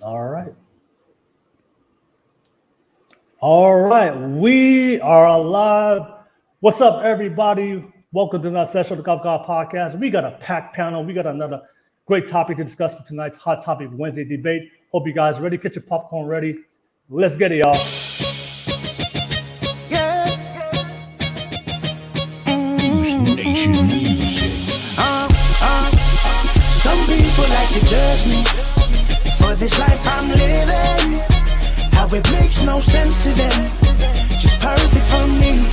All right. All right. We are live. What's up, everybody? Welcome to another session of the Golf God Podcast. We got a packed panel. We got another great topic to discuss for tonight's Hot Topic Wednesday debate. Hope you guys are ready. Get your popcorn ready. Let's get it, y'all. Nation music. Some people like to judge me for this life I'm living. How it makes no sense to them. Just perfect for me.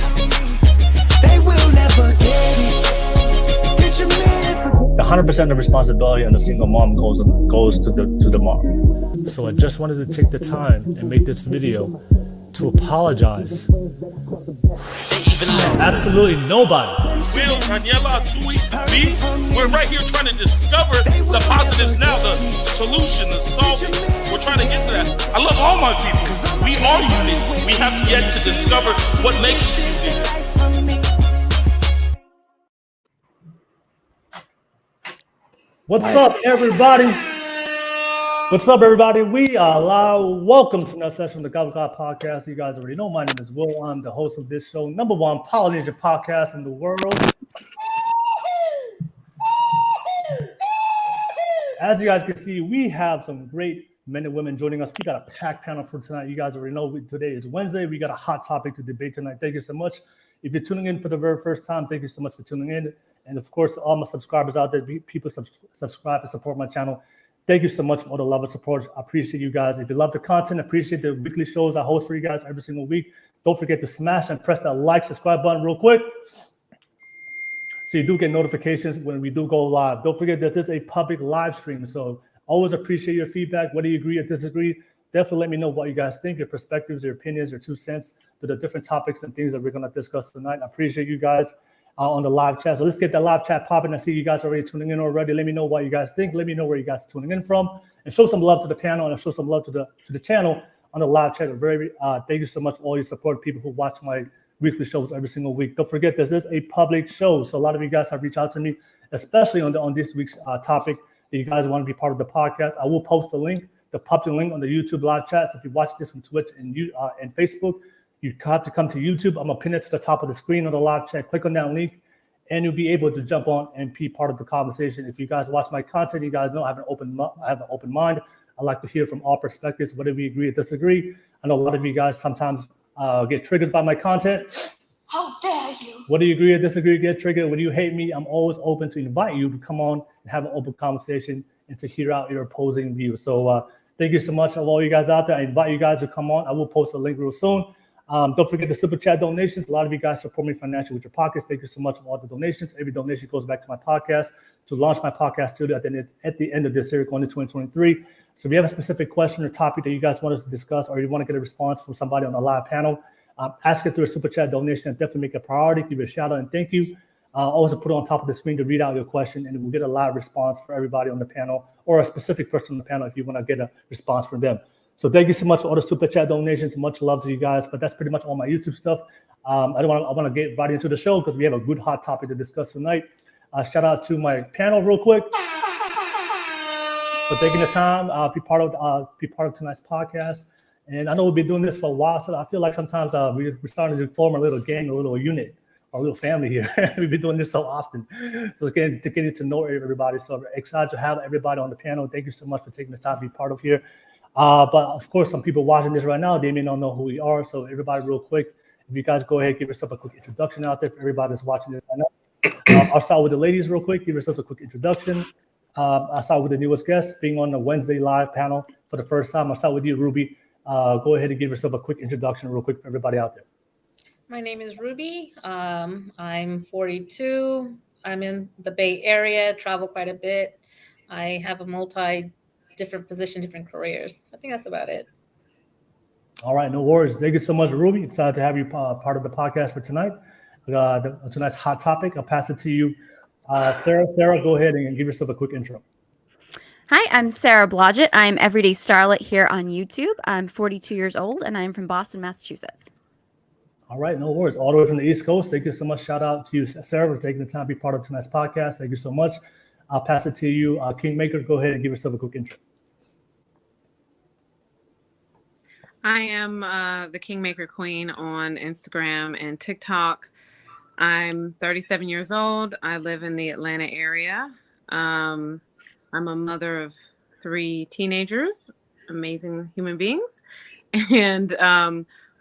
They will never get it. Picture me. The 100% of the responsibility on a single mom goes to the mom. So I just wanted to take the time and make this video to apologize. Absolutely nobody. Will, Daniela, Tui, B, we're right here trying to discover the positives now, the solution, the solving. We're trying to get to that. I love all my people. We are unique. We have to yet to discover what makes us unique. What's up, everybody? What's up, everybody? We are live. Welcome to another session of the Golf God Podcast. You guys already know my name is Will. I'm the host of this show, number one Polynesian podcast in the world. As you guys can see, we have some great men and women joining us. We got a packed panel for tonight. You guys already know today is Wednesday. We got a hot topic to debate tonight. Thank you so much. If you're tuning in for the very first time, thank you so much for tuning in. And of course, all my subscribers out there, people subscribe and support my channel. Thank you so much for all the love and support. I appreciate you guys. If you love the content, appreciate the weekly shows I host for you guys every single week. Don't forget to smash and press that like, subscribe button real quick so you do get notifications when we do go live. Don't forget that this is a public live stream, so always appreciate your feedback. Whether you agree or disagree, definitely let me know what you guys think, your perspectives, your opinions, your 2 cents to the different topics and things that we're going to discuss tonight. I appreciate you guys on the live chat. So let's get that live chat popping. I see you guys already tuning in already. Let me know what you guys think. Let me know where you guys are tuning in from, and show some love to the panel and show some love to the channel on the live chat. Thank you so much for all your support, people who watch my weekly shows every single week. Don't forget, this is a public show, so a lot of you guys have reached out to me, especially on this week's topic. That you guys want to be part of the podcast. I will post the public link on the YouTube live chat. So if you watch this from Twitch and Facebook, you have to come to YouTube. I'm gonna pin it to the top of the screen on the live chat. Click on that link, and you'll be able to jump on and be part of the conversation. If you guys watch my content, you guys know I have an open mind. I like to hear from all perspectives, whether we agree or disagree. I know a lot of you guys sometimes get triggered by my content. How dare you? Whether you agree or disagree, get triggered. When you hate me, I'm always open to invite you to come on and have an open conversation and to hear out your opposing views. So thank you so much of all you guys out there. I invite you guys to come on. I will post a link real soon. Don't forget the super chat donations. A lot of you guys support me financially with your pockets. Thank you so much for all the donations. Every donation goes back to my podcast to launch my podcast studio at the end of this year, going to 2023. So if you have a specific question or topic that you guys want us to discuss, or you want to get a response from somebody on the live panel, ask it through a super chat donation and definitely make it a priority. Give you a shout out and thank you. Always put it on top of the screen to read out your question, and we'll get a live response for everybody on the panel, or a specific person on the panel if you want to get a response from them. So thank you so much for all the super chat donations. Much love to you guys. But that's pretty much all my YouTube stuff. I want to get right into the show because we have a good hot topic to discuss tonight. Shout out to my panel real quick for taking the time to be part of tonight's podcast. And I know we've been doing this for a while, so I feel like sometimes we're starting to form a little gang, a little unit, or a little family here. We've been doing this so often, so getting to know everybody. So I'm excited to have everybody on the panel. Thank you so much for taking the time to be part of here. But of course, some people watching this right now, they may not know who we are. So everybody real quick, if you guys go ahead, give yourself a quick introduction out there for everybody that's watching this right now. I'll start with the ladies real quick. Give yourselves a quick introduction. I'll start with the newest guest being on the Wednesday live panel for the first time. I'll start with you, Ruby. Go ahead and give yourself a quick introduction real quick for everybody out there. My name is Ruby. I'm 42. I'm in the Bay Area, travel quite a bit. I have a different position, different careers. I think that's about it. All right, no worries. Thank you so much, Ruby. Excited to have you part of the podcast for tonight. Tonight's hot topic. I'll pass it to you, Sarah. Sarah, go ahead and give yourself a quick intro. Hi, I'm Sarah Blodgett. I'm Everyday Starlet here on YouTube. I'm 42 years old, and I'm from Boston, Massachusetts. All right, no worries. All the way from the East Coast. Thank you so much. Shout out to you, Sarah, for taking the time to be part of tonight's podcast. Thank you so much. I'll pass it to you, Kingmaker. Go ahead and give yourself a quick intro. I am the Kingmaker Queen on Instagram and TikTok. I'm 37 years old. I live in the Atlanta area. I'm a mother of 3 teenagers, amazing human beings. And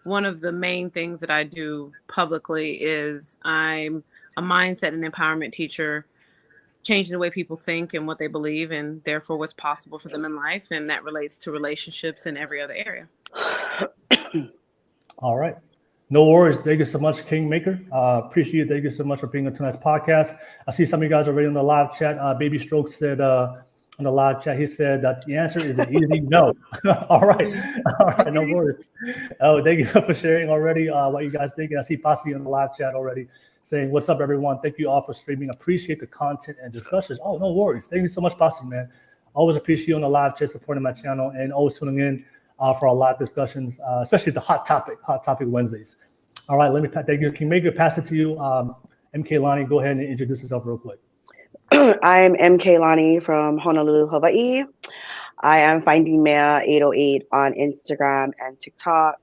one of the main things that I do publicly is I'm a mindset and empowerment teacher, changing the way people think and what they believe, and therefore what's possible for them in life. And that relates to relationships in every other area. All right. No worries. Thank you so much, Kingmaker. Appreciate it. Thank you so much for being on tonight's podcast. I see some of you guys already on the live chat. Baby Stroke said on the live chat, he said that the answer is an easy no. All right. All right. No worries. Oh, thank you for sharing already what you guys think. I see Posse on the live chat already saying, what's up, everyone? Thank you all for streaming. Appreciate the content and discussions. Oh, no worries. Thank you so much, Posse, man. Always appreciate you on the live chat supporting my channel and always tuning in for our live discussions, especially the Hot Topic Wednesdays. All right, let me thank you. Kingmaker, pass it to you. MK Lonnie, go ahead and introduce yourself real quick. I'm MK Lonnie from Honolulu, Hawaii. I am Finding Mea 808 on Instagram and TikTok.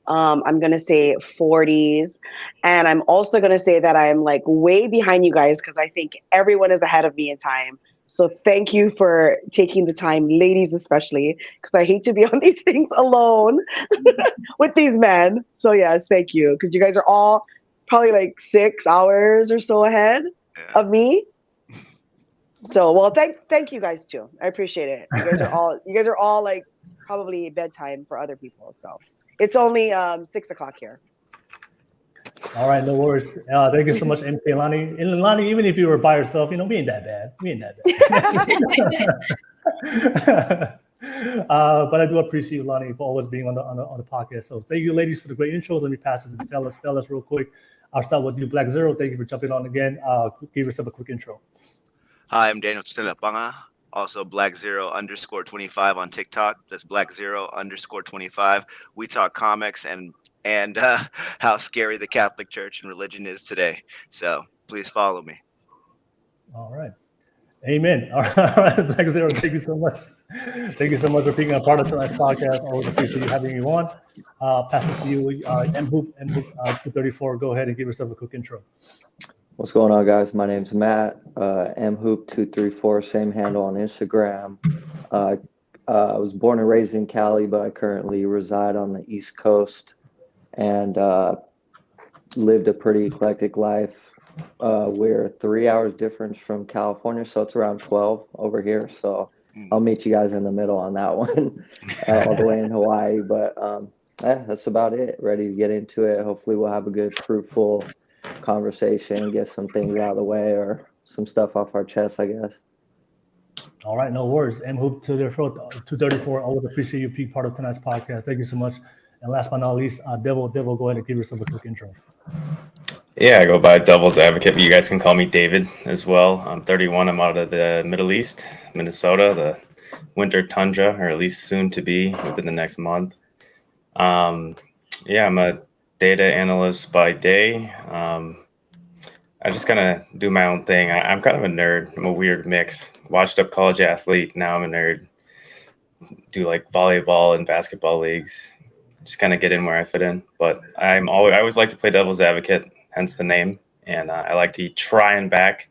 I'm going to say 40s. And I'm also going to say that I'm like way behind you guys because I think everyone is ahead of me in time. So thank you for taking the time, ladies especially, because I hate to be on these things alone with these men. So yes, thank you, because you guys are all probably like 6 hours or so ahead of me. So well, thank you guys too. I appreciate it. You guys are all like probably bedtime for other people. So it's only 6 o'clock here. All right, no worries. Thank you so much, MK Lonnie. And Lonnie, even if you were by yourself, we ain't that bad. But I do appreciate you, Lonnie, for always being on the podcast. So thank you, ladies, for the great intros. Let me pass it to the fellas real quick. I'll start with you, Blackzero. Thank you for jumping on again. Give yourself a quick intro. Hi, I'm Daniel Stilapanga, also Blackzero_25 on TikTok. That's Blackzero_25. We talk comics and how scary the Catholic Church and religion is today. So please follow me. All right. Amen. All right, Blackzero, thank you so much. Thank you so much for being a part of tonight's podcast. Always appreciate you having you on. Pass it to you, Mhoop 234. Go ahead and give yourself a quick intro. What's going on, guys? My name's Matt, Mhoop 234, same handle on Instagram. I was born and raised in Cali, but I currently reside on the East Coast and lived a pretty eclectic life. We're 3 hours difference from California, so it's around 12 over here. So I'll meet you guys in the middle on that one, all the way in Hawaii. But that's about it. Ready to get into it. Hopefully we'll have a good, fruitful conversation, get some things out of the way or some stuff off our chest, I guess. All right, no worries. Mhoop 234, always appreciate you being part of tonight's podcast. Thank you so much. And last but not least, Devil, go ahead and give yourself a quick intro. Yeah, I go by Devil's Advocate, but you guys can call me David as well. I'm 31. I'm out of the Middle East, Minnesota, the winter tundra, or at least soon to be within the next month. I'm a data analyst by day. I just kind of do my own thing. I'm kind of a nerd. I'm a weird mix. Washed up college athlete. Now I'm a nerd. Do like volleyball and basketball leagues. Just kind of get in where I fit in. But I always like to play devil's advocate, hence the name. And I like to try and back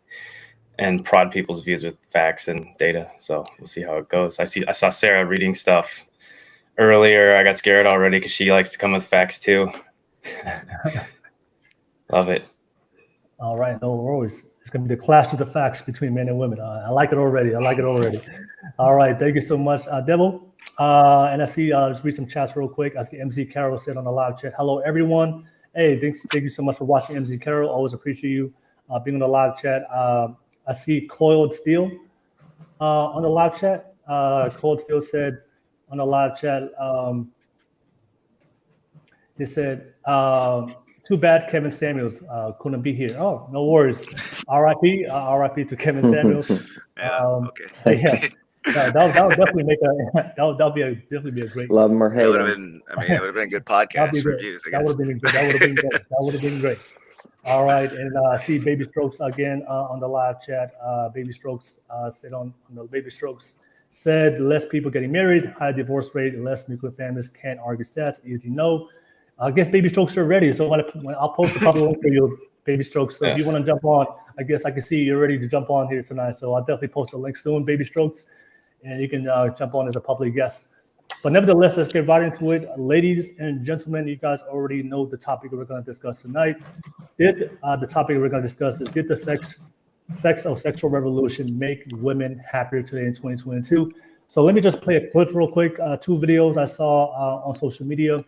and prod people's views with facts and data. So we'll see how it goes. I saw Sarah reading stuff earlier. I got scared already because she likes to come with facts too. Love it. All right, no worries. It's going to be the clash of the facts between men and women. I like it already. All right, thank you so much, Devil. And I see, just read some chats real quick. I see MZ Carol said on the live chat, hello, everyone. Hey, thank you so much for watching, MZ Carol. Always appreciate you being on the live chat. I see Coiled Steel on the live chat. Coiled Steel said on the live chat, he said, too bad Kevin Samuels couldn't be here. Oh, no worries. R.I.P. R.I.P. to Kevin Samuels. Okay. Yeah. That would definitely make definitely be a great. Love him or hate him. It would have been a good podcast reviews. That would have been great. All right, and see Baby Strokes again on the live chat. Baby Strokes said on the Baby Strokes Said less people getting married, high divorce rate, less nuclear families. Can't argue stats. Easy no. I guess baby strokes are ready. So I'll post a couple links for you, baby strokes. So if you want to jump on, I guess I can see you're ready to jump on here tonight. So I'll definitely post a link soon, baby strokes, and you can jump on as a public guest. But nevertheless, let's get right into it. Ladies and gentlemen, you guys already know the topic we're going to discuss tonight. The topic we're going to discuss is, did the sex or sexual revolution make women happier today in 2022? So let me just play a clip real quick. 2 videos I saw on social media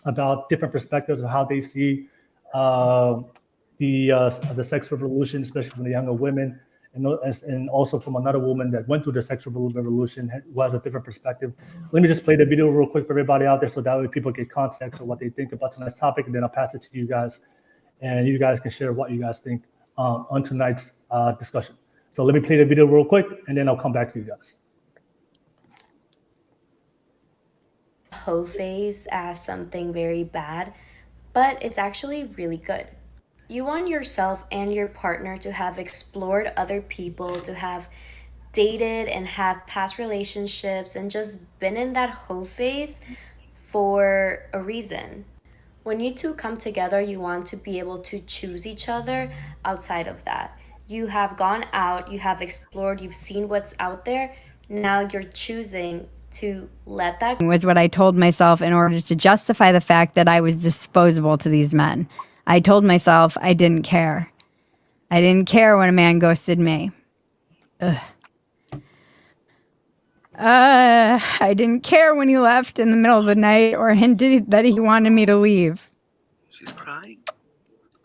about different perspectives of how they see the sex revolution, especially from the younger women, and also from another woman that went through the sexual revolution who has a different perspective. Let me just play the video real quick for everybody out there, so that way people get context of what they think about tonight's topic, and then I'll pass it to you guys, and you guys can share what you guys think on tonight's discussion. So let me play the video real quick, and then I'll come back to you guys. Hoe phase as something very bad, but it's actually really good. You want yourself and your partner to have explored other people, to have dated and have past relationships and just been in that hoe phase for a reason. When you two come together, you want to be able to choose each other outside of that. You have gone out, you have explored, you've seen what's out there. Now you're choosing to let that was what I told myself in order to justify the fact that I was disposable to these men. I told myself I didn't care. I didn't care when a man ghosted me. I didn't care when he left in the middle of the night or hinted that he wanted me to leave. She's crying.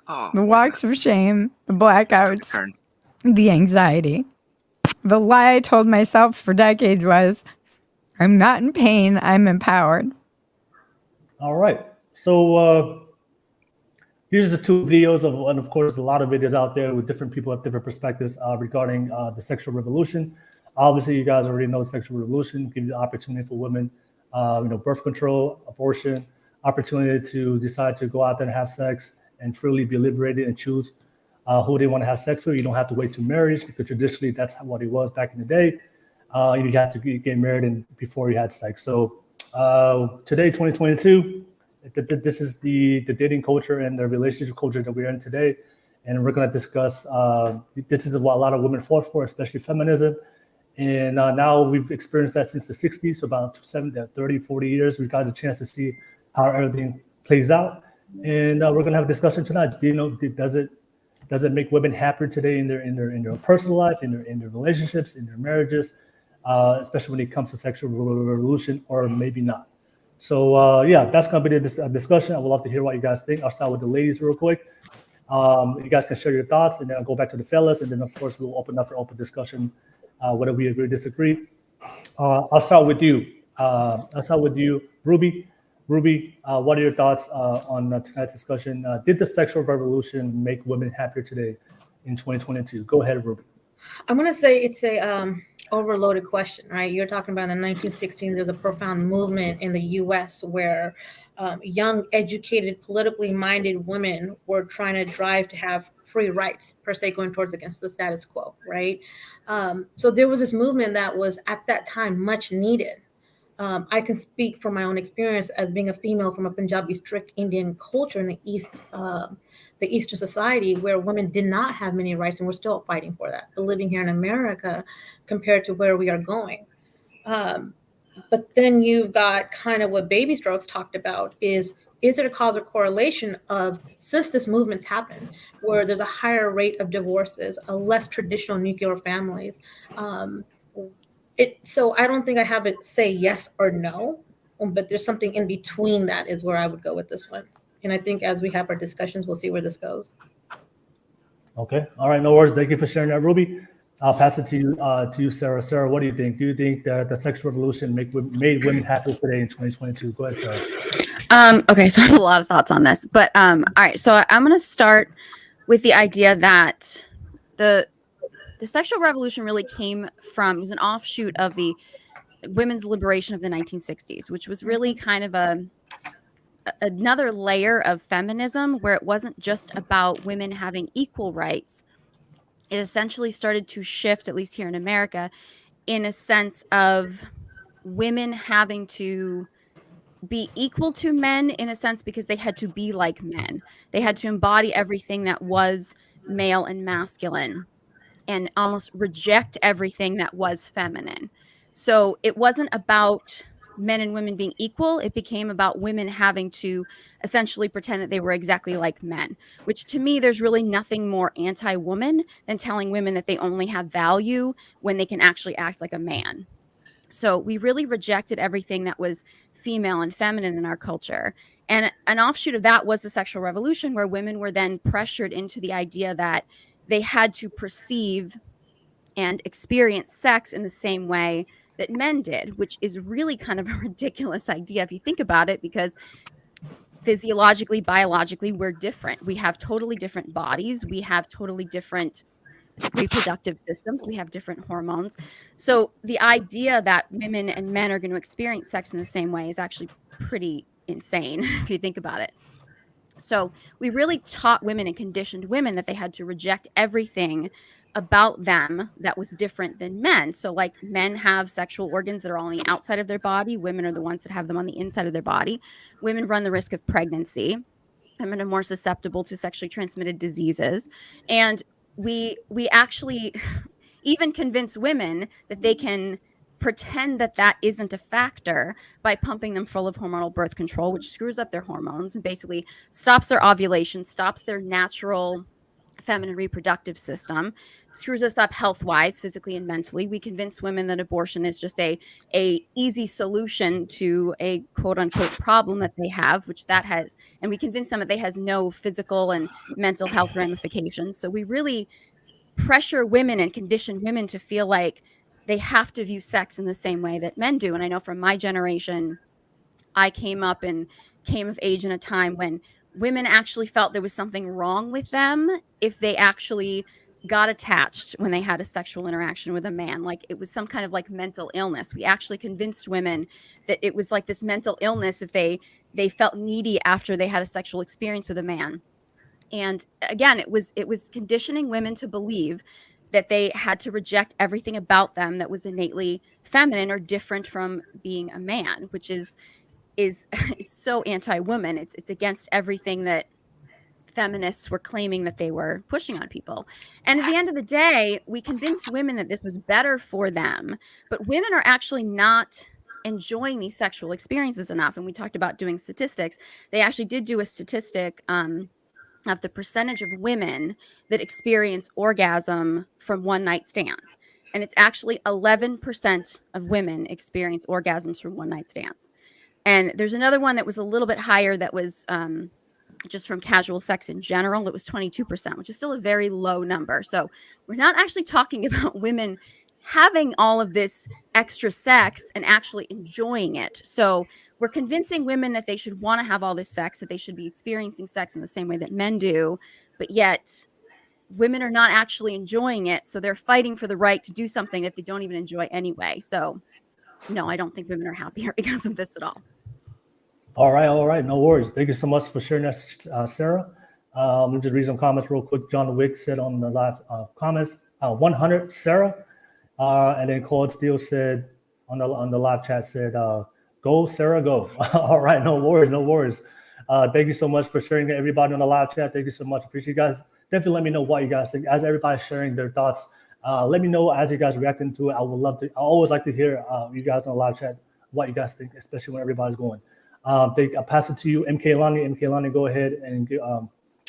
Oh, The walks of shame, the blackouts, the anxiety. The lie I told myself for decades was, I'm not in pain, I'm empowered. All right. So these are the 2 videos and of course, a lot of videos out there with different people have different perspectives regarding the sexual revolution. Obviously, you guys already know the sexual revolution gives the opportunity for women, birth control, abortion, opportunity to decide to go out there and have sex and freely be liberated and choose who they want to have sex with. You don't have to wait to marriage, because traditionally that's what it was back in the day. You had to get married and before you had sex. So today, 2022, this is the dating culture and the relationship culture that we're in today. And we're going to discuss, this is what a lot of women fought for, especially feminism. And now we've experienced that since the 60s, so about 30, 40 years. We've got a chance to see how everything plays out. And we're going to have a discussion tonight. Does it make women happier today in their personal life, in their relationships, in their marriages, especially when it comes to sexual revolution, or maybe not? So that's going to be the discussion. I would love to hear what you guys think. I'll start with the ladies real quick. You guys can share your thoughts, and then I'll go back to the fellas, and then of course we'll open up for open discussion, whether we agree or disagree. I'll start with you. Ruby. Ruby, what are your thoughts on tonight's discussion? Did the sexual revolution make women happier today in 2022? Go ahead, Ruby. I'm going to say it's a overloaded question, right? You're talking about in the 1916s, there's a profound movement in the U.S. where young, educated, politically minded women were trying to drive to have free rights, per se, going towards against the status quo, right? So there was this movement that was at that time much needed. I can speak from my own experience as being a female from a Punjabi strict Indian culture in the Eastern society, where women did not have many rights, and we're still fighting for that. But living here in America, compared to where we are going. But then you've got kind of what Baby Strokes talked about is it a cause or correlation of, since this movement's happened, where there's a higher rate of divorces, a less traditional nuclear families, so I don't think I have it say yes or no, but there's something in between that is where I would go with this one. And I think as we have our discussions, we'll see where this goes. Okay. All right. No worries. Thank you for sharing that, Ruby. I'll pass it to you, Sarah. Sarah, what do you think? Do you think that the sexual revolution made women happy today in 2022? Go ahead, Sarah. Okay, so I have a lot of thoughts on this, but all right. So I'm going to start with the idea that the sexual revolution really came from, it was an offshoot of the women's liberation of the 1960s, which was really kind of another layer of feminism, where it wasn't just about women having equal rights. It essentially started to shift, at least here in America, in a sense of women having to be equal to men in a sense because they had to be like men. They had to embody everything that was male and masculine and almost reject everything that was feminine. So it wasn't about men and women being equal. It became about women having to essentially pretend that they were exactly like men, which to me, there's really nothing more anti woman than telling women that they only have value when they can actually act like a man. So we really rejected everything that was female and feminine in our culture. And an offshoot of that was the sexual revolution, where women were then pressured into the idea that they had to perceive and experience sex in the same way that men did, which is really kind of a ridiculous idea if you think about it, because physiologically, biologically, we're different. We have totally different bodies. We have totally different reproductive systems. We have different hormones. So the idea that women and men are going to experience sex in the same way is actually pretty insane if you think about it. So we really taught women and conditioned women that they had to reject everything about them that was different than men. So like men have sexual organs that are on the outside of their body. Women are the ones that have them on the inside of their body. Women run the risk of pregnancy. Women are more susceptible to sexually transmitted diseases. And we actually even convince women that they can pretend that that isn't a factor by pumping them full of hormonal birth control, which screws up their hormones and basically stops their ovulation, stops their natural feminine reproductive system, screws us up health-wise, physically and mentally. We convince women that abortion is just a easy solution to a quote unquote problem that they have, which that has, and we convince them that they has no physical and mental health ramifications. So we really pressure women and condition women to feel like they have to view sex in the same way that men do. And I know from my generation, I came up and came of age in a time when women actually felt there was something wrong with them if they actually got attached when they had a sexual interaction with a man. Like it was some kind of like mental illness. We actually convinced women that it was like this mental illness if they felt needy after they had a sexual experience with a man. And again, it was conditioning women to believe that they had to reject everything about them that was innately feminine or different from being a man, which is so anti-woman. It's against everything that feminists were claiming that they were pushing on people. And at the end of the day, we convinced women that this was better for them, but women are actually not enjoying these sexual experiences enough. And we talked about doing statistics. They actually did do a statistic of the percentage of women that experience orgasm from one night stands. And it's actually 11% of women experience orgasms from one night stands. And there's another one that was a little bit higher that was just from casual sex in general. That was 22%, which is still a very low number. So we're not actually talking about women having all of this extra sex and actually enjoying it. So we're convincing women that they should want to have all this sex, that they should be experiencing sex in the same way that men do, but yet women are not actually enjoying it. So they're fighting for the right to do something that they don't even enjoy anyway. So no, I don't think women are happier because of this at all. All right. No worries. Thank you so much for sharing that, Sarah. Let me just read some comments real quick. John Wick said on the live comments, 100, Sarah. And then Claude Steele said on the live chat said, go, Sarah, go. All right, no worries. Thank you so much for sharing, everybody on the live chat. Thank you so much. Appreciate you guys. Definitely let me know what you guys think. As everybody's sharing their thoughts, let me know as you guys reacting to it. I would love to. I always like to hear you guys on the live chat what you guys think, especially when everybody's going. I'll pass it to you, MK Lani. MK Lani, go ahead and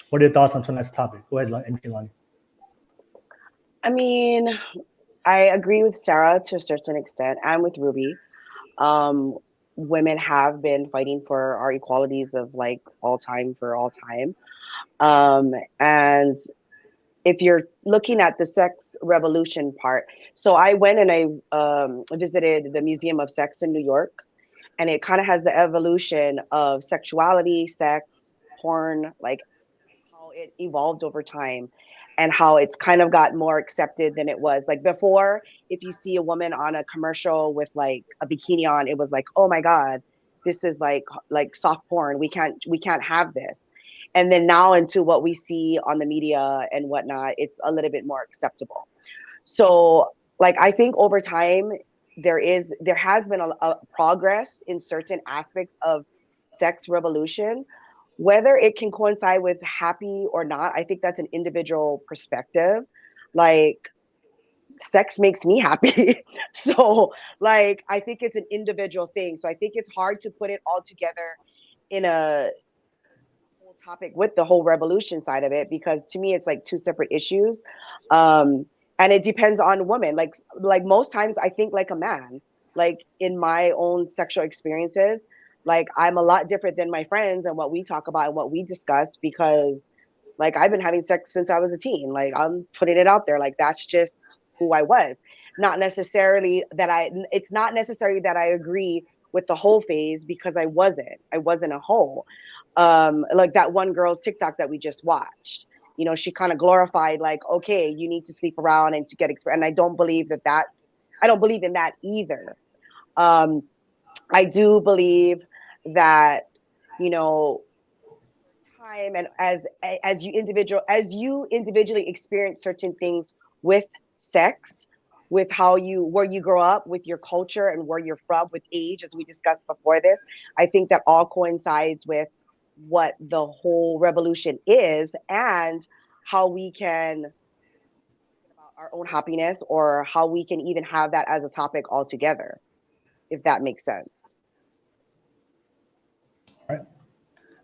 what are your thoughts on tonight's topic? Go ahead, MK Lani. I mean, I agree with Sarah to a certain extent and with Ruby. Women have been fighting for our equalities of like all time. And if you're looking at the sex revolution part, so I went and I visited the Museum of Sex in New York, and it kind of has the evolution of sexuality, sex, porn, like how it evolved over time and how it's kind of got more accepted than it was. Like before, if you see a woman on a commercial with like a bikini on, it was like, oh my God, this is like soft porn. We can't have this. And then now into what we see on the media and whatnot, it's a little bit more acceptable. So like, I think over time there has been a progress in certain aspects of sex revolution. Whether it can coincide with happy or not, I think that's an individual perspective. Like, sex makes me happy. So, like, I think it's an individual thing. So I think it's hard to put it all together in a whole topic with the whole revolution side of it, because to me it's like two separate issues. And it depends on women. Like most times I think like a man. Like in my own sexual experiences, like I'm a lot different than my friends and what we talk about and what we discuss, because like I've been having sex since I was a teen. Like, I'm putting it out there. Like, that's just who I was. Not necessarily that it's not necessarily that I agree with the whole phase, because I wasn't a whole. Like that one girl's TikTok that we just watched. You know, she kind of glorified like, okay, you need to sleep around and to get experience. And I don't believe I don't believe in that either. I do believe that, you know, time, and as you individually experience certain things with sex, with where you grow up, with your culture and where you're from, with age, as we discussed before this, I think that all coincides with what the whole revolution is, and how we can about our own happiness, or how we can even have that as a topic altogether, if that makes sense. All right.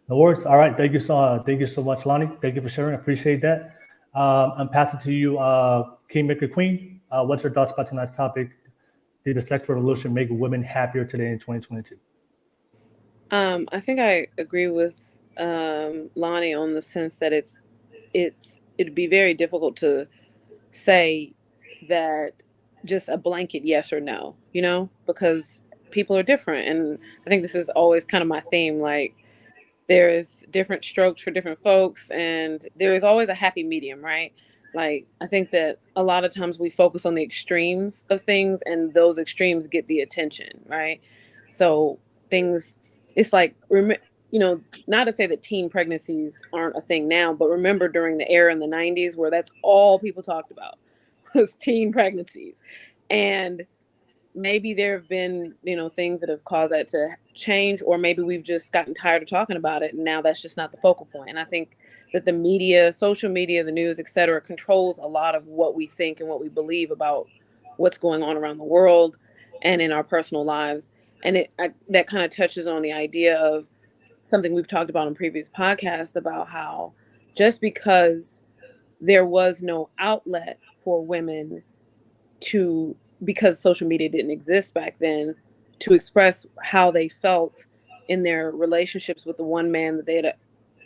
No worries. All right. Thank you so much, Lonnie. Thank you for sharing. I appreciate that. I'm passing to you, Kingmaker Queen. What's your thoughts about tonight's topic? Did the sex revolution make women happier today in 2022? I think I agree with Lonnie on the sense that it'd be very difficult to say that just a blanket yes or no, you know, because people are different. And I think this is always kind of my theme. Like, there's different strokes for different folks, and there is always a happy medium, right? Like, I think that a lot of times we focus on the extremes of things, and those extremes get the attention, right? So things, it's like, you know, not to say that teen pregnancies aren't a thing now, but remember during the era in the 90s where that's all people talked about was teen pregnancies. And maybe there have been, you know, things that have caused that to change, or maybe we've just gotten tired of talking about it, and now that's just not the focal point. And I think that the media, social media, the news, et cetera, controls a lot of what we think and what we believe about what's going on around the world and in our personal lives. And that kind of touches on the idea of something we've talked about in previous podcasts, about how just because there was no outlet for women because social media didn't exist back then, to express how they felt in their relationships with the one man that they had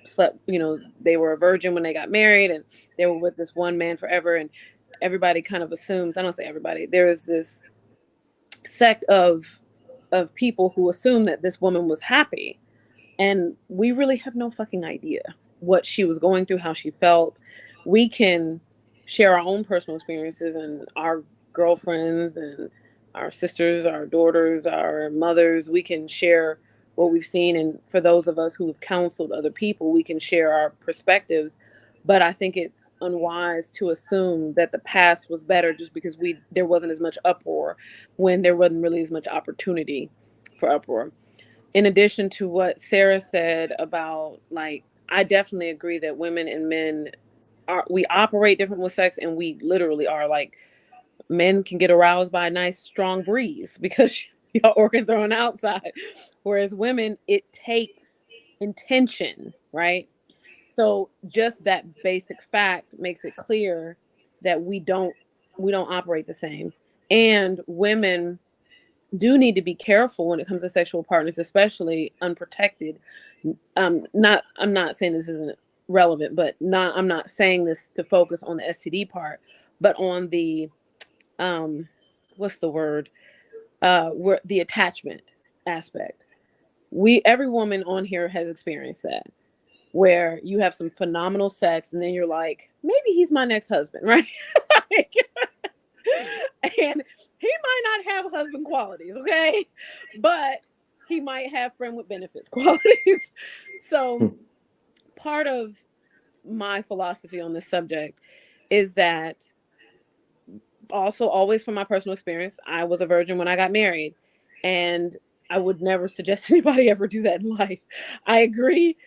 slept, you know, they were a virgin when they got married, and they were with this one man forever. And everybody kind of assumes, I don't say everybody, there is this sect of people who assume that this woman was happy. And we really have no fucking idea what she was going through, how she felt. We can share our own personal experiences, and our girlfriends and our sisters, our daughters, our mothers, we can share what we've seen. And for those of us who have counseled other people, we can share our perspectives. But I think it's unwise to assume that the past was better just because there wasn't as much uproar, when there wasn't really as much opportunity for uproar. In addition to what Sarah said about, like, I definitely agree that women and men we operate different with sex, and we literally are. Like, men can get aroused by a nice strong breeze because your organs are on the outside, whereas women, it takes intention, right? So just that basic fact makes it clear that we don't operate the same. And women do need to be careful when it comes to sexual partners, especially unprotected. I'm not saying this isn't relevant, but I'm not saying this to focus on the STD part, but on the what's the word? Where the attachment aspect. Every woman on here has experienced that, where you have some phenomenal sex, and then you're like, maybe he's my next husband, right? And he might not have husband qualities, okay? But he might have friend with benefits qualities. So part of my philosophy on this subject is that also always from my personal experience, I was a virgin when I got married, and I would never suggest anybody ever do that in life. I agree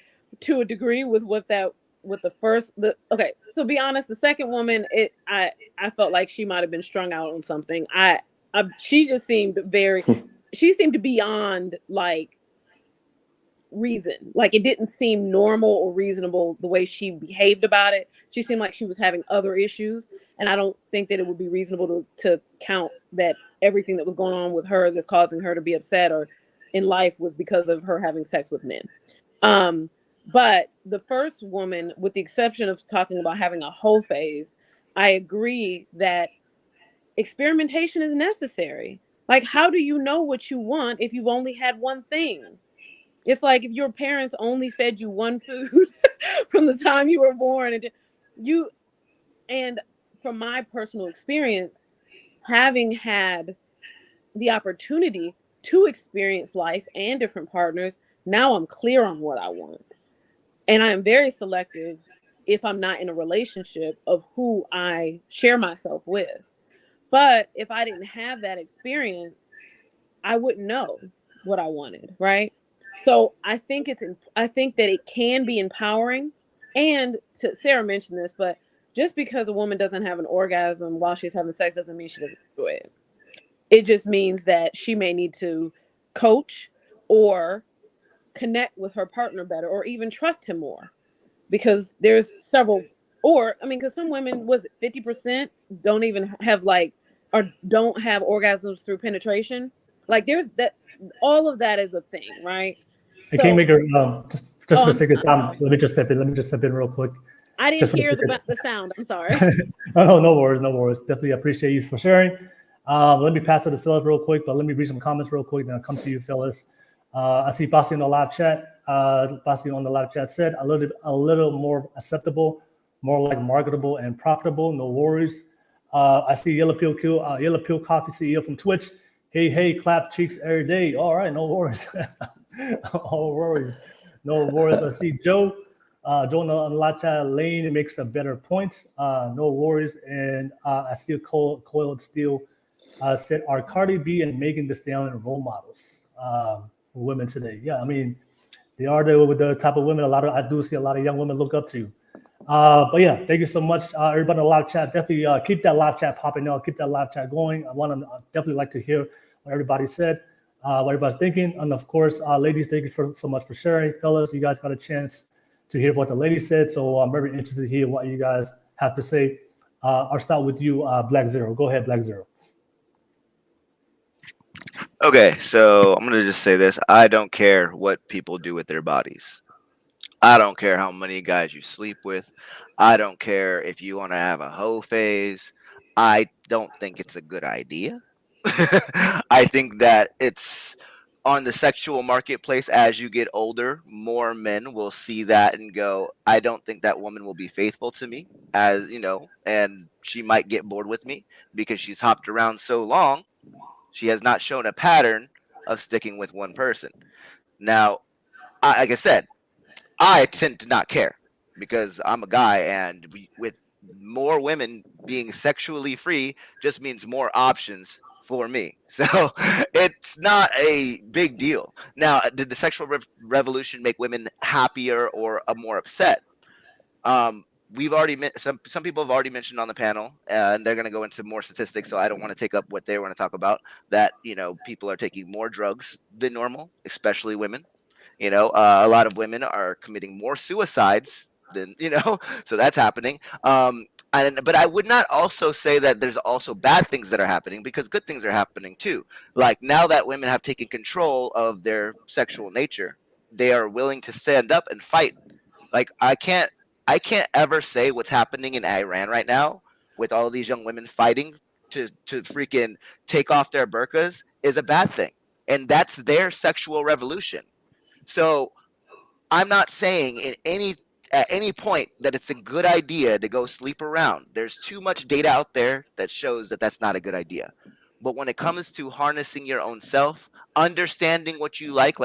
to a degree with okay, so be honest, the second woman, I felt like she might have been strung out on something. She just seemed she seemed beyond like reason. Like it didn't seem normal or reasonable the way she behaved about it. She seemed like she was having other issues, and I don't think that it would be reasonable to count that everything that was going on with her that's causing her to be upset or in life was because of her having sex with men. But the first woman, with the exception of talking about having a whole phase, I agree that experimentation is necessary. Like, how do you know what you want if you've only had one thing? It's like if your parents only fed you one food from the time you were born, and from my personal experience, having had the opportunity to experience life and different partners, now I'm clear on what I want. And I am very selective if I'm not in a relationship of who I share myself with. But if I didn't have that experience, I wouldn't know what I wanted, right? So I think that it can be empowering. And Sarah mentioned this, but just because a woman doesn't have an orgasm while she's having sex doesn't mean she doesn't enjoy it. It just means that she may need to coach or connect with her partner better or even trust him more, because there's several, or I mean, because some women, was it 50% don't even have or don't have orgasms through penetration. Like there's that, all of that is a thing, right? Hey, Kingmaker, just for the sake of time, let me just step in real quick. I didn't hear the sound. I'm sorry. Oh, no worries, no worries. Definitely appreciate you for sharing. Let me pass it to Phyllis real quick, but let me read some comments real quick, then I'll come to you, Phyllis. I see Basti in the live chat. Basti on the live chat said a little more acceptable, more like marketable and profitable. No worries. I see Yellow Pill Coffee CEO from Twitch. Hey, clap cheeks every day. All right, no worries. No worries. No worries. I see Joe. Joe on the live chat. Lane makes a better point. No worries. And I see Coiled Steel said, are Cardi B and Megan Thee Stallion role models for women today? Yeah, I mean, they are the type of women I do see a lot of young women look up to. But yeah, thank you so much, everybody in the live chat. Definitely keep that live chat popping out, keep that live chat going. I definitely like to hear what everybody said, what everybody's thinking. And of course, ladies, thank you so much for sharing. Fellas, you guys got a chance to hear what the ladies said. So I'm very interested to hear what you guys have to say. I'll start with you, Blackzero. Go ahead, Blackzero. Okay, so I'm gonna just say this. I don't care what people do with their bodies. I don't care how many guys you sleep with. I don't care if you want to have a hoe phase. I don't think it's a good idea. I think that it's on the sexual marketplace. As you get older, more men will see that and go, I don't think that woman will be faithful to me, as you know, and she might get bored with me because she's hopped around so long. She has not shown a pattern of sticking with one person. Now, like I said, I tend to not care because I'm a guy, and with more women being sexually free just means more options for me. So it's not a big deal. Now, did the sexual revolution make women happier or more upset? We've already some people have already mentioned on the panel, and they're going to go into more statistics. So I don't want to take up what they want to talk about. That people are taking more drugs than normal, especially women. A lot of women are committing more suicides than so that's happening. But I would not also say that there's also bad things that are happening, because good things are happening too. Like, now that women have taken control of their sexual nature, they are willing to stand up and fight. Like, I can't ever say what's happening in Iran right now with all of these young women fighting to freaking take off their burqas is a bad thing. And that's their sexual revolution. So I'm not saying at any point that it's a good idea to go sleep around. There's too much data out there that shows that that's not a good idea. But when it comes to harnessing your own self, understanding what you like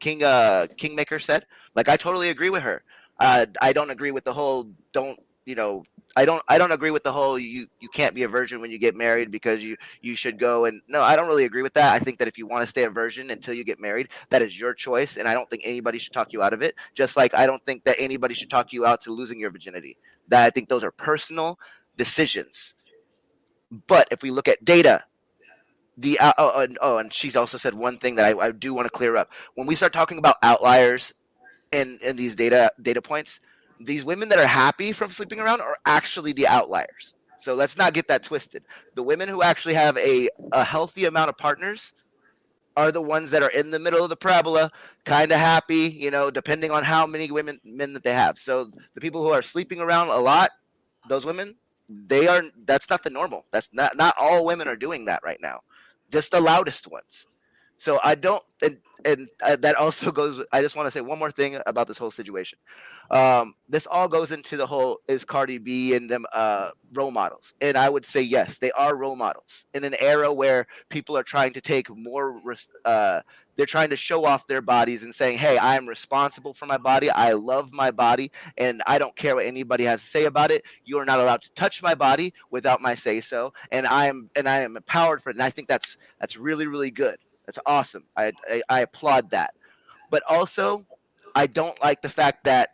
Kingmaker said, like, I totally agree with her. I don't agree with the whole don't you know, I don't agree with the whole you can't be a virgin when you get married because you should go, and no, I don't really agree with that. I think that if you want to stay a virgin until you get married, that is your choice, and I don't think anybody should talk you out of it. Just like I don't think that anybody should talk you out to losing your virginity. That I think those are personal decisions. But if we look at data, and she's also said one thing that I do want to clear up. When we start talking about outliers in these data points, these women that are happy from sleeping around are actually the outliers. So let's not get that twisted. The women who actually have a healthy amount of partners are the ones that are in the middle of the parabola, kind of happy, depending on how many men that they have. So the people who are sleeping around a lot, those women, that's not the normal. That's not all women are doing that right now. Just the loudest ones. So I don't, and that also goes. I just want to say one more thing about this whole situation. This all goes into the whole, is Cardi B and them role models, and I would say yes, they are role models in an era where people are trying to take more. They're trying to show off their bodies and saying, "Hey, I am responsible for my body. I love my body, and I don't care what anybody has to say about it. You are not allowed to touch my body without my say so, and I am empowered for it." And I think that's really, really good. That's awesome. I applaud that. But also, I don't like the fact that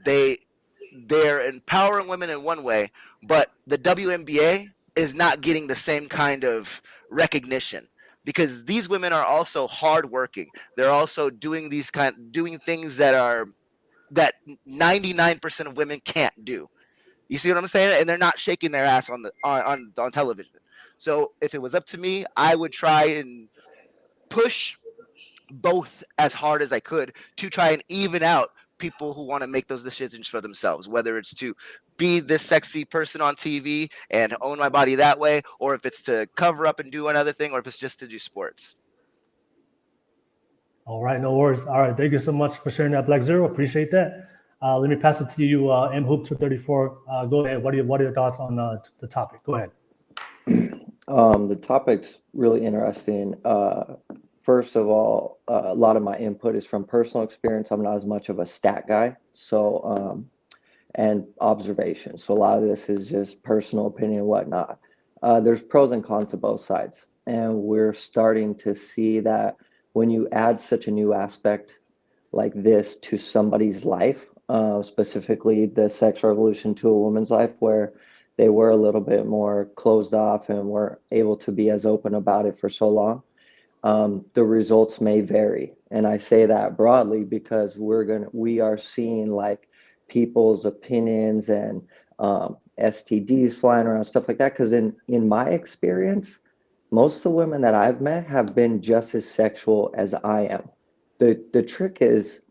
they're empowering women in one way, but the WNBA is not getting the same kind of recognition, because these women are also hardworking. They're also doing things that 99% of women can't do. You see what I'm saying? And they're not shaking their ass on television. So if it was up to me, I would try and push both as hard as I could to try and even out people who want to make those decisions for themselves, whether it's to be this sexy person on TV and own my body that way, or if it's to cover up and do another thing, or if it's just to do sports. All right, no worries. All right, thank you so much for sharing that, Blackzero. Appreciate that. Let me pass it to you, Mhoop 234. Go ahead. What are your thoughts on the topic? Go ahead. The topic's really interesting. First of all, a lot of my input is from personal experience. I'm not as much of a stat guy, so and observation. So a lot of this is just personal opinion and whatnot. There's pros and cons to both sides, and we're starting to see that when you add such a new aspect like this to somebody's life, specifically the sex revolution to a woman's life, where they were a little bit more closed off and weren't able to be as open about it for so long. The results may vary. And I say that broadly because we are seeing like people's opinions and STDs flying around, stuff like that. Because in my experience, most of the women that I've met have been just as sexual as I am. The trick is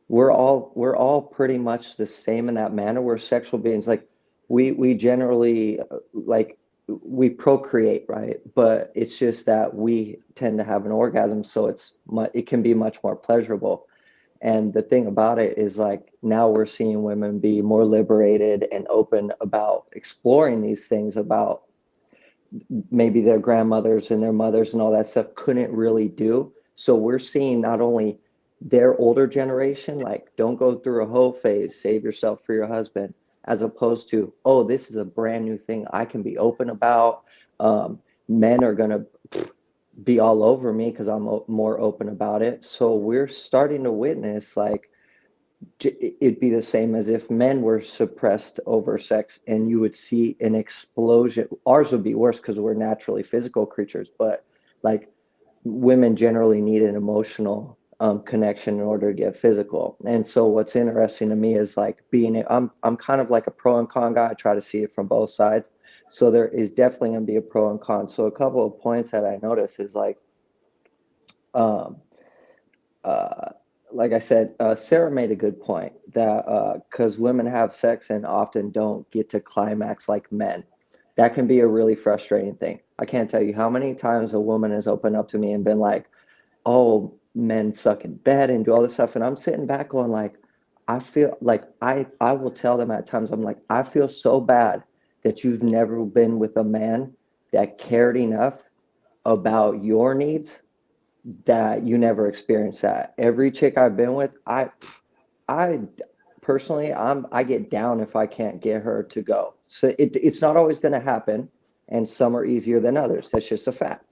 we're all pretty much the same in that manner. We're sexual beings. Like we generally we procreate, right? But it's just that we tend to have an orgasm, so it can be much more pleasurable. And the thing about it is, like, now we're seeing women be more liberated and open about exploring these things about maybe their grandmothers and their mothers and all that stuff couldn't really do. So we're seeing not only their older generation, like, don't go through a hoe phase, save yourself for your husband, as opposed to, oh, this is a brand new thing I can be open about. Men are going to be all over me because I'm more open about it. So we're starting to witness, like, it'd be the same as if men were suppressed over sex, and you would see an explosion. Ours would be worse because we're naturally physical creatures, but like women generally need an emotional connection in order to get physical. And so what's interesting to me is, like, I'm kind of like a pro and con guy. I try to see it from both sides. So there is definitely going to be a pro and con. So a couple of points that I notice is, like I said, Sarah made a good point that because women have sex and often don't get to climax like men, that can be a really frustrating thing. I can't tell you how many times a woman has opened up to me and been like, oh, men suck in bed and do all this stuff. And I'm sitting back going, like, I feel like I will tell them at times, I'm like, I feel so bad that you've never been with a man that cared enough about your needs that you never experienced that. Every chick I've been with, I personally, I get down if I can't get her to go. So it's not always going to happen, and some are easier than others. That's just a fact.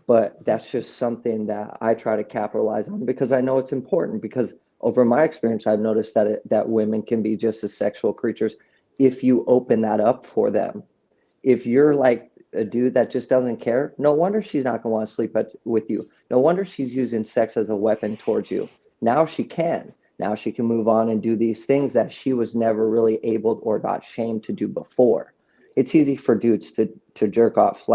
But that's just something that I try to capitalize on because I know it's important. Because over my experience, I've noticed that women can be just as sexual creatures if you open that up for them. If you're like a dude that just doesn't care, no wonder she's not going to want to sleep with you. No wonder she's using sex as a weapon towards you. Now she can. Now she can move on and do these things that she was never really able or got shamed to do before. It's easy for dudes to jerk off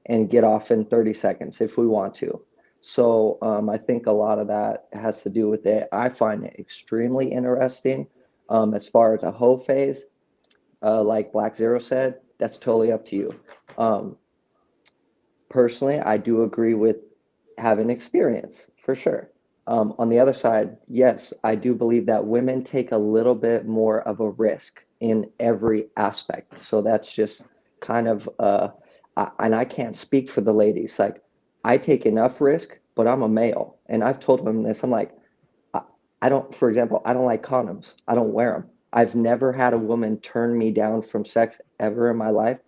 and get off in 30 seconds if we want to. So I think a lot of that has to do with it. I find it extremely interesting. As far as a hoe phase, like Blackzero said, that's totally up to you. Personally, I do agree with having experience for sure. On the other side, yes, I do believe that women take a little bit more of a risk in every aspect. So that's just kind of, and I can't speak for the ladies. Like, I take enough risk, but I'm a male. And I've told them this. I'm like, I don't, for example, I don't like condoms. I don't wear them. I've never had a woman turn me down from sex ever in my life.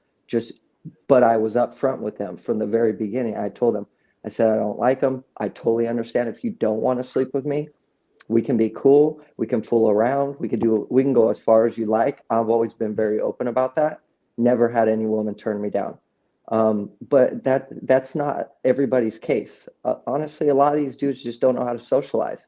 But I was upfront with them from the very beginning. I told them, I said, I don't like them. I totally understand if you don't want to sleep with me. We can be cool. We can fool around. We can go as far as you like. I've always been very open about that. Never had any woman turn me down. But that's not everybody's case. Honestly, a lot of these dudes just don't know how to socialize.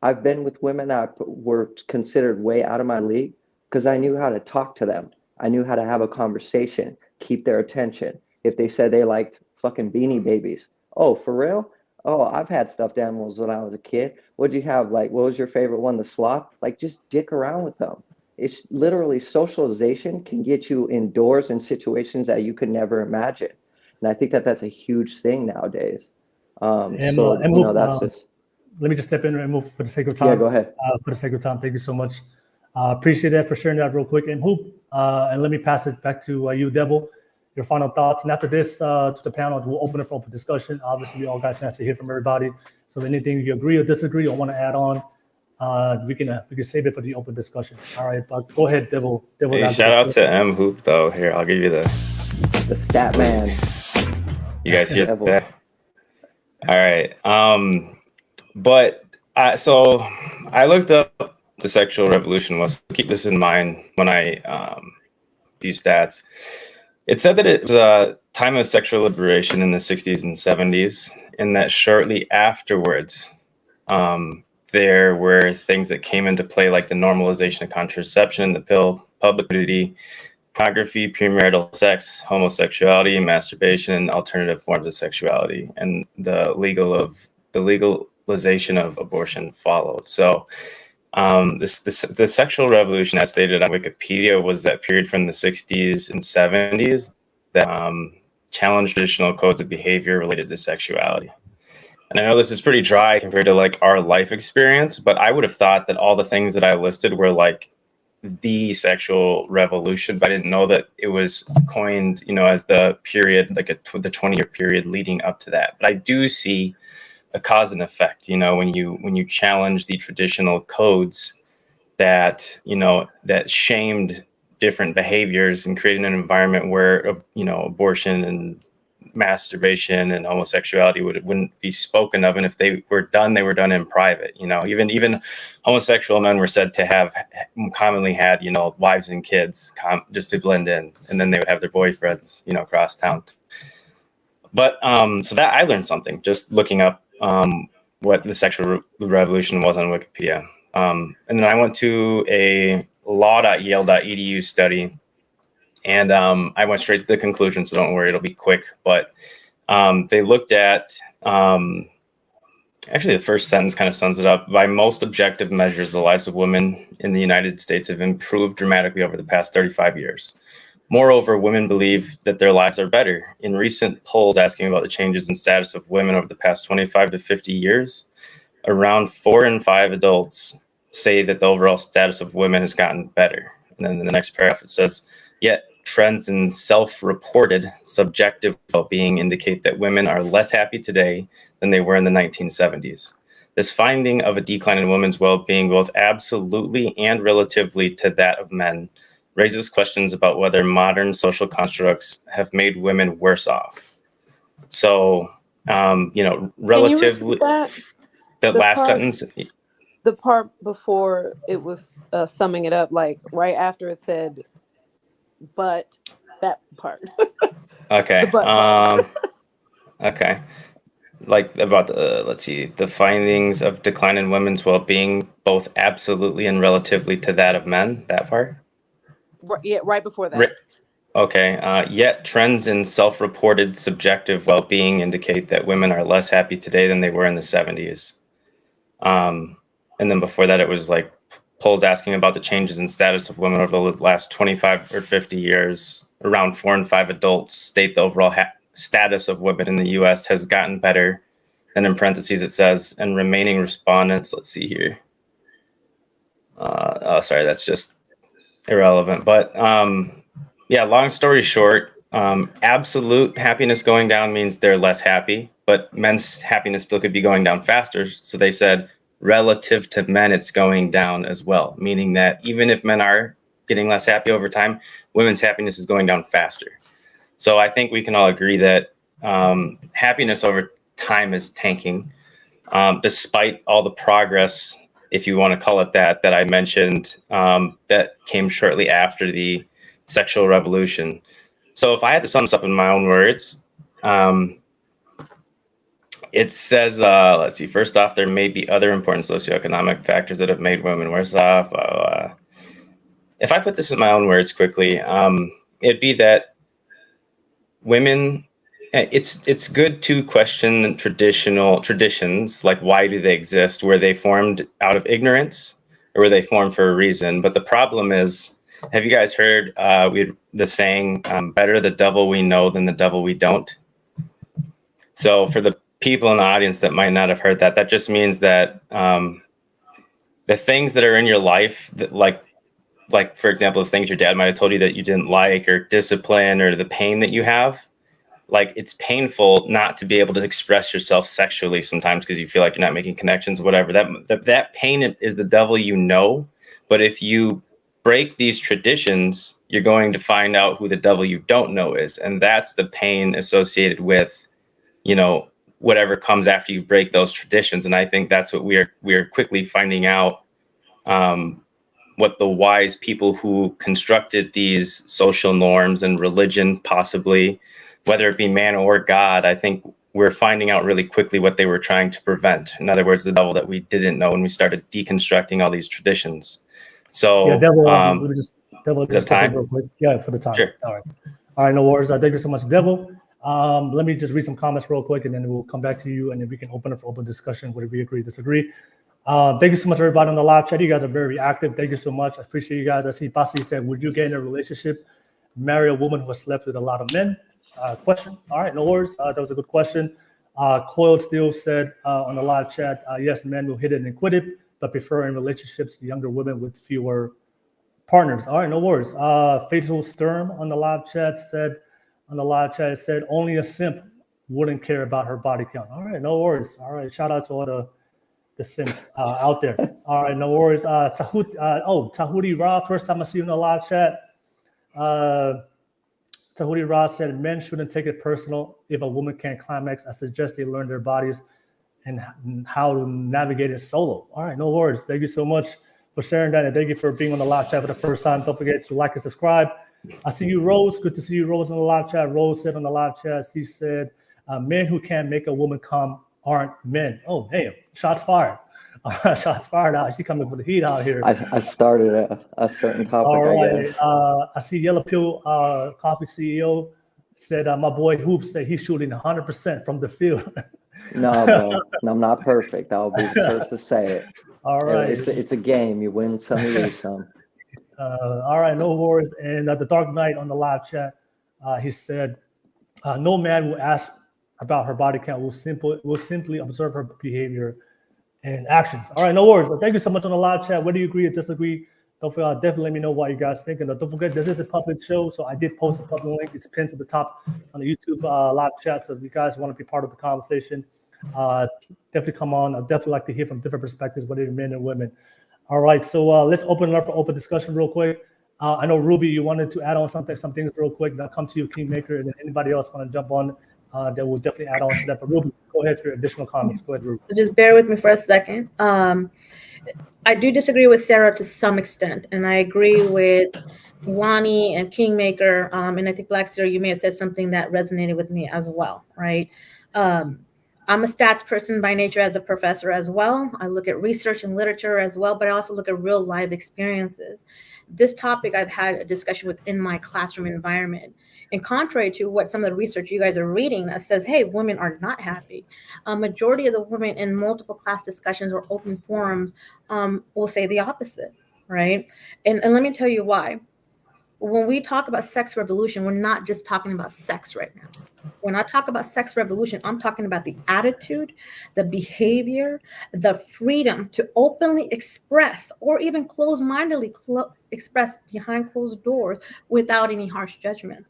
I've been with women that were considered way out of my league because I knew how to talk to them. I knew how to have a conversation, keep their attention. If they said they liked fucking Beanie Babies, oh, for real? Oh, I've had stuffed animals when I was a kid. What'd you have? Like, what was your favorite one? The sloth? Like, just dick around with them. It's literally socialization can get you indoors in situations that you could never imagine. And I think that that's a huge thing nowadays. That's just. Let me just step in and move for the sake of time. Yeah, go ahead. For the sake of time, thank you so much. Appreciate that for sharing that real quick. And Mhoop, and let me pass it back to you, Devil. Your final thoughts, and after this, to the panel, we'll open it for open discussion. Obviously, we all got a chance to hear from everybody. So anything you agree or disagree or want to add on, we can save it for the open discussion. All right, but go ahead, Devil. Hey, shout out to Mhoop though. Here, I'll give you the stat man. You guys hear that? All right. So I looked up the sexual revolution. Let's keep this in mind when I view stats. It said that it was a time of sexual liberation in the 60s and 70s, and that shortly afterwards, there were things that came into play, like the normalization of contraception, the pill, public nudity, pornography, premarital sex, homosexuality, masturbation, and alternative forms of sexuality, and the legalization of abortion followed. So the sexual revolution, as stated on Wikipedia, was that period from the 60s and 70s that challenged traditional codes of behavior related to sexuality. And I know this is pretty dry compared to like our life experience, but I would have thought that all the things that I listed were like the sexual revolution, but I didn't know that it was coined, as the period, like the 20-year period leading up to that. But I do see a cause and effect, when you challenge the traditional codes that, that shamed different behaviors and created an environment where, abortion and masturbation and homosexuality wouldn't be spoken of. And if they were done in private, even homosexual men were said to have commonly had, wives and kids just to blend in. And then they would have their boyfriends, across town. But so that I learned something just looking up what the sexual revolution was on Wikipedia. And then I went to a law.yale.edu study, and I went straight to the conclusion, so don't worry, it'll be quick. But they looked at, actually the first sentence kind of sums it up. By most objective measures, the lives of women in the United States have improved dramatically over the past 35 years. Moreover, women believe that their lives are better. In recent polls asking about the changes in status of women over the past 25 to 50 years, around 4 in 5 adults say that the overall status of women has gotten better. And then in the next paragraph, it says, yet trends in self-reported subjective well-being indicate that women are less happy today than they were in the 1970s. This finding of a decline in women's well-being, both absolutely and relatively to that of men, raises questions about whether modern social constructs have made women worse off. So, relatively, the last sentence. The part before it was summing it up, like right after it said, but that part. Okay. Okay. Like about let's see, the findings of decline in women's well-being, both absolutely and relatively to that of men. That part. Yeah, right before that. Okay. Yet trends in self-reported subjective well-being indicate that women are less happy today than they were in the 70s. And then before that, it was like polls asking about the changes in status of women over the last 25 or 50 years. Around 4 in 5 adults state the overall status of women in the U.S. has gotten better. And in parentheses, it says, and remaining respondents, let's see here. Sorry, that's just irrelevant. But yeah, long story short, absolute happiness going down means they're less happy, but men's happiness still could be going down faster. So they said, relative to men, it's going down as well, meaning that even if men are getting less happy over time, women's happiness is going down faster. So I think we can all agree that happiness over time is tanking, despite all the progress, if you want to call it that I mentioned, that came shortly after the sexual revolution. So if I had to sum this up in my own words, it says, let's see, first off, there may be other important socioeconomic factors that have made women worse off. If I put this in my own words quickly, it'd be that women, it's good to question traditions, like why do they exist? Were they formed out of ignorance or were they formed for a reason? But the problem is, have you guys heard the saying, better the devil we know than the devil we don't? So for the people in the audience that might not have heard that, that just means that the things that are in your life, that like for example, the things your dad might have told you that you didn't like, or discipline, or the pain that you have, like it's painful not to be able to express yourself sexually sometimes because you feel like you're not making connections, whatever. That pain is the devil you know. But if you break these traditions, you're going to find out who the devil you don't know is. And that's the pain associated with, whatever comes after you break those traditions. And I think that's what we are quickly finding out, what the wise people who constructed these social norms and religion, possibly, whether it be man or God, I think we're finding out really quickly what they were trying to prevent. In other words, the devil that we didn't know when we started deconstructing all these traditions. So yeah, devil, just time real quick. Yeah, for the time. Sure. All right, no worries. Thank you so much, Devil. Let me just read some comments real quick, and then we'll come back to you, and then we can open up for open discussion, whether we agree, disagree. Thank you so much, everybody on the live chat. You guys are very active. Thank you so much. I appreciate you guys. I see Basi said, would you get in a relationship, marry a woman who has slept with a lot of men? Question. All right, no worries. That was a good question. Coiled Steel said on the live chat, yes, men will hit it and quit it, but prefer in relationships younger women with fewer partners. All right, no worries. Fatal Sturm on the live chat said, only a simp wouldn't care about her body count. All right, no worries. All right, shout out to all the simps out there. All right, no worries. Tahuti Ra, first time I see you in the live chat. Tahuti Ra said, men shouldn't take it personal if a woman can't climax. I suggest they learn their bodies and how to navigate it solo. All right, no worries. Thank you so much for sharing that, and thank you for being on the live chat for the first time. Don't forget to like and subscribe. I see you, Rose. Good to see you, Rose, on the live chat. Rose said on the live chat, she said, men who can't make a woman come aren't men. Oh, damn. Shots fired. Shots fired out. She coming for the heat out here. I started a certain topic, All right. I guess. I see Yellow Pill Coffee CEO said, my boy Hoop said he's shooting 100% from the field. No, bro. I'm not perfect. I'll be the first to say it. All right. It's a game. You win some, you lose some. All right, no worries. And the Dark Knight on the live chat, he said, no man will ask about her body count. Will simply observe her behavior and actions. All right, no worries. Thank you so much on the live chat. Whether you agree or disagree, don't forget, definitely let me know what you guys think. And don't forget, this is a public show, so I did post a public link. It's pinned to the top on the YouTube live chat. So if you guys want to be part of the conversation, Definitely come on. I'd definitely like to hear from different perspectives, whether men and women. All right, so let's open it up for open discussion real quick. I know Ruby, you wanted to add on something real quick. That'll come to you, Kingmaker, and then anybody else want to jump on, that will definitely add on to that. But Ruby, go ahead for your additional comments. Go ahead, Ruby. So just bear with me for a second. I do disagree with Sarah to some extent, and I agree with Lonnie and Kingmaker, and I think Blackzero, you may have said something that resonated with me as well, right? I'm a stats person by nature as a professor as well. I look at research and literature as well, but I also look at real life experiences. This topic I've had a discussion with in my classroom environment. And contrary to what some of the research you guys are reading that says, hey, women are not happy, a majority of the women in multiple class discussions or open forums will say the opposite, right? And let me tell you why. When we talk about sex revolution, we're not just talking about sex right now. When I talk about sex revolution, I'm talking about the attitude, the behavior, the freedom to openly express or even closed-mindedly express behind closed doors without any harsh judgment.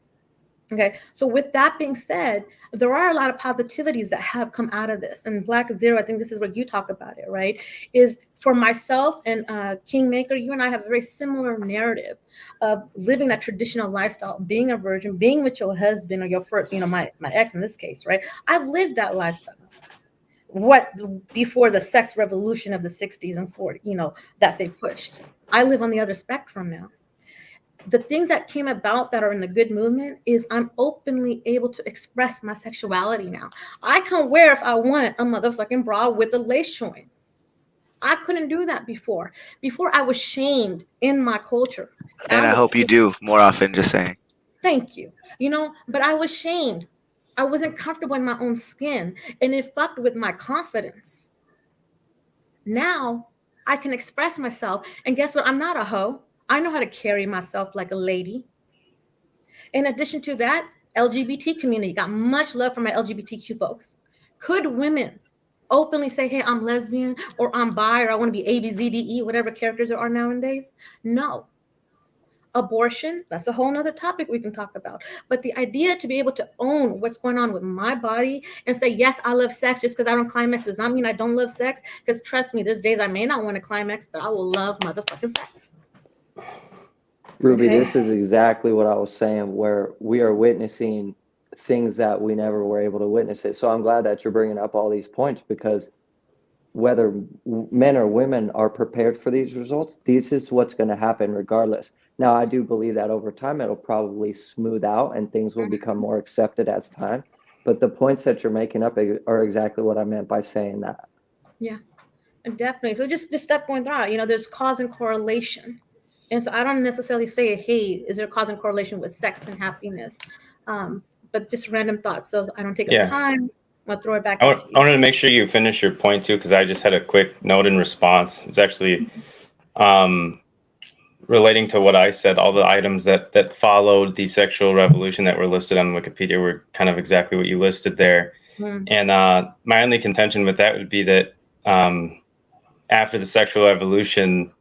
Okay, so with that being said, there are a lot of positivities that have come out of this. And Blackzero, I think this is what you talk about it, right? Is for myself and Kingmaker, you and I have a very similar narrative of living that traditional lifestyle, being a virgin, being with your husband or your first, my ex in this case, right? I've lived that lifestyle. What before the sex revolution of the 60s and 40s, that they pushed. I live on the other spectrum now. The things that came about that are in the good movement is I'm openly able to express my sexuality now. I can wear, if I want, a motherfucking bra with a lace joint. I couldn't do that before. Before I was shamed in my culture. And I hope you do more often, just saying. Thank you. But I was shamed. I wasn't comfortable in my own skin, and it fucked with my confidence. Now I can express myself, and guess what? I'm not a hoe. I know how to carry myself like a lady. In addition to that, LGBT community got much love from my LGBTQ folks. Could women openly say, hey, I'm lesbian or I'm bi or I want to be A, B, Z, D, E, whatever characters there are nowadays? No. Abortion, that's a whole nother topic we can talk about. But the idea to be able to own what's going on with my body and say, yes, I love sex just because I don't climax does not mean I don't love sex. Because trust me, there's days I may not want to climax, but I will love motherfucking sex. Ruby, this is exactly what I was saying, where we are witnessing things that we never were able to witness it. So I'm glad that you're bringing up all these points, because whether men or women are prepared for these results, this is what's going to happen regardless. Now, I do believe that over time, it'll probably smooth out and things will become more accepted as time. But the points that you're making up are exactly what I meant by saying that. Yeah, definitely. So just stuff going through, there's cause and correlation. And so I don't necessarily say, hey, is there cause and correlation with sex and happiness? But just random thoughts. So I don't take up time. I'll throw it back. I wanted to make sure you finish your point too, because I just had a quick note in response. It's actually relating to what I said. All the items that followed the sexual revolution that were listed on Wikipedia were kind of exactly what you listed there. And my only contention with that would be that after the sexual revolution,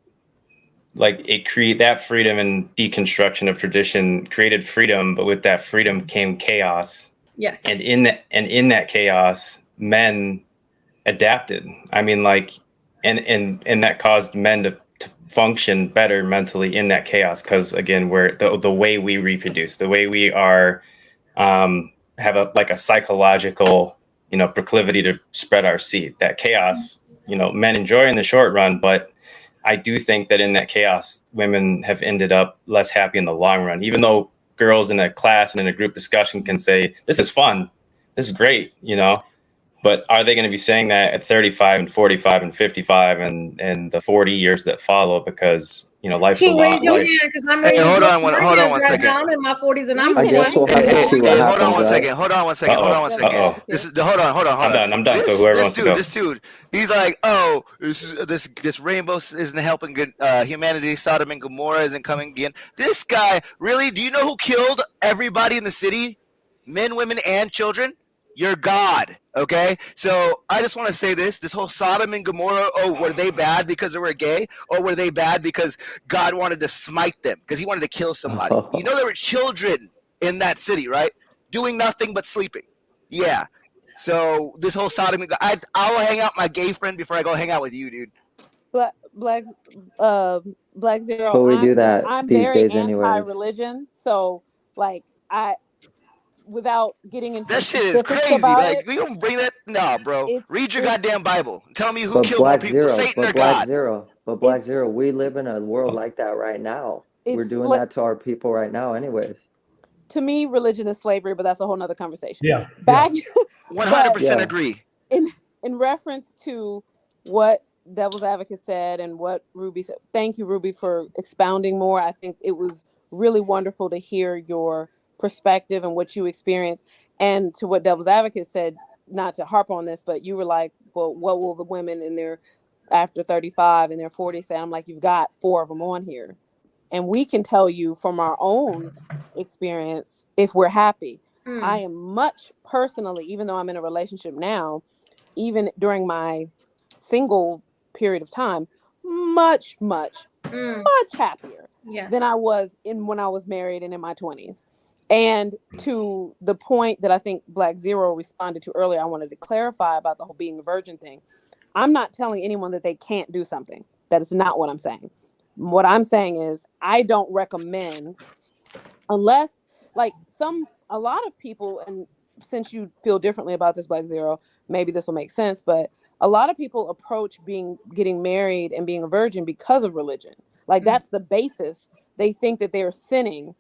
like that freedom and deconstruction of tradition created freedom, but with that freedom came chaos. Yes. And in that chaos, men adapted. I mean, and that caused men to function better mentally in that chaos. Because again, we're the way we reproduce, the way we are, have a psychological, proclivity to spread our seed. That chaos, men enjoy in the short run, but I do think that in that chaos, women have ended up less happy in the long run, even though girls in a class and in a group discussion can say, this is fun, this is great, but are they going to be saying that at 35 and 45 and 55 and the 40 years that follow? Because, life's a lot. Hey, hold on one second. I'm in my 40s and I'm I guess we'll have to see what happens. Hold on one second. Hold on one second. Hold on. I'm done. So whoever wants to go. This dude, he's like, oh, this rainbow isn't helping good humanity. Sodom and Gomorrah isn't coming again. This guy, really? Do you know who killed everybody in the city? Men, women, and children? Your God. Okay, so I just want to say this whole Sodom and Gomorrah, were they bad because they were gay, or were they bad because God wanted to smite them because he wanted to kill somebody? There were children in that city, right? Doing nothing but sleeping. Yeah. So this whole sodomy, I will hang out my gay friend before I go hang out with you, dude. Black Zero. But we do that I'm these very days anyways. anti-religion, so like without getting into That shit is specifics crazy. about Like it, we don't bring that. No, bro. Read your goddamn Bible. Tell me who But killed more people, Blackzero, Satan or God. Blackzero, we live in a world like that right now. We're doing that to our people right now anyways. To me, religion is slavery, but that's a whole nother conversation. Yeah. Back 100% agree. In reference to what Devil's Advocate said and what Ruby said, thank you, Ruby, for expounding more. I think it was really wonderful to hear your perspective and what you experienced. And to what Devil's Advocate said, not to harp on this, but you were like, well, what will the women in their after 35 and their 40s say? I'm like, you've got 4 of them on here. And we can tell you from our own experience if we're happy. I am much personally, even though I'm in a relationship now, even during my single period of time, much happier than I was when I was married and in my 20s. And to the point that I think Blackzero responded to earlier, I wanted to clarify about the whole being a virgin thing. I'm not telling anyone that they can't do something. That is not what I'm saying. What I'm saying is I don't recommend, unless a lot of people, and since you feel differently about this, Blackzero, maybe this will make sense, but a lot of people approach getting married and being a virgin because of religion. Like that's the basis. They think that they're sinning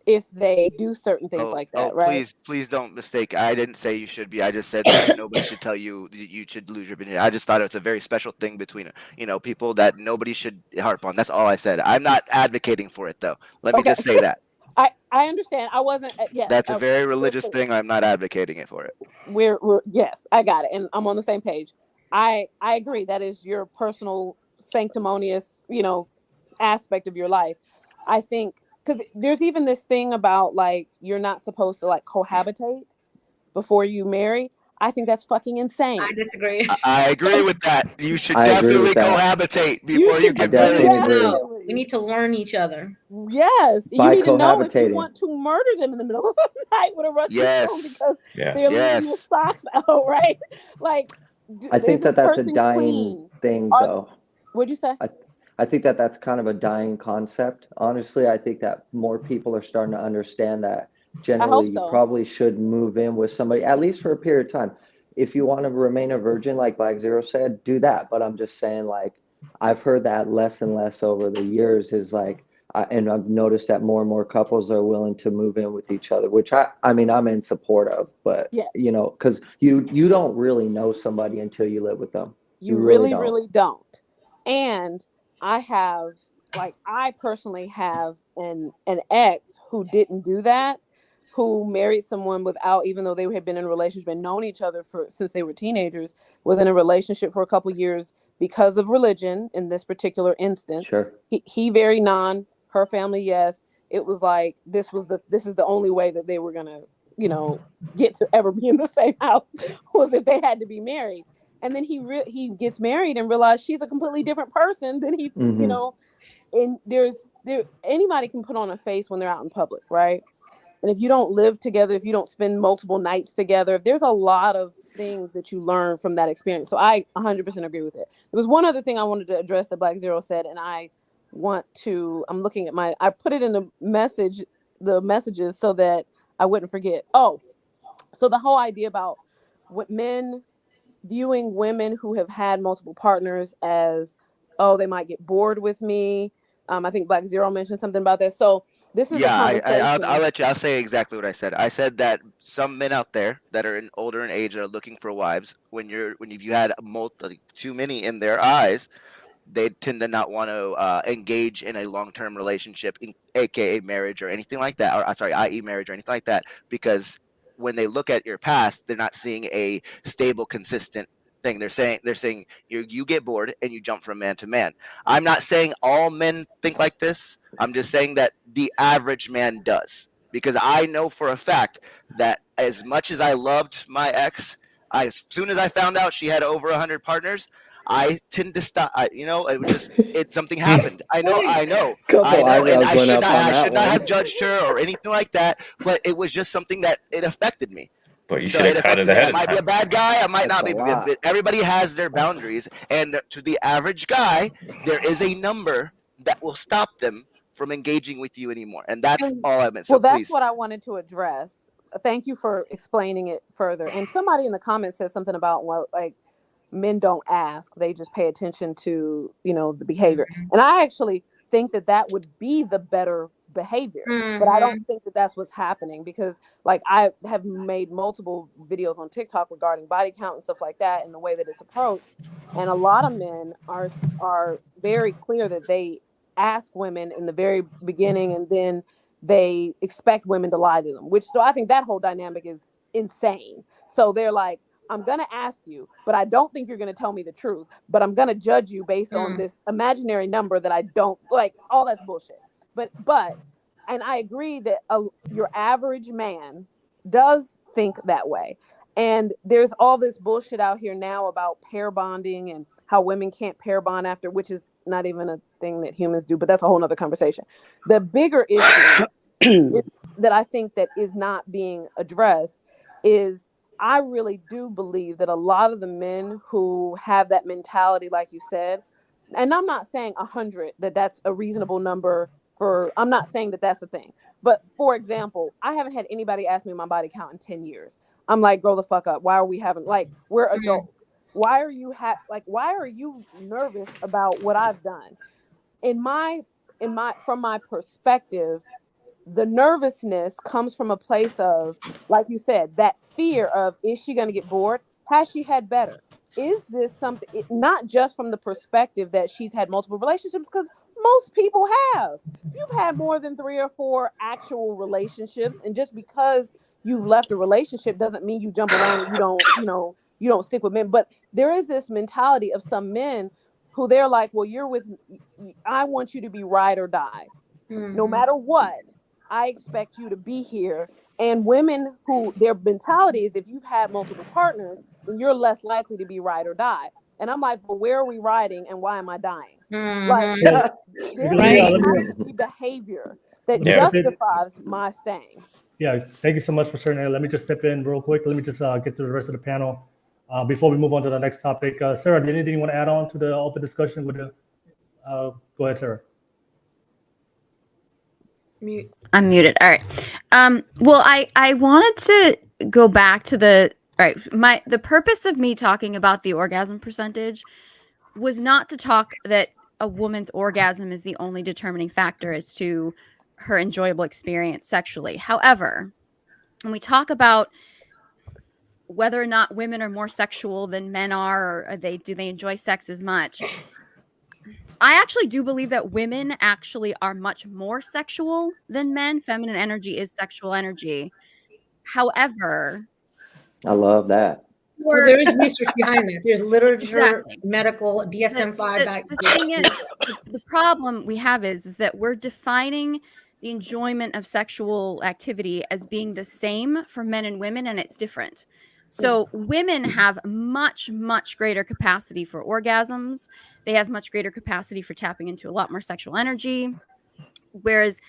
if they do certain things like that, right? Please don't mistake. I didn't say you should be. I just said that nobody should tell you you should lose your virginity. I just thought it's a very special thing between people that nobody should harp on. That's all I said. I'm not advocating for it though. Let me just say that. I understand. I wasn't. Yes, that's a very religious thing. I'm not advocating it for it. We're yes, I got it, and I'm on the same page. I agree. That is your personal sanctimonious, aspect of your life. I think because there's even this thing about like you're not supposed to like cohabitate before you marry. I think that's fucking insane. I disagree. I agree with that. You should definitely cohabitate before you get married. No, we need to learn each other. Yes, you need to know if you want to murder them in the middle of the night with a rusty stone because they're leaving your socks out, right? Like, I think that's a dying thing, though. What'd you say? I think that's kind of a dying concept. Honestly, I think that more people are starting to understand that. Generally, you probably should move in with somebody, at least for a period of time. If you want to remain a virgin, like Blackzero said, do that. But I'm just saying, like, I've heard that less and less over the years is like, and I've noticed that more and more couples are willing to move in with each other, which I mean, I'm in support of, but because you don't really know somebody until you live with them. You really don't. And I personally have an ex who didn't do that, who married someone without, even though they had been in a relationship and known each other since they were teenagers, was in a relationship for a couple years because of religion in this particular instance. Sure. He very her family, yes. It was like this is the only way that they were gonna, get to ever be in the same house was if they had to be married. And then he gets married and realized she's a completely different person than he, and anybody can put on a face when they're out in public, right? And if you don't live together, if you don't spend multiple nights together, there's a lot of things that you learn from that experience. So I 100% agree with it. There was one other thing I wanted to address that Blackzero said, and I'm looking at I put it in the messages so that I wouldn't forget. Oh, so the whole idea about what men viewing women who have had multiple partners as, oh, they might get bored with me. I think Blackzero mentioned something about that. So this is a conversation. I'll say exactly what I said. I said that some men out there that are older in age that are looking for wives, when you had too many in their eyes, they tend to not want to engage in a long-term relationship, aka marriage or anything like that, or i.e. marriage or anything like that, because when they look at your past, they're not seeing a stable, consistent thing. They're saying you get bored and you jump from man to man. I'm not saying all men think like this. I'm just saying that the average man does, because I know for a fact that as much as I loved my ex, as soon as I found out she had over 100 partners, I tend to stop. Something happened. I know. And I should not have judged her or anything like that. But it was just something that it affected me. But you So should have it cut it affected me. ahead I of might be a time. bad guy. I might That's not a be. lot. Everybody has their boundaries, and to the average guy, there is a number that will stop them from engaging with you anymore, and that's all I meant. So Well, that's please, what I wanted to address. Thank you for explaining it further. And somebody in the comments said something about, well, like, men don't ask, they just pay attention to, the behavior. And I actually think that would be the better behavior, but I don't think that that's what's happening, because like I have made multiple videos on TikTok regarding body count and stuff like that, and the way that it's approached, and a lot of men are very clear that they ask women in the very beginning, and then they expect women to lie to them, which, so I think that whole dynamic is insane. So they're like, I'm going to ask you, but I don't think you're going to tell me the truth, but I'm going to judge you based on this imaginary number that I don't like. All that's bullshit. But, and I agree that your average man does think that way. And there's all this bullshit out here now about pair bonding and how women can't pair bond after, which is not even a thing that humans do, but that's a whole nother conversation. The bigger issue that I think that is not being addressed is, I really do believe that a lot of the men who have that mentality, like you said, and I'm not saying 100, that's a reasonable number I'm not saying that that's a thing. But for example, I haven't had anybody ask me my body count in 10 years. I'm like, grow the fuck up. Why are we having, like, we're adults. Why are you why are you nervous about what I've done? From my perspective, the nervousness comes from a place of, like you said, that fear of, is she going to get bored? Has she had better? Is this something, not just from the perspective that she's had multiple relationships, because most people have. You've had more than 3 or 4 actual relationships, and just because you've left a relationship doesn't mean you jump around and you don't stick with men. But there is this mentality of some men who they're like, well, I want you to be ride or die. No matter what, I expect you to be here. And women who their mentality is, if you've had multiple partners, then you're less likely to be ride or die. And I'm like, well, where are we riding and why am I dying? Like, there has to be behavior that justifies my staying. Yeah, thank you so much for sharing that. Let me just step in real quick. Let me just get to the rest of the panel before we move on to the next topic. Sarah, do you anything you want to add on to the open discussion with the? Go ahead, Sarah. I'm muted. All right. Well, I wanted to go back to the purpose of me talking about the orgasm percentage was not to talk that a woman's orgasm is the only determining factor as to her enjoyable experience sexually. However, when we talk about whether or not women are more sexual than men are, or do they enjoy sex as much, I actually do believe that women actually are much more sexual than men. Feminine energy is sexual energy. However, I love that. Well, there is research behind that. There's literature, exactly. medical, DSM-5. The thing is, the problem we have is that we're defining the enjoyment of sexual activity as being the same for men and women, and it's different. So women have much, much greater capacity for orgasms. They have much greater capacity for tapping into a lot more sexual energy. Whereas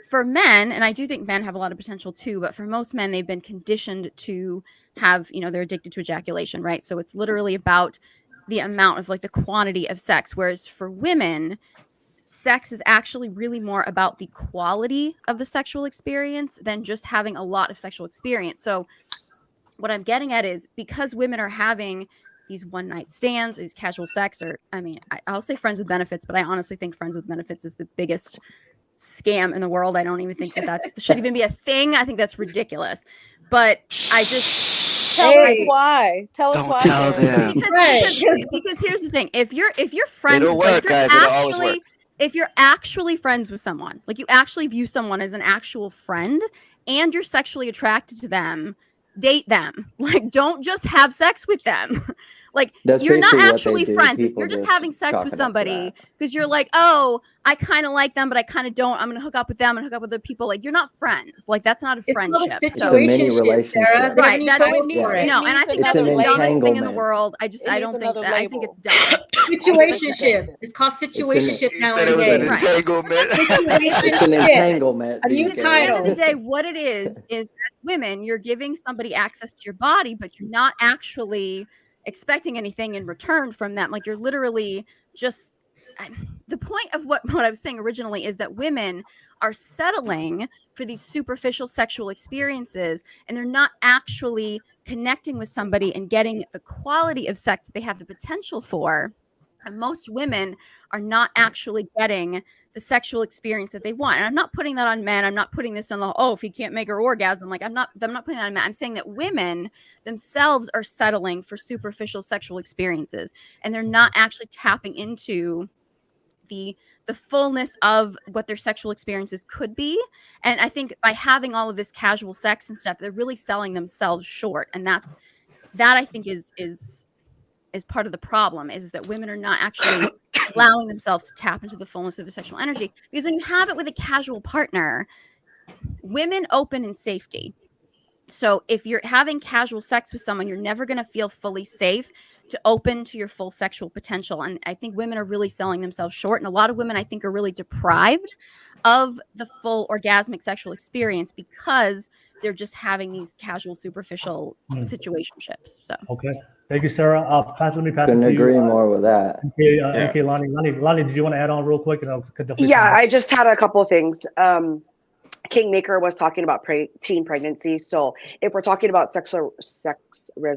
for men, and I do think men have a lot of potential too, but for most men, they've been conditioned to have, they're addicted to ejaculation, right? So it's literally about the amount of, like, the quantity of sex. Whereas for women, sex is actually really more about the quality of the sexual experience than just having a lot of sexual experience. So what I'm getting at is, because women are having these one night stands or these casual sex, or I'll say friends with benefits, but I honestly think friends with benefits is the biggest scam in the world. I don't even think that should even be a thing. I think that's ridiculous. But I just tell us why. Tell us why. Tell them. Because here's the thing: if you're friends, It'll work, guys. It'll always work. If you're actually friends with someone, like you actually view someone as an actual friend, and you're sexually attracted to them, date them. Like, don't just have sex with them. Like, That's you're not basically what they actually do. friends. If People you're just just having sex chalk with it up to somebody that. because you're like, oh, I kind of like them, but I kind of don't. I'm gonna hook up with them and hook up with other people. Like, you're not friends. Like, that's not a It's called a friendship. It's a mini situationship, Sarah. relationship. They have Right. any That's title it, for Yeah. it. no, and I needs think It's that's an the another dumbest thing in the entanglement. world. I It I needs don't think so. another I think label. it's dumb. Situationship. It's called situationship He said it was an nowadays. Right. entanglement. It's an Situationship. entanglement A these new Because at the end of the days. title. day, what it is as women, you're giving somebody access to your body, but you're not actually expecting anything in return from them. Like, you're literally just the point of what I was saying originally is that women are settling for these superficial sexual experiences, and they're not actually connecting with somebody and getting the quality of sex that they have the potential for. And most women are not actually getting the sexual experience that they want. And I'm not putting that on men. I'm not putting this on the, oh, if he can't make her orgasm. Like, I'm not putting that on men. I'm saying that women themselves are settling for superficial sexual experiences, and they're not actually tapping into the fullness of what their sexual experiences could be. And I think by having all of this casual sex and stuff, they're really selling themselves short. And that I think is part of the problem, is that women are not actually allowing themselves to tap into the fullness of their sexual energy. Because when you have it with a casual partner, women open in safety. So if you're having casual sex with someone, you're never going to feel fully safe to open to your full sexual potential. And I think women are really selling themselves short. And a lot of women, I think, are really deprived of the full orgasmic sexual experience because they're just having these casual, superficial situationships. So Okay. Thank you, Sarah. Let me pass Couldn't it to agree you. more with that. Okay, Lonnie, did you want to add on real quick? And Yeah, I just had a couple of things. Kingmaker was talking about teen pregnancy. So if we're talking about sex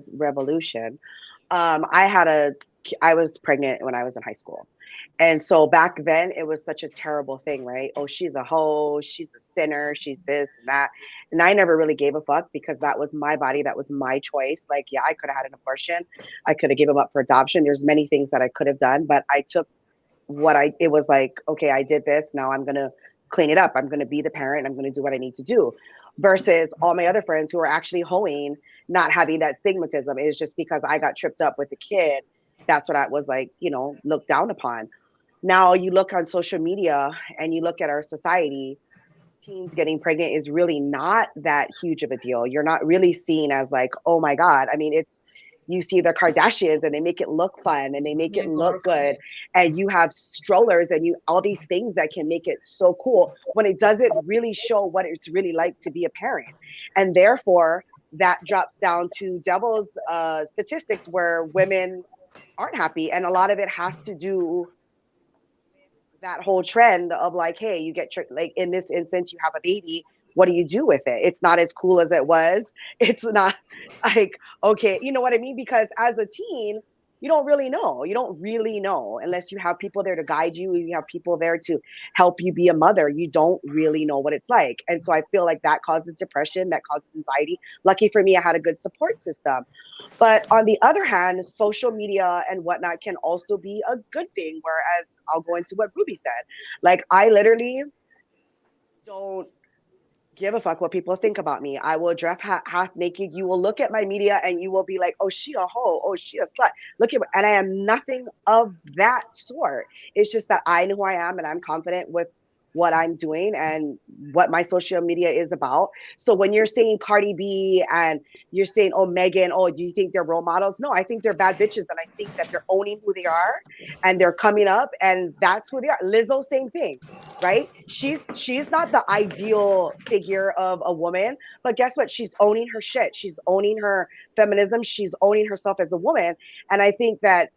revolution, I was pregnant when I was in high school. And so back then it was such a terrible thing, right? Oh, she's a hoe, she's a sinner, she's this and that. And I never really gave a fuck because that was my body, that was my choice. Like, yeah, I could have had an abortion. I could have given him up for adoption. There's many things that I could have done, but I took it was like, okay, I did this. Now I'm going to clean it up. I'm going to be the parent. I'm going to do what I need to do. Versus all my other friends who are actually hoeing, not having that stigmatism. It was just because I got tripped up with a kid. That's what I was like, looked down upon. Now you look on social media and you look at our society, teens getting pregnant is really not that huge of a deal. You're not really seen as like, oh my God. I mean, you see the Kardashians and they make it look fun and they make it look good. And you have strollers and all these things that can make it so cool when it doesn't really show what it's really like to be a parent. And therefore that drops down to devil's statistics where women aren't happy. And a lot of it has to do that whole trend of like, hey, you get like in this instance, you have a baby. What do you do with it? It's not as cool as it was. It's not like, okay, you know what I mean? Because as a teen, you don't really know. You don't really know unless you have people there to guide you. You have people there to help you be a mother. You don't really know what it's like. And so I feel like that causes depression, that causes anxiety. Lucky for me, I had a good support system. But on the other hand, social media and whatnot can also be a good thing. Whereas I'll go into what Ruby said. Like, I literally don't give a fuck what people think about me. I will dress half naked. You will look at my media and you will be like, oh, she a hoe. Oh, she a slut. Look at, and I am nothing of that sort. It's just that I know who I am and I'm confident with what I'm doing and what my social media is about. So when you're saying Cardi B and you're saying, oh, Megan, oh, do you think they're role models? No, I think they're bad bitches. And I think that they're owning who they are and they're coming up and that's who they are. Lizzo, same thing, right? She's not the ideal figure of a woman, but guess what? She's owning her shit. She's owning her feminism. She's owning herself as a woman. And I think that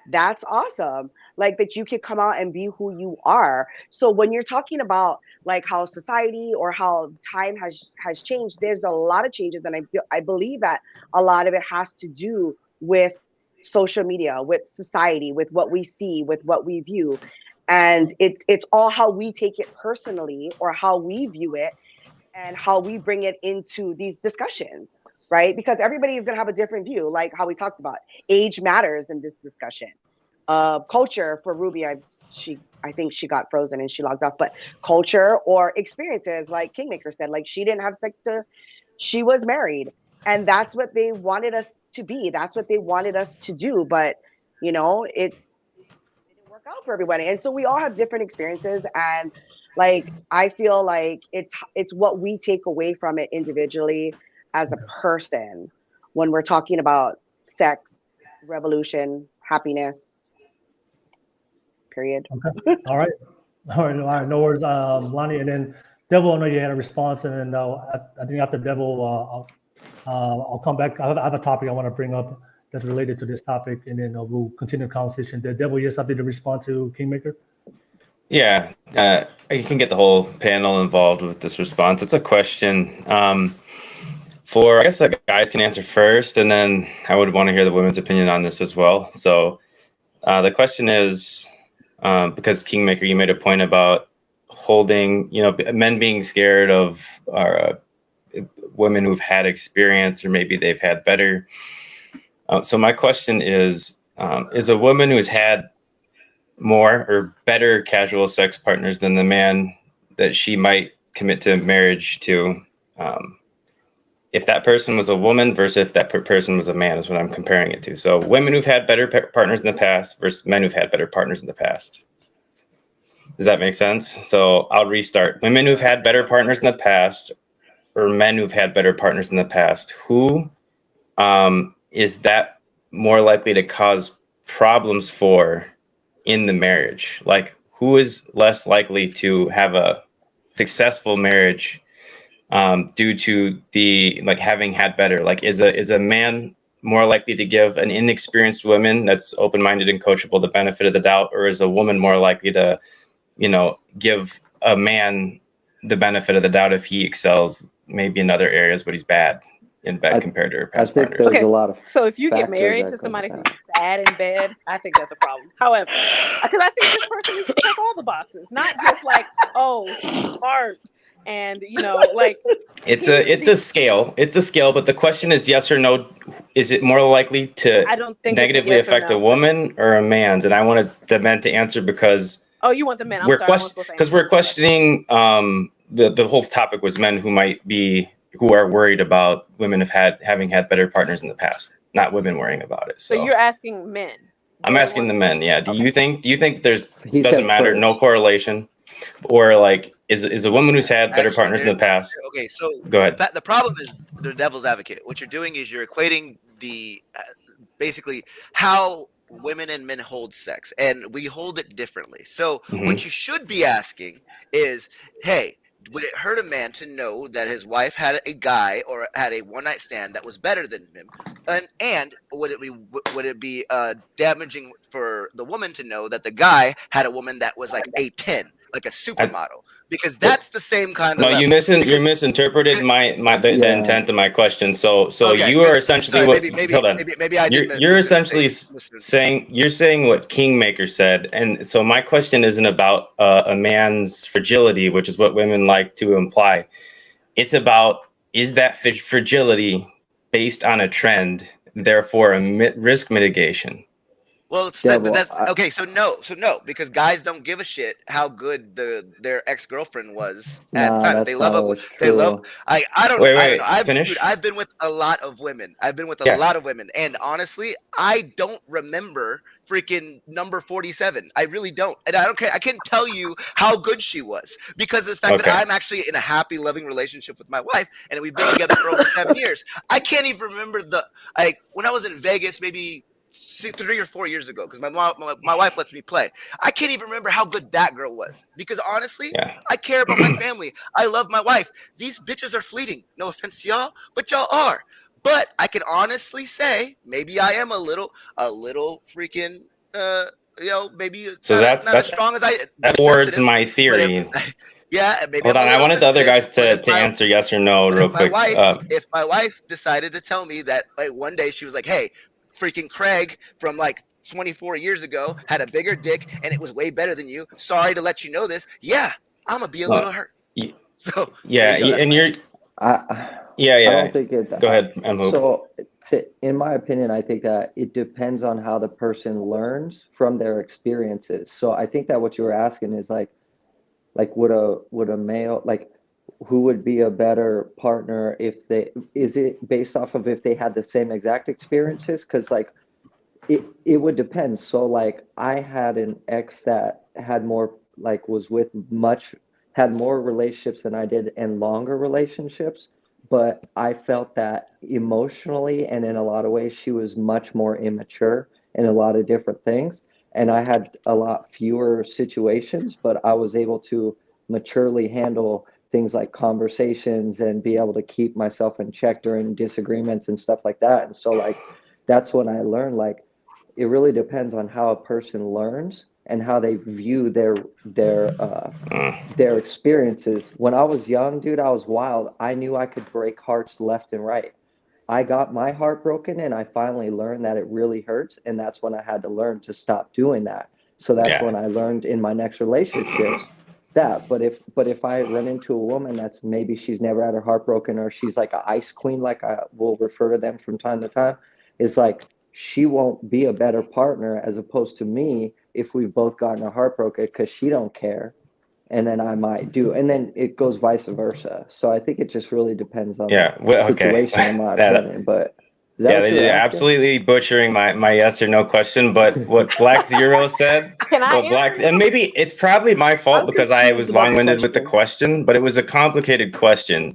that's awesome. Like that you could come out and be who you are. So when you're talking about like how society or how time has changed, there's a lot of changes. And I believe that a lot of it has to do with social media, with society, with what we see, with what we view. And it's all how we take it personally or how we view it and how we bring it into these discussions, right? Because everybody is going to have a different view, like how we talked about. Age matters in this discussion. Culture for Ruby, I think she got frozen and she logged off, but culture or experiences, like Kingmaker said, like she didn't have sex she was married. And that's what they wanted us to be. That's what they wanted us to do. But, you know, it didn't work out for everybody. And so we all have different experiences. And like, I feel like it's what we take away from it individually as a person when we're talking about sex, revolution, happiness, period. Okay. All right. All right. No worries, Lonnie. And then Devil, I know you had a response, and then I think after Devil, I'll come back. I have a topic I want to bring up that's related to this topic, and then we'll continue the conversation. The Devil, you have something to respond to Kingmaker? Yeah, you can get the whole panel involved with this response. It's a question. I guess the guys can answer first, and then I would want to hear the women's opinion on this as well. So the question is, because Kingmaker, you made a point about holding, men being scared of women who've had experience, or maybe they've had better. So my question is a woman who's had more or better casual sex partners than the man that she might commit to marriage to, if that person was a woman versus if that person was a man, is what I'm comparing it to. So women who've had better partners in the past versus men who've had better partners in the past. Does that make sense? So I'll restart. Women who've had better partners in the past, or men who've had better partners in the past, who is that more likely to cause problems for in the marriage? Like, who is less likely to have a successful marriage due to the having had better? Like, is a man more likely to give an inexperienced woman that's open-minded and coachable the benefit of the doubt, or is a woman more likely to give a man the benefit of the doubt if he excels maybe in other areas, but he's bad in bed compared to her past partners? Okay, so if you get married to somebody who's bad in bed, I think that's a problem. However, because I think this person needs to check all the boxes, not just she's smart and it's a scale. It's a scale, but the question is yes or no. Is it more likely to negatively affect a woman or a man's? And I wanted the men to answer because you want the men? Because we're questioning the whole topic was men who are worried about women having had better partners in the past, not women worrying about it. So you're asking men. I'm asking the men. Yeah. Do you think doesn't matter? First. No correlation, or is a woman who's had better partners in the past? Okay. So go ahead. The problem is the devil's advocate. What you're doing is you're equating the basically how women and men hold sex, and we hold it differently. So what you should be asking is, hey, would it hurt a man to know that his wife had a guy or had a one-night stand that was better than him? And would it be damaging for the woman to know that the guy had a woman that was like a 10, like a supermodel? Because that's the same kind of. No, you misinterpreted the intent of my question. So okay, you are essentially maybe I did. You're essentially saying what Kingmaker said, and so my question isn't about a man's fragility, which is what women like to imply. It's about, is that fragility based on a trend, therefore a risk mitigation? Well, that's okay. So no, because guys don't give a shit how good their ex-girlfriend was at the time. They love them. I don't know. I've been with a lot of women. A lot of women, and honestly, I don't remember freaking number 47. I really don't, and I don't care. I can't tell you how good she was because of the fact that I'm actually in a happy, loving relationship with my wife, and we've been together for over 7 years. I can't even remember when I was in Vegas, maybe 3 or 4 years ago, because my wife lets me play. I can't even remember how good that girl was because honestly, I care about my family. I love my wife. These bitches are fleeting. No offense to y'all, but y'all are. But I can honestly say maybe I am a little freaking maybe so not as strong as I. That's words my theory. Maybe. Hold on, I wanted the other guys to answer yes or no real quick. If my wife decided to tell me that one day she was like, hey, freaking Craig from 24 years ago had a bigger dick and it was way better than you. Sorry to let you know this. Yeah, I'm gonna be a little hurt. So and you're. I don't think it. Go ahead, Mhoop. So, in my opinion, I think that it depends on how the person learns from their experiences. So I think that what you were asking is would a male who would be a better partner is it based off of if they had the same exact experiences? Because like it would depend. So like I had an ex that had more like had more relationships than I did and longer relationships, but I felt that emotionally and in a lot of ways she was much more immature in a lot of different things. And I had a lot fewer situations, but I was able to maturely handle things like conversations and be able to keep myself in check during disagreements and stuff like that. And so like that's when I learned like it really depends on how a person learns and how they view their experiences. When I was young, dude, I was wild. I knew I could break hearts left and right. I got my heart broken and I finally learned that it really hurts. And that's when I had to learn to stop doing that. So that's when I learned in my next relationships that. But if I run into a woman that's maybe she's never had her heart broken or she's like an ice queen, like I will refer to them from time to time, is like she won't be a better partner as opposed to me if we've both gotten our heart broken because she don't care. And then I might do, and then it goes vice versa. So I think it just really depends on the situation, in my opinion. But is that what you're absolutely butchering my yes or no question. But what Blackzero said, and maybe it's probably my fault because I was long-winded with the question, but it was a complicated question.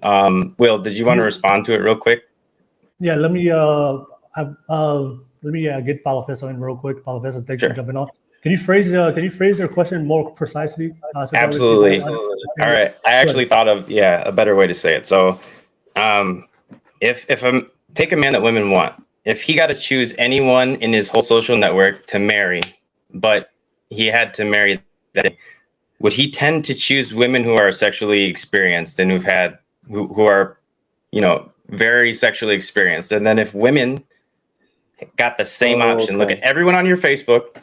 Will, did you want to respond to it real quick? Yeah, let me get Palafesa in real quick. Palafesa, thanks for jumping on. Can you phrase your question more precisely? Absolutely. All right. I actually thought of a better way to say it. So, if take a man that women want, if he got to choose anyone in his whole social network to marry, but he had to marry that, would he tend to choose women who are sexually experienced and who are, very sexually experienced? And then if women got the same option, look at everyone on your Facebook.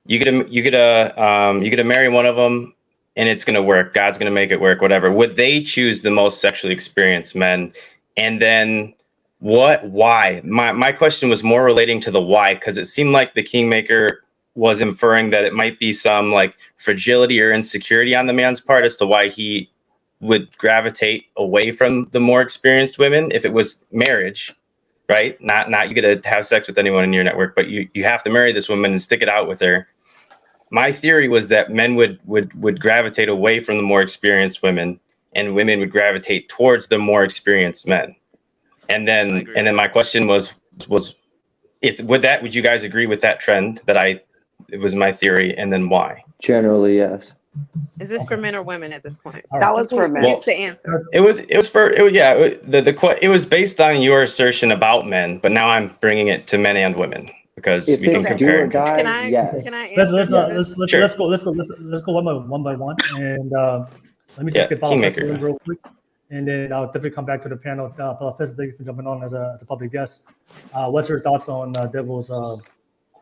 You get to marry one of them, and it's gonna work. God's gonna make it work. Whatever. Would they choose the most sexually experienced men? And then what? Why? My question was more relating to the why, because it seemed like the Kingmaker was inferring that it might be some like fragility or insecurity on the man's part as to why he would gravitate away from the more experienced women if it was marriage. Right? Not you get to have sex with anyone in your network, but you have to marry this woman and stick it out with her. My theory was that men would gravitate away from the more experienced women, and women would gravitate towards the more experienced men. And then my question was would you guys agree with that trend it was my theory, and then why? Generally, yes. Is this for men or women at this point? That was for men. What's the answer? It was based on your assertion about men, but now I'm bringing it to men and women because we can compare. Can I answer? Let's go one by one, and let me just get Palafesa real quick, and then I'll definitely come back to the panel. Palafesa, thank you for jumping on as a public guest. What's your thoughts on Devil's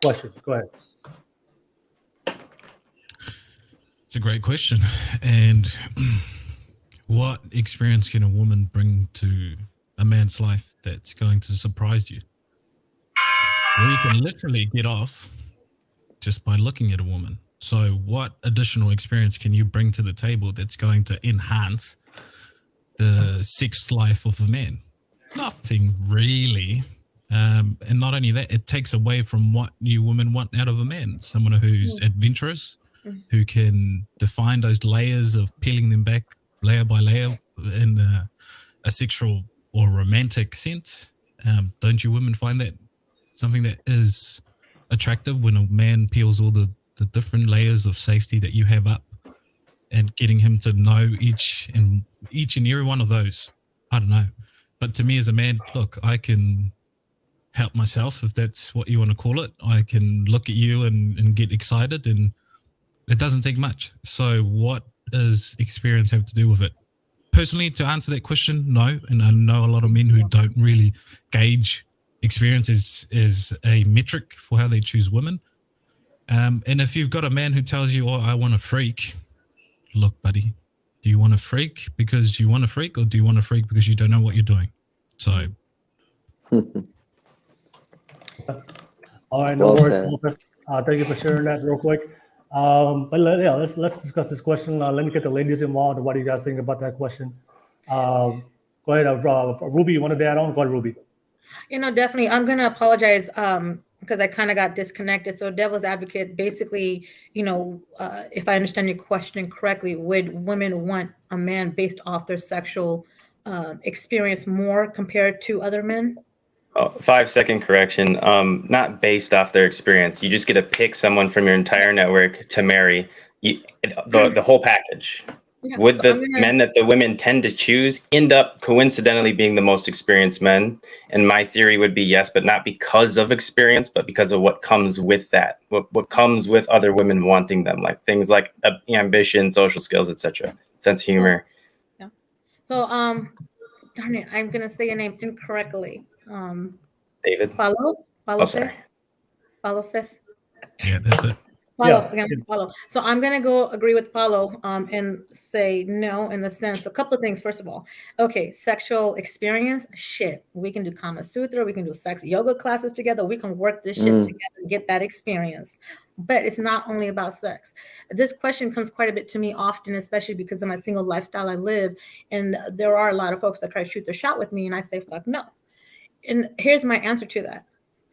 question? Go ahead. It's a great question. And what experience can a woman bring to a man's life that's going to surprise you? Well, you can literally get off just by looking at a woman. So what additional experience can you bring to the table that's going to enhance the sex life of a man? Nothing really. And not only that, it takes away from what you women want out of a man. Someone who's adventurous, who can define those layers of peeling them back layer by layer in a sexual or romantic sense. Don't you women find that something that is attractive when a man peels all the different layers of safety that you have up and getting him to know each and every one of those? I don't know. But to me as a man, look, I can help myself, if that's what you want to call it. I can look at you and get excited, and it doesn't take much. So what does experience have to do with it? Personally, to answer that question, no. And I know a lot of men who don't really gauge experience as a metric for how they choose women. And if you've got a man who tells you, I want a freak, look, buddy, do you want a freak because you want a freak, or do you want a freak because you don't know what you're doing? So. All right, no worries. Thank you for sharing that real quick. But let's discuss this question. Let me get the ladies involved. What do you guys think about that question? Go ahead, Ruby. You wanted to add on? Go ahead, Ruby. Definitely. I'm going to apologize because I kind of got disconnected. So devil's advocate, basically, if I understand your question correctly, would women want a man based off their sexual experience more compared to other men? 5-second correction. Not based off their experience. You just get to pick someone from your entire network to marry. The whole package. Yeah, Would so the men that the women tend to choose end up coincidentally being the most experienced men? And my theory would be yes, but not because of experience, but because of what comes with that. What comes with other women wanting them, like things like ambition, social skills, etc. Sense of humor. Yeah. So darn it, I'm gonna say your name incorrectly. David. Follow. Oh, sorry. Follow Fist. Yeah, that's it. Paulo, again, Paulo. So I'm gonna go agree with Paulo and say no in the sense, a couple of things. First of all, okay, sexual experience, shit. We can do Kama Sutra, we can do sex yoga classes together, we can work this shit together and get that experience. But it's not only about sex. This question comes quite a bit to me often, especially because of my single lifestyle I live. And there are a lot of folks that try to shoot their shot with me, and I say, fuck no. And here's my answer to that.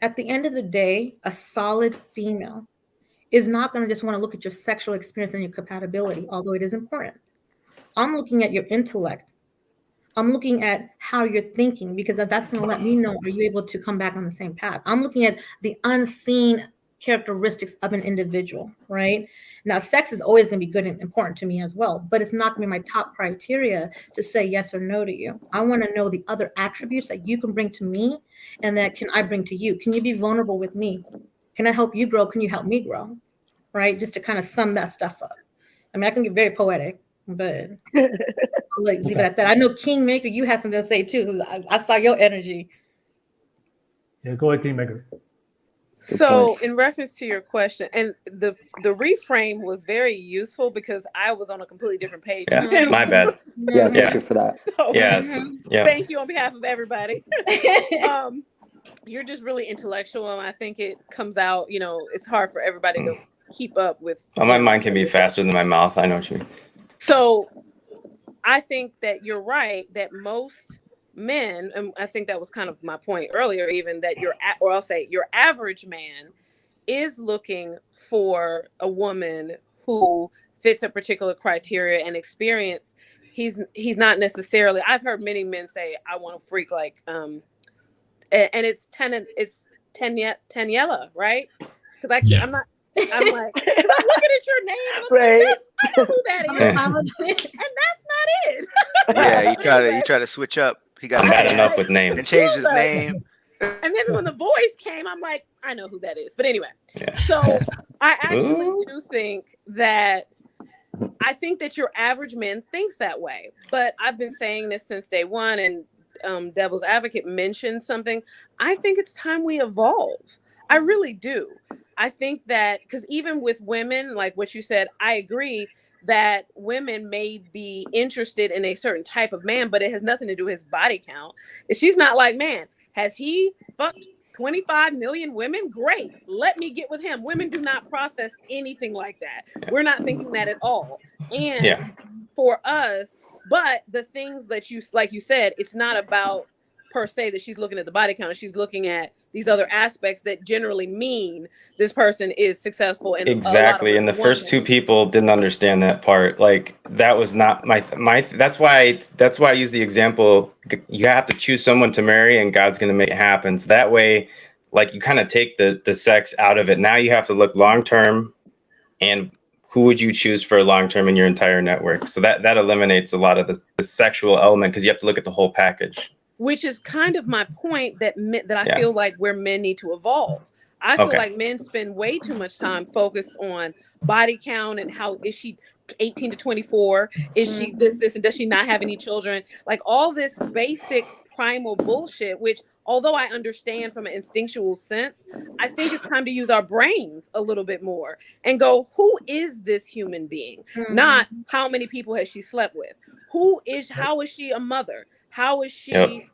At the end of the day, a solid female is not going to just want to look at your sexual experience and your compatibility, although it is important. I'm looking at your intellect. I'm looking at how you're thinking, because that's going to let me know, are you able to come back on the same path? I'm looking at the unseen characteristics of an individual, right? Now, sex is always going to be good and important to me as well, but it's not going to be my top criteria to say yes or no to you. I want to know the other attributes that you can bring to me and that can I bring to you. Can you be vulnerable with me? Can I help you grow? Can you help me grow? Right? Just to kind of sum that stuff up. I mean, I can get very poetic, but I'll leave it at that. I know Kingmaker, you had something to say too, because I saw your energy. Yeah, go ahead, Kingmaker. So in reference to your question, and the reframe was very useful because I was on a completely different page. Yeah, my bad. Yeah, thank you for that. So, yeah. Thank you on behalf of everybody. You're just really intellectual, and I think it comes out, it's hard for everybody to keep up with. My mind can be faster than my mouth. I know what you mean. So I think that you're right that most men, and I think that was kind of my point earlier, even that I'll say your average man is looking for a woman who fits a particular criteria and experience. He's not necessarily, I've heard many men say, I want to freak like, and it's Taniela, right? Because I'm like, because I'm looking at your name, right? I know who that is, and that's not it. Yeah, you try to switch up. He got bad enough with names and change his name. And then when the voice came, I'm like, I know who that is. But anyway, so I actually do think that your average man thinks that way. But I've been saying this since day one, and Devil's Advocate mentioned something. I think it's time we evolve. I really do. I think that because even with women, like what you said, I agree that women may be interested in a certain type of man, but it has nothing to do with his body count. She's not like, man, has he fucked 25 million women? Great. Let me get with him. Women do not process anything like that. We're not thinking that at all. And for us, but the things that like you said, it's not about per se that she's looking at the body count. She's looking at these other aspects that generally mean this person is successful. And exactly. And the first two people didn't understand that part. Like that was not my, that's why I use the example. You have to choose someone to marry and God's going to make it happen. So that way, like you kind of take the sex out of it. Now you have to look long-term, and who would you choose for long-term in your entire network? So that eliminates a lot of the sexual element, because you have to look at the whole package. Which is kind of my point that I feel like where men need to evolve. I feel like men spend way too much time focused on body count and how is she 18 to 24? Is she this, and does she not have any children? Like all this basic primal bullshit, which although I understand from an instinctual sense, I think it's time to use our brains a little bit more and go, who is this human being? Not how many people has she slept with? How is she a mother? How is she,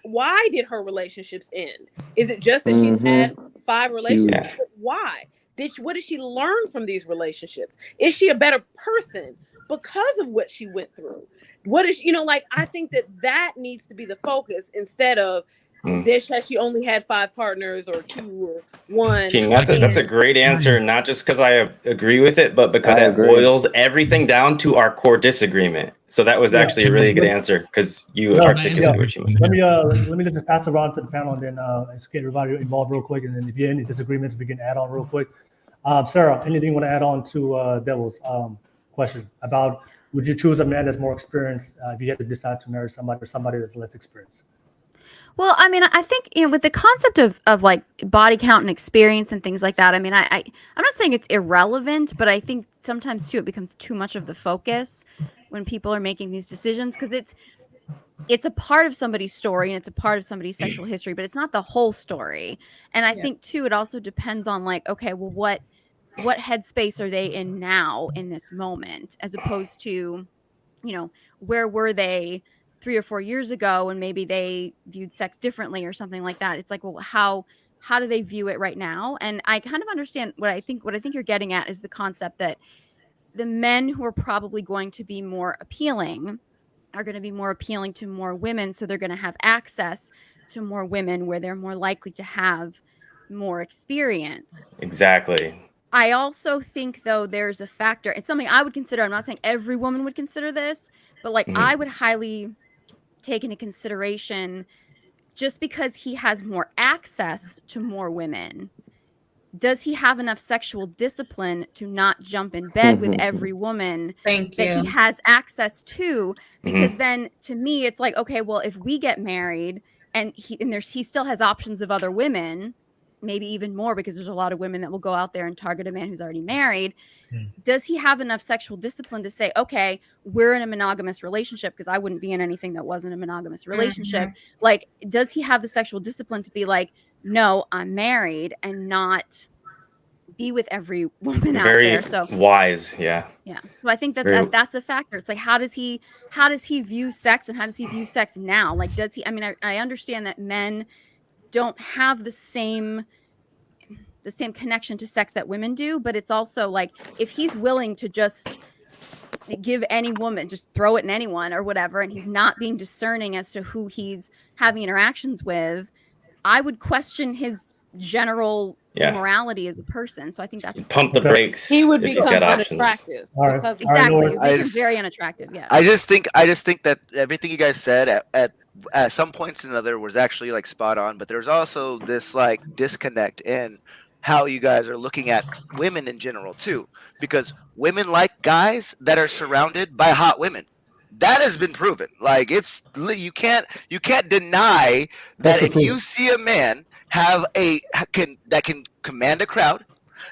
why did her relationships end? Is it just that she's had 5 relationships? Yeah. Why? What did she learn from these relationships? Is she a better person because of what she went through. What is, you know, like, I think that needs to be the focus instead of she only had 5 partners or 2 or 1. King, that's a great answer, not just because I agree with it, but because that boils everything down to our core disagreement. So that was actually a really good answer because you articulated what you meant. Let me just pass it around to the panel and then let's get everybody involved real quick. And then if you have any disagreements, we can add on real quick. Sarah, anything you want to add on to Devil's question about would you choose a man that's more experienced if you had to decide to marry somebody or somebody that's less experienced? Well, I mean, I think, you know, with the concept of like body count and experience and things like that, I mean, I'm not saying it's irrelevant, but I think sometimes too it becomes too much of the focus when people are making these decisions, because it's a part of somebody's story and it's a part of somebody's sexual history, but it's not the whole story. And I think too, it also depends on like, okay, well, what headspace are they in now in this moment, as opposed to, you know, where were they 3 or 4 years ago and maybe they viewed sex differently or something like that. It's like, well, how do they view it right now? And I kind of understand what I think you're getting at is the concept that the men who are probably going to be more appealing are going to be more appealing to more women. So they're going to have access to more women where they're more likely to have more experience. Exactly. I also think, though, there's a factor. It's something I would consider. I'm not saying every woman would consider this, but like I would highly take into consideration, just because he has more access to more women, does he have enough sexual discipline to not jump in bed with every woman that he has access to? Because then to me, it's like, okay, well, if we get married and he still has options of other women, maybe even more, because there's a lot of women that will go out there and target a man who's already married. Does he have enough sexual discipline to say, okay, we're in a monogamous relationship? Because I wouldn't be in anything that wasn't a monogamous relationship. Like, does he have the sexual discipline to be like, no, I'm married, and not be with every woman out there? So wise. Yeah. So I think that's a factor. It's like, how does he view sex, and how does he view sex now? Like, does he, I mean, I understand that men don't have the same connection to sex that women do, but it's also like, if he's willing to just give any woman, just throw it in anyone or whatever, and he's not being discerning as to who he's having interactions with, I would question his general morality as a person. So I think that's pump the brakes. He would become unattractive. Exactly. He's very unattractive. Yeah. I just think that everything you guys said at some points or another was actually like spot on, but there's also this like disconnect in how you guys are looking at women in general too, because women like guys that are surrounded by hot women. That has been proven. Like, it's, you can't deny that if you see a man that can command a crowd,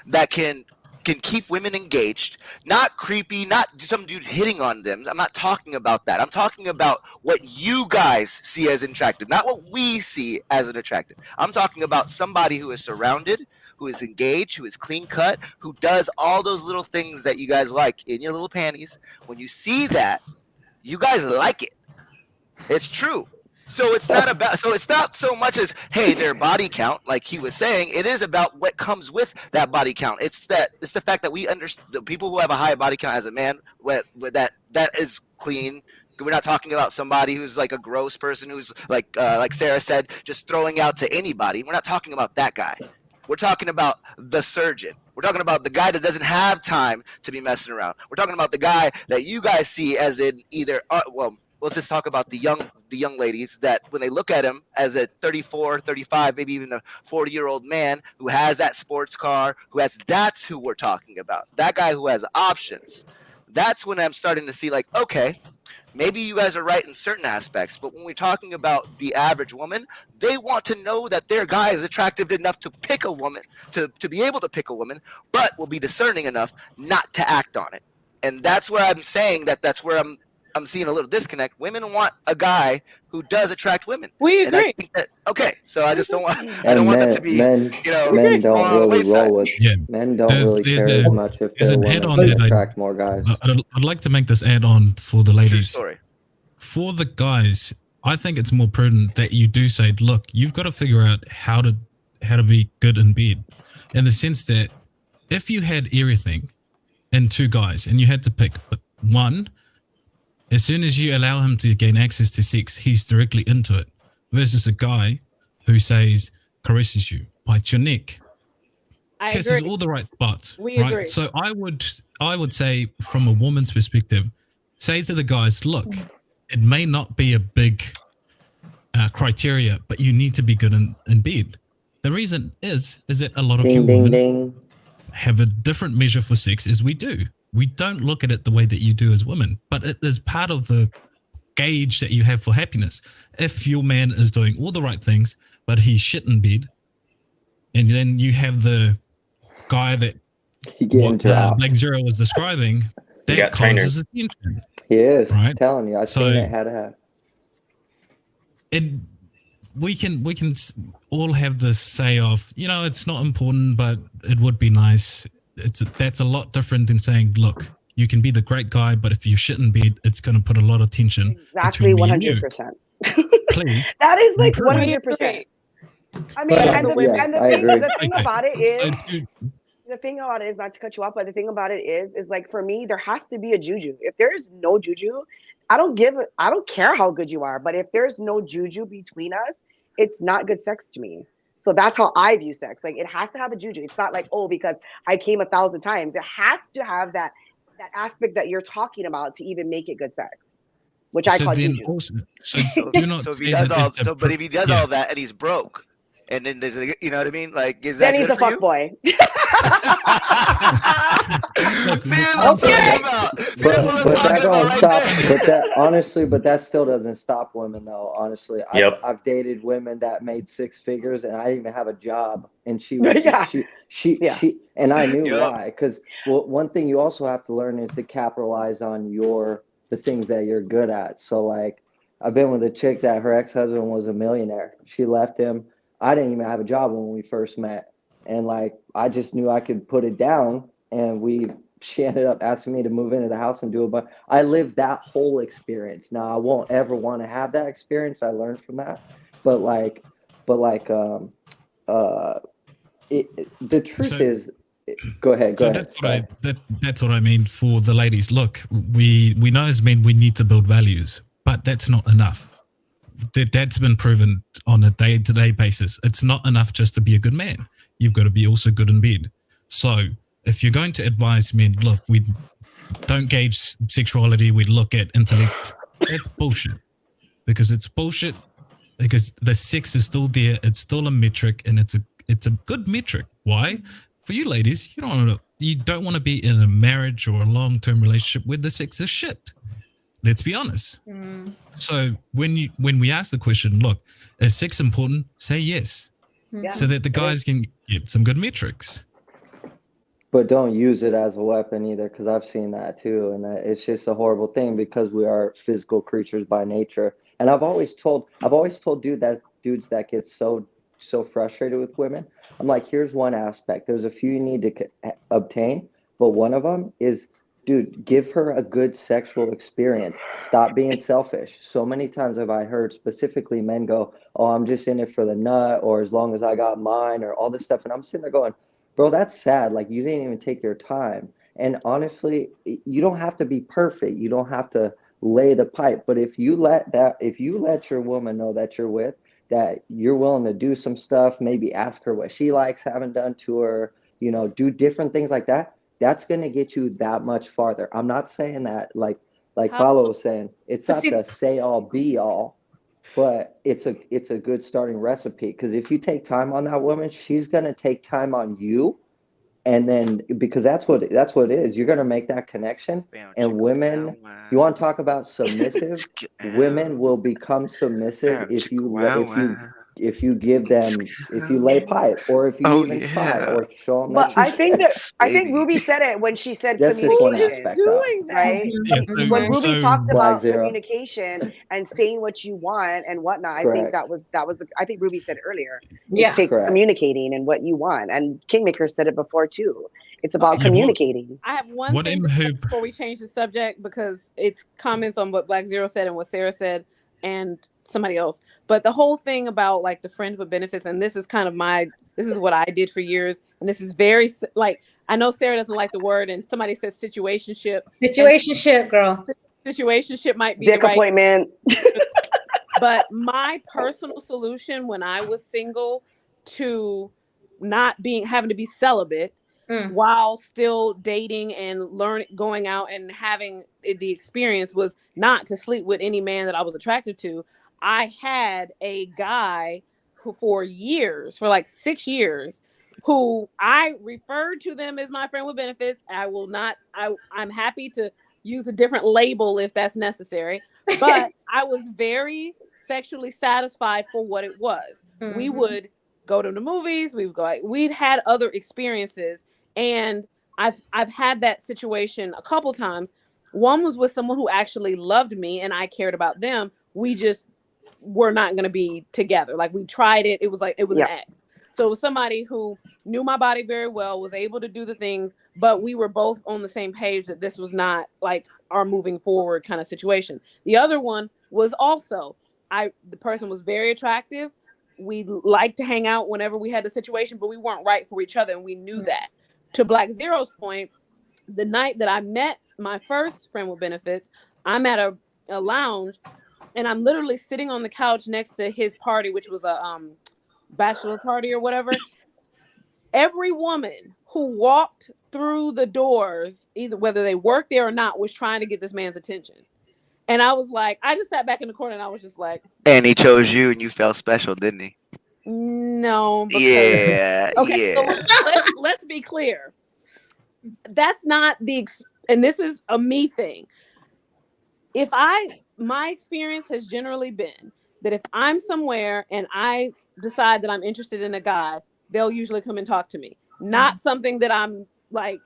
that can keep women engaged, not creepy, not some dude hitting on them. I'm not talking about that. I'm talking about what you guys see as attractive, not what we see as an attractive. I'm talking about somebody who is surrounded, who is engaged, who is clean cut, who does all those little things that you guys like in your little panties. When you see that, you guys like it. It's true. So it's not so much as, hey, their body count, like he was saying. It is about what comes with that body count. It's the fact that we understand the people who have a high body count as a man, with that is clean. We're not talking about somebody who's like a gross person who's like Sarah said, just throwing out to anybody. We're not talking about that guy. We're talking about the surgeon. We're talking about the guy that doesn't have time to be messing around. We're talking about the guy that you guys see as in either let's just talk about the young ladies that when they look at him as a 34, 35, maybe even a 40-year-old man who has that sports car, that's who we're talking about. That guy who has options. That's when I'm starting to see like, okay, maybe you guys are right in certain aspects, but when we're talking about the average woman, they want to know that their guy is attractive enough to pick a woman, to be able to pick a woman, but will be discerning enough not to act on it. And that's where I'm saying that's where I'm seeing a little disconnect. Women want a guy who does attract women. We agree. And I think that, okay, so I just don't want that to be, men don't really roll with. Men don't really care as much if their women attract more guys. I'd like to make this add-on for the ladies. For the guys, I think it's more prudent that you do say, look, you've got to figure out how to be good in bed, in the sense that if you had everything and 2 guys and you had to pick, but one, as soon as you allow him to gain access to sex, he's directly into it. Versus a guy who says, caresses you, bites your neck, I kisses agree. all the right spots. We right? agree. So I would say, from a woman's perspective, say to the guys, look, it may not be a big criteria, but you need to be good in bed. The reason is that a lot of you women have a different measure for sex as we do. We don't look at it the way that you do as women, but it is part of the gauge that you have for happiness. If your man is doing all the right things, but he's shit in bed, and then you have the guy that what Blackzero was describing, that causes attention. He is, right? Telling you, I've seen it had to have. And we can all have this say of, you know, it's not important, but it would be nice. That's a lot different than saying, look, you can be the great guy, but if you shit in bed, it's going to put a lot of tension. Exactly, 100%. Please. That is like improve. 100%. I mean, the thing about it is, the thing about it is, not to cut you off, but the thing about it is like, for me, there has to be a juju. If there's no juju, I don't care how good you are, but if there's no juju between us, it's not good sex to me. So that's how I view sex. Like, it has to have a juju. It's not like, oh, because I came 1,000 times. It has to have that aspect that you're talking about to even make it good sex, which I call juju. But if he does all that and he's broke, and then there's, you know what I mean? Like, is that then he's a fuck boy. But that don't stop. But that honestly, but that still doesn't stop women, though. Honestly, I've dated women that made 6 figures, and I didn't even have a job, and she and I knew why. Because one thing you also have to learn is to capitalize on the things that you're good at. So, like, I've been with a chick that her ex-husband was a millionaire. She left him. I didn't even have a job when we first met, and like, I just knew I could put it down, and she ended up asking me to move into the house and do it. But I lived that whole experience. Now I won't ever want to have that experience. I learned from that. But the truth is, go ahead. That's what I mean for the ladies. Look, we know as men we need to build values, but that's not enough. That's been proven on a day-to-day basis. It's not enough just to be a good man. You've got to be also good in bed. So if you're going to advise men, look, we don't gauge sexuality, we look at intellect, that's bullshit. Because it's bullshit, because the sex is still there, it's still a metric, and it's a good metric. Why? For you ladies, you don't want to be in a marriage or a long-term relationship where the sex is shit. Let's be honest. So when we ask the question, look, is sex important? Say yes. So that the guys can get some good metrics. But don't use it as a weapon either, because I've seen that too, and it's just a horrible thing because we are physical creatures by nature. And I've always told dudes that get so frustrated with women. I'm like, here's one aspect. There's a few you need to obtain, but one of them is, dude, give her a good sexual experience. Stop being selfish. So many times have I heard specifically men go, oh, I'm just in it for the nut, or as long as I got mine, or all this stuff. And I'm sitting there going, bro, that's sad. Like, you didn't even take your time. And honestly, you don't have to be perfect. You don't have to lay the pipe. But if you let your woman know that you're with, that you're willing to do some stuff, maybe ask her what she likes having done to her, do different things like that, that's going to get you that much farther. I'm not saying that, like Paulo was saying, it's not the say all be all, but it's a good starting recipe. Because if you take time on that woman, she's going to take time on you. And then, because that's what it is, you're going to make that connection. And women, you want to talk about submissive? Women will become submissive if you give them, if you lay pipe, or if you even try, or show them. But I think Ruby said it when she said that's communication, right? When Ruby talked about communication and saying what you want and whatnot, I think that was I think Ruby said earlier. Yeah, it takes communicating and what you want, and Kingmaker said it before too. It's about communicating. I have one thing before we change the subject, because it's comments on what Blackzero said and what Sarah said and somebody else. But the whole thing about like the friends with benefits, and this is kind of this is what I did for years, and this is very like, I know Sarah doesn't like the word, and somebody says situationship. Situationship, girl. Situationship might be Dick the right appointment. But my personal solution when I was single to not having to be celibate while still dating and going out and having the experience was not to sleep with any man that I was attracted to. I had a guy who for like 6 years, who I referred to them as my friend with benefits. I'm happy to use a different label if that's necessary, but I was very sexually satisfied for what it was. We would go to the movies, we'd had other experiences, and I've had that situation a couple times. One was with someone who actually loved me and I cared about them. We just were not going to be together. Like, we tried it. It was an act. So it was somebody who knew my body very well, was able to do the things, but we were both on the same page that this was not like our moving forward kind of situation. The other one was also, the person was very attractive. We liked to hang out whenever we had the situation, but we weren't right for each other, and we knew that. To Blackzero's point, the night that I met my first friend with benefits, I'm at a lounge, and I'm literally sitting on the couch next to his party, which was a bachelor party or whatever. Every woman who walked through the doors, either whether they worked there or not, was trying to get this man's attention. And I was like, I just sat back in the corner and I was just like, And he chose you, and you felt special, didn't he? no. Yeah. Okay, Yeah. so let's be clear. That's not and this is a me thing. My experience has generally been that if I'm somewhere and I decide that I'm interested in a guy, they'll usually come and talk to me. Not something that I'm like,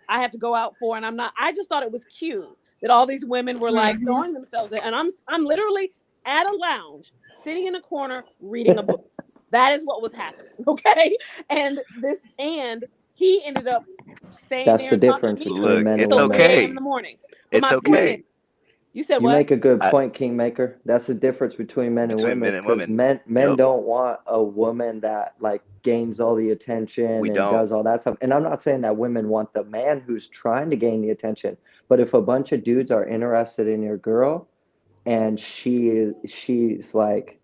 I have to go out for, and I'm not. I just thought it was cute that all these women were like throwing themselves in, and I'm literally at a lounge, sitting in a corner, reading a book. That is what was happening, okay? And he ended up saying That's the difference between men and women. Okay. in the morning. It's okay. You said You what? make a good point, Kingmaker. That's the difference between men and women. Because men don't want a woman that like gains all the attention does all that stuff. And I'm not saying that women want the man who's trying to gain the attention. But if a bunch of dudes are interested in your girl, and she's like,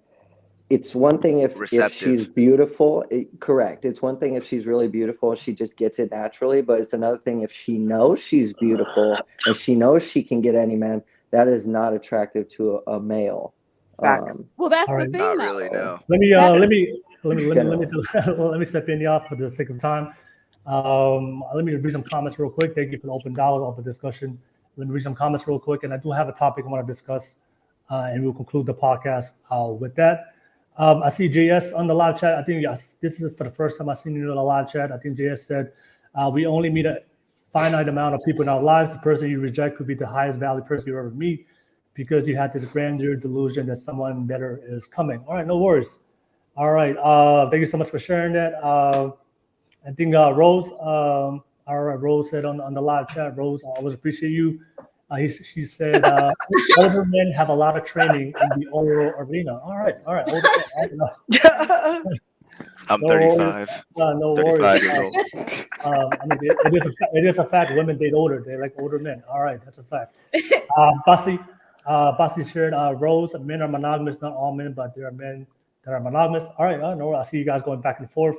it's one thing if she's beautiful. Correct. It's one thing if she's really beautiful, she just gets it naturally. But it's another thing if she knows she's beautiful and she knows she can get any man. That is not attractive to a male. Well, that's the thing. Not really, no. Let me step in, y'all, for the sake of time. Let me read some comments real quick. Thank you for the open dialogue, open discussion. Let me read some comments real quick, and I do have a topic I want to discuss, and we'll conclude the podcast with that. I see JS on the live chat. I think this is for the first time I've seen you in the live chat. I think JS said, we only meet a finite amount of people in our lives. The person you reject could be the highest value person you ever meet because you had this grandeur delusion that someone better is coming. All right, no worries. All right, thank you so much for sharing that. I think Rose, Rose said on the live chat, Rose, I always appreciate you. She said, older men have a lot of training in the oral arena. All right. Older men, I'm 35. No 35 worries. years old. It is a fact. Women date older. They like older men. All right, that's a fact. Basi shared, Rose, men are monogamous. Not all men, but there are men that are monogamous. All right, I see you guys going back and forth.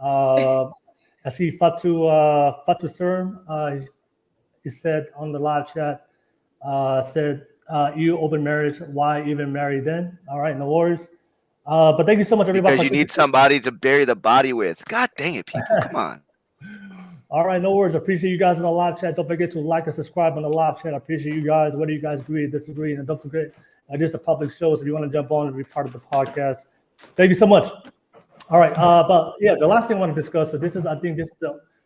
I see Fatu Serm. He said on the live chat, you open marriage, why even marry then? All right, no worries. But thank you so much, everybody. Because you need somebody to bury the body with. God dang it, people. Come on. All right, no worries. I appreciate you guys in the live chat. Don't forget to like and subscribe on the live chat. I appreciate you guys, whether you guys agree or disagree. And don't forget, it is a public show, so if you want to jump on and be part of the podcast, thank you so much. All right, but yeah, the last thing I want to discuss, so this is, I think this is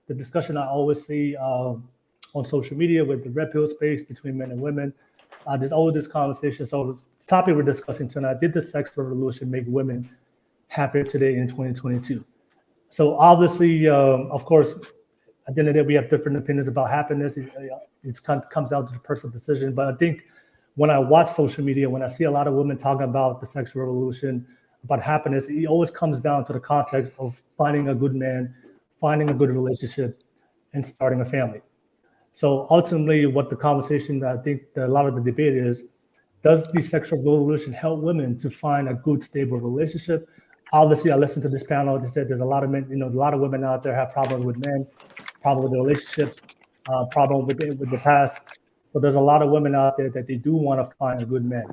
the discussion I always see on social media with the red pill space between men and women. There's always this conversation. So the topic we're discussing tonight, did the sex revolution make women happier today in 2022? So obviously, of course, at the end of the day, we have different opinions about happiness. It comes down to the personal decision. But I think when I watch social media, when I see a lot of women talking about the sexual revolution, about happiness, it always comes down to the context of finding a good man, finding a good relationship, and starting a family. So ultimately, what the conversation, I think a lot of the debate is, does the sexual revolution help women to find a good, stable relationship? Obviously, I listened to this panel. They said there's a lot of men, a lot of women out there have problems with men, problem with their relationships, problem with the past. So there's a lot of women out there that they do want to find a good man.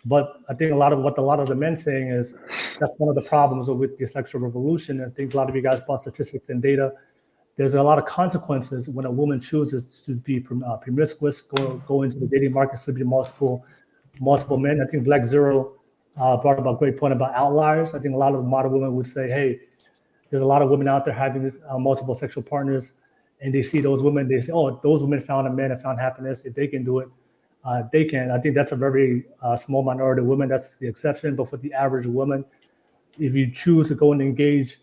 But I think a lot of the men saying is that's one of the problems with the sexual revolution. I think a lot of you guys brought statistics and data. There's a lot of consequences when a woman chooses to be promiscuous, go into the dating market, sleep with multiple men. I think Blackzero brought up a great point about outliers. I think a lot of modern women would say, hey, there's a lot of women out there having this multiple sexual partners, and they see those women, they say, oh, those women found a man and found happiness. If they can do it, they can. I think that's a very small minority of women. That's the exception. But for the average woman, if you choose to go and engage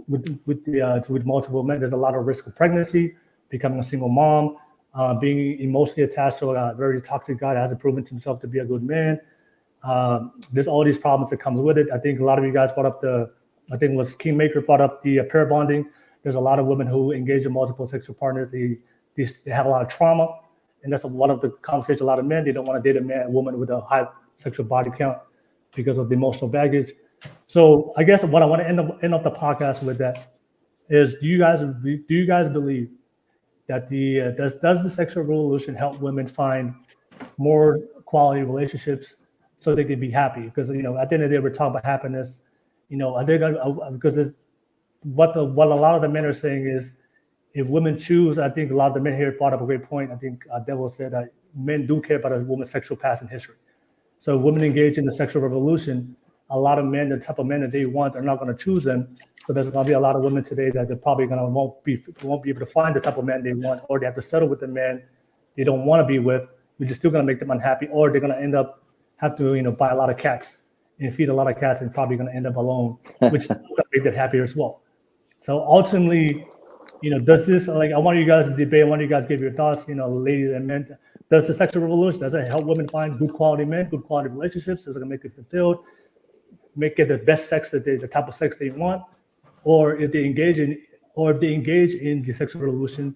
with multiple men, there's a lot of risk of pregnancy, becoming a single mom, being emotionally attached to a very toxic guy that hasn't proven to himself to be a good man. There's all these problems that comes with it. I think a lot of you guys brought up I think it was Kingmaker brought up the pair bonding. There's a lot of women who engage in multiple sexual partners. They have a lot of trauma, and that's one of the conversations. A lot of men, they don't want to date a woman with a high sexual body count because of the emotional baggage. So I guess what I want to end up the podcast with that is, do you guys believe that does the sexual revolution help women find more quality relationships so they can be happy? Because at the end of the day, we're talking about happiness. I think because what a lot of the men are saying is, if women choose, I think a lot of the men here brought up a great point. I think Devil said that men do care about a woman's sexual past and history. So if women engage in the sexual revolution, a lot of men, the type of men that they want, are not going to choose them. So there's going to be a lot of women today that they're probably won't be able to find the type of man they want, or they have to settle with the man they don't want to be with, which is still going to make them unhappy, or they're going to end up have to buy a lot of cats and feed a lot of cats, and probably going to end up alone, which is going to make them happier as well. So ultimately, does this, I want you guys to debate, I want you guys to give your thoughts, ladies and men. Does the sexual revolution, does it help women find good quality men, good quality relationships? Is it going to make it fulfilled, make it the best sex the type of sex they want? Or if they engage in the sexual revolution,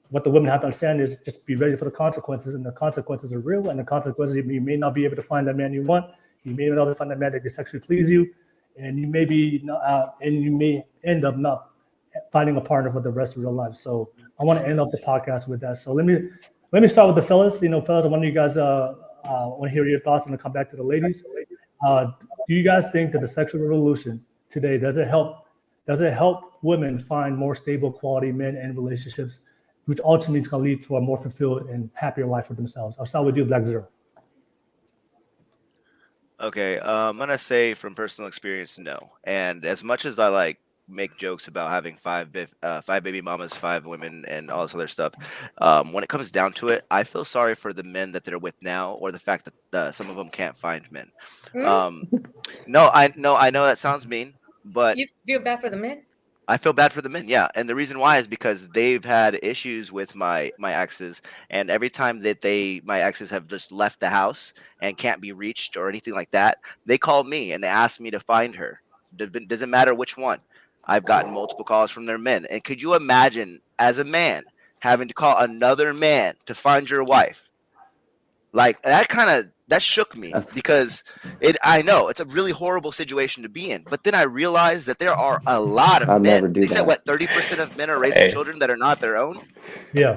what the women have to understand is just be ready for the consequences, and the consequences are real, and the consequences, you may not be able to find the man you want, you may not be able to find the man that can sexually please you, and you may end up not finding a partner for the rest of your life. So I want to end up the podcast with that. So let me start with the fellas. Fellas, I want you guys want to hear your thoughts, and then come back to the ladies. Do you guys think that the sexual revolution today, does it help women find more stable quality men and relationships, which ultimately is going to lead to a more fulfilled and happier life for themselves? I'll start with you, Blackzero. Okay, I'm gonna say from personal experience, no. And as much as I make jokes about having five baby mamas, 5 women, and all this other stuff, when it comes down to it, I feel sorry for the men that they're with now, or the fact that some of them can't find men. No, I know that sounds mean, but you feel bad for the men. I feel bad for the men, yeah. And the reason why is because they've had issues with my exes, and every time that my exes have just left the house and can't be reached or anything like that, they call me and they ask me to find her. Doesn't matter which one. I've gotten multiple calls from their men. And could you imagine, as a man, having to call another man to find your wife? That shook me, because I know it's a really horrible situation to be in. But then I realized that there are a lot of men. They said 30% of men are raising children that are not their own. Yeah.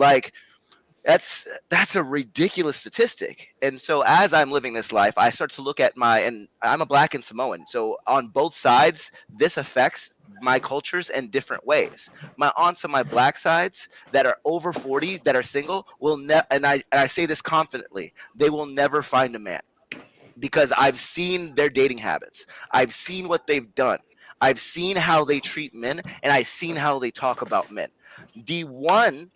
That's a ridiculous statistic. And so as I'm living this life, I start to look at and I'm a Black and Samoan. So on both sides, this affects my cultures in different ways. My aunts on my Black sides that are over 40, that are single, will never, and I say this confidently, they will never find a man, because I've seen their dating habits. I've seen what they've done. I've seen how they treat men, and I've seen how they talk about men. The one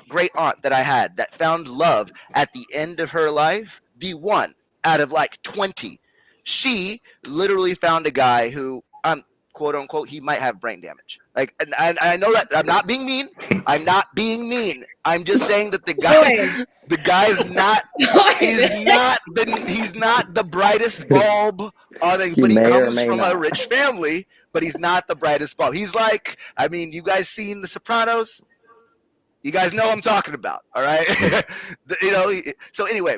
great aunt that I had that found love at the end of her life, the one out of 20, she literally found a guy who, quote unquote, he might have brain damage. And I know that I'm not being mean. I'm not being mean. I'm just saying that the guy's not, he's not the brightest bulb on it, but he comes from a rich family. but he's not the brightest bulb. He's like, I mean, you guys seen The Sopranos? You guys know what I'm talking about, all right? You know, so anyway,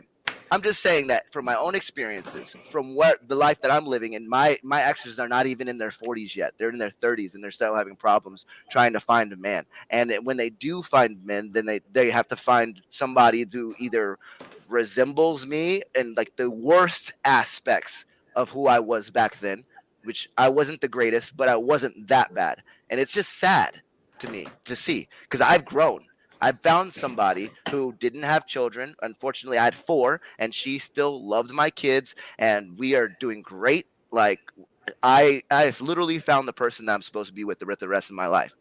I'm just saying that from my own experiences, from what the life that I'm living in, my exes are not even in their 40s yet. They're in their 30s and they're still having problems trying to find a man. And when they do find men, then they have to find somebody who either resembles me and like the worst aspects of who I was back then, which I wasn't the greatest, but I wasn't that bad. And it's just sad to me to see, because I've grown. I found somebody who didn't have children. Unfortunately, I had 4, and she still loved my kids, and we are doing great. Like, I've literally found the person that I'm supposed to be with the rest of my life.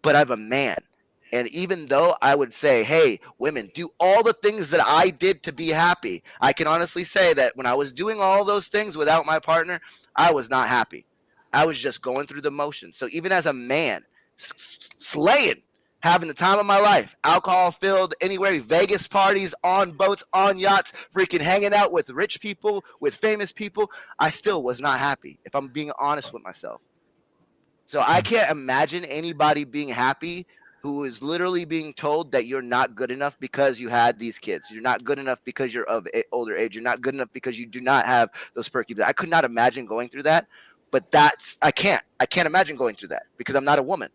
But I'm a man. And even though I would say, hey, women, do all the things that I did to be happy, I can honestly say that when I was doing all those things without my partner, I was not happy. I was just going through the motions. So even as a man, slaying, having the time of my life, alcohol filled anywhere, Vegas parties, on boats, on yachts, freaking hanging out with rich people, with famous people, I still was not happy, if I'm being honest with myself. So I can't imagine anybody being happy who is literally being told that you're not good enough because you had these kids. You're not good enough because you're of older age. You're not good enough because you do not have those perky. I could not imagine going through that, but I can't imagine going through that because I'm not a woman.